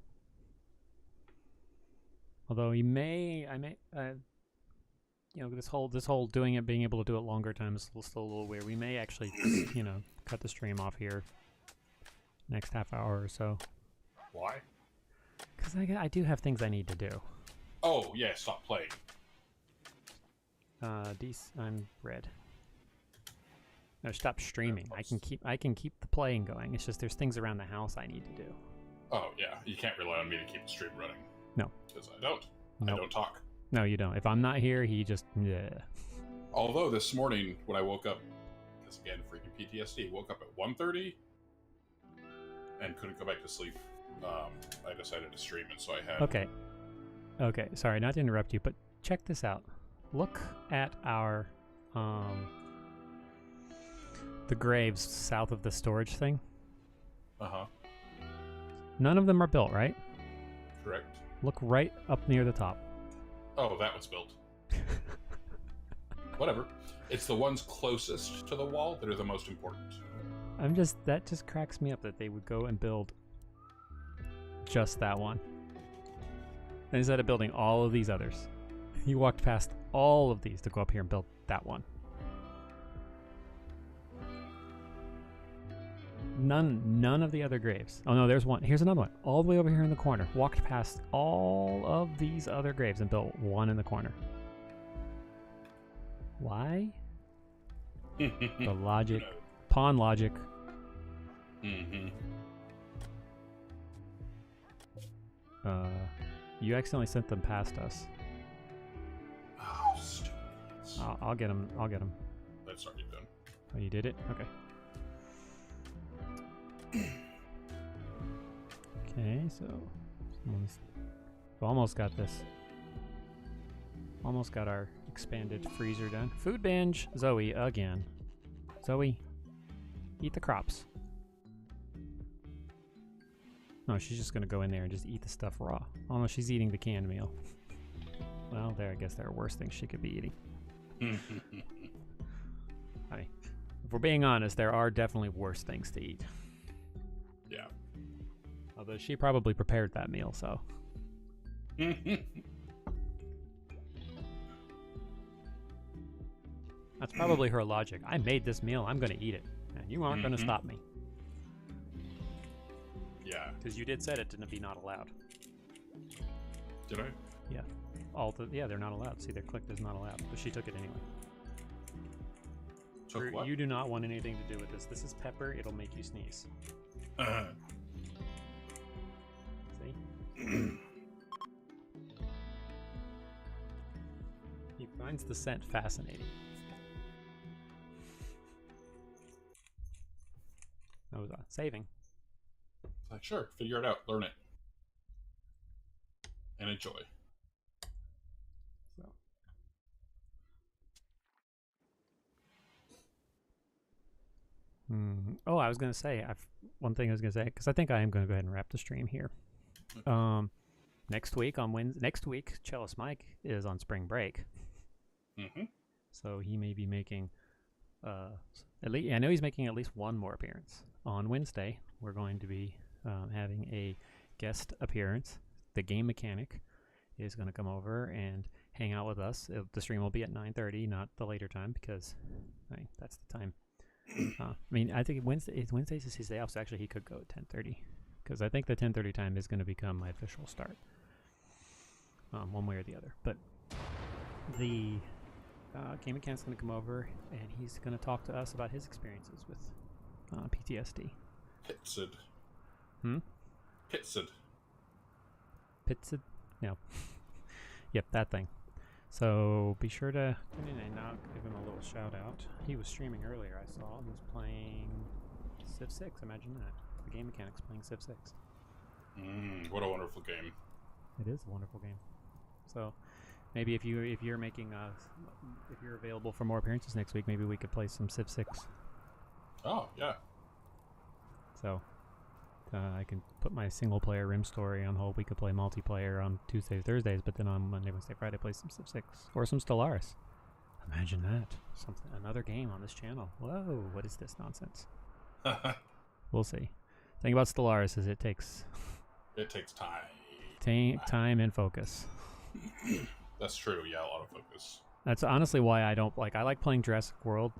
Although I may, this whole doing it, being able to do it longer time is still a little weird. We may actually, cut the stream off here next half hour or so. Why? Because I do have things I need to do. Oh yeah, stop playing. I'm red. No, stop streaming. I can keep the playing going. It's just there's things around the house I need to do. Oh yeah, you can't rely on me to keep the stream running. No. Because I don't. Nope. I don't talk. No, you don't. If I'm not here, he just Although this morning when I woke up, because again, freaking PTSD, woke up at 1:30 and couldn't go back to sleep. I decided to stream it, so I had. Okay. Sorry, not to interrupt you, but check this out. Look at our the graves south of the storage thing. Uh-huh. None of them are built, right? Correct. Look right up near the top. Oh, that one's built. Whatever. It's the ones closest to the wall that are the most important. That just cracks me up that they would go and build just that one. Instead of building all of these others. He walked past all of these to go up here and build that one. None of the other graves. Oh no, there's one. Here's another one. All the way over here in the corner. Walked past all of these other graves and built one in the corner. Why? The logic. Pawn logic. Mm-hmm. You accidentally sent them past us. Oh, stupid. I'll get them. That's already done. Oh, you did it? Okay. Okay, so we've almost got this. Almost got our expanded freezer done. Food binge, Zoe again. Zoe, eat the crops. No, she's just gonna go in there and just eat the stuff raw. Oh no, she's eating the canned meal. Well, I guess there are worse things she could be eating. I mean, if we're being honest, there are definitely worse things to eat. Yeah. Although she probably prepared that meal, so. That's probably her logic. I made this meal. I'm going to eat it. And you aren't going to stop me. Yeah. Because you did set it to be not allowed. Did I? Yeah. They're not allowed. See, they're clicked as not allowed. But she took it anyway. Took what? You do not want anything to do with this. This is pepper. It'll make you sneeze. See? He finds the scent fascinating. That was saving. Like, sure, figure it out, learn it, and enjoy. So. Oh, I was gonna say one thing I was gonna say, because I think I am gonna go ahead and wrap the stream here. Next week on Wednesday. Next week, Cellist Mike is on spring break. So he may be making. At least I know he's making at least one more appearance on Wednesday. We're going to be having a guest appearance. The game mechanic is going to come over and hang out with us. The stream will be at 9:30, not the later time, because that's the time. I mean, I think Wednesdays is his day off, so actually he could go at 10:30, because I think the 10:30 time is going to become my official start, one way or the other. But the game mechanic's going to come over, and he's going to talk to us about his experiences with PTSD. Pitsid. Pitsid? No. Yep, that thing. So be sure to tune in and now give him a little shout out. He was streaming earlier, I saw. He was playing Civ 6. Imagine that. The game mechanic's playing Civ 6. What a wonderful game. It is a wonderful game. So maybe if you're making if you're available for more appearances next week, maybe we could play some Civ 6. Oh, yeah. So I can put my single-player Rim story on hold. We could play multiplayer on Tuesdays, Thursdays, but then on Monday, Wednesday, Friday, play some Civ 6 or some Stellaris. Imagine that. Another game on this channel. Whoa, what is this nonsense? We'll see. The thing about Stellaris is it takes time. Time and focus. That's true. Yeah, a lot of focus. That's honestly why I don't like. I like playing Jurassic World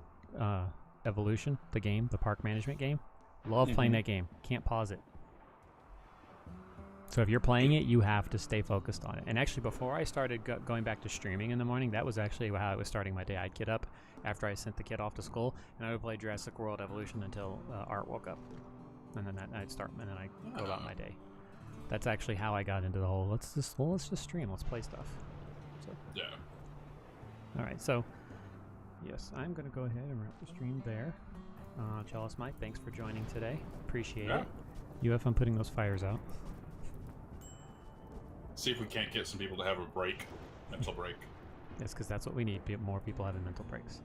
Evolution, the game, the park management game. Love playing that game. Can't pause it. So if you're playing it, you have to stay focused on it. And actually, before I started going back to streaming in the morning, that was actually how I was starting my day. I'd get up after I sent the kid off to school, and I would play Jurassic World Evolution until Art woke up. And then I'd start, and then I'd go about my day. That's actually how I got into the whole, let's just stream, let's play stuff. So. Yeah. All right, so, yes, I'm going to go ahead and wrap the stream there. Cellist Mike, thanks for joining today. Appreciate it. You have fun putting those fires out. See if we can't get some people to have a break, mental break. Yes, because that's what we need, more people having mental breaks.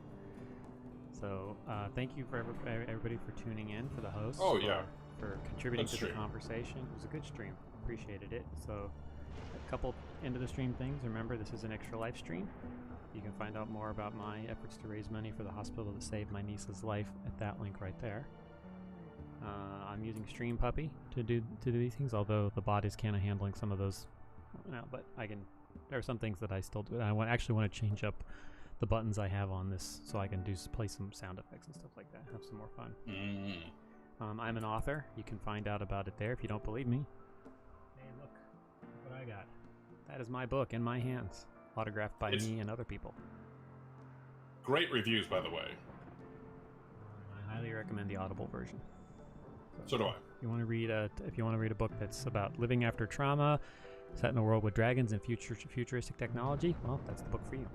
So, thank you for everybody for tuning in, for the host. Oh, yeah. For contributing to the conversation. It was a good stream. Appreciated it. So, a couple end of the stream things. Remember, this is an extra life stream. You can find out more about my efforts to raise money for the hospital to save my niece's life at that link right there. I'm using streampuppy to do these things, although the bot is kind of handling some of those now. But there are some things that I still do. I actually want to change up the buttons I have on this so I can play some sound effects and stuff like that. Have some more fun. I'm an author. You can find out about it there if you don't believe me. Hey, look what I got. That is my book in my hands. Autographed by me and other people. Great reviews, by the way. I highly recommend the Audible version. So do I. If you want to read a book that's about living after trauma, set in a world with dragons and futuristic technology, well, that's the book for you.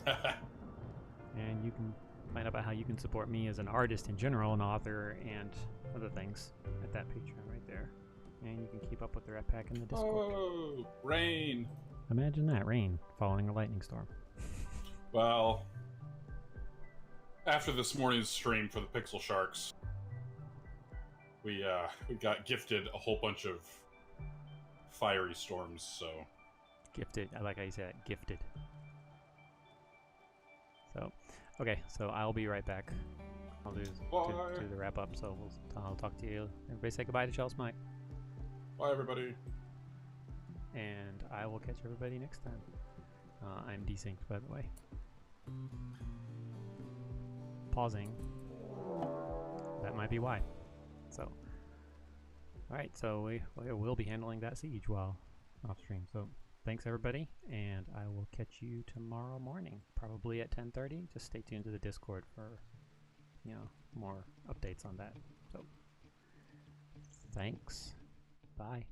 And you can find out about how you can support me as an artist in general, an author, and other things at that Patreon right there. And you can keep up with the Red Pack in the Discord. Oh, rain. Imagine that, rain following a lightning storm. Well, after this morning's stream for the Pixel Sharks, we got gifted a whole bunch of fiery storms, so Gifted. I like how you say that. Gifted. So, okay. So I'll be right back. I'll do the wrap up. So I'll talk to you. Everybody say goodbye to Chelsea Mike. Bye, everybody. And I will catch everybody next time. I'm desynced, by the way. Pausing. That might be why. So, alright, so we will be handling that siege while off stream. So, thanks everybody, and I will catch you tomorrow morning, probably at 10:30. Just stay tuned to the Discord for, more updates on that. So, thanks. Bye.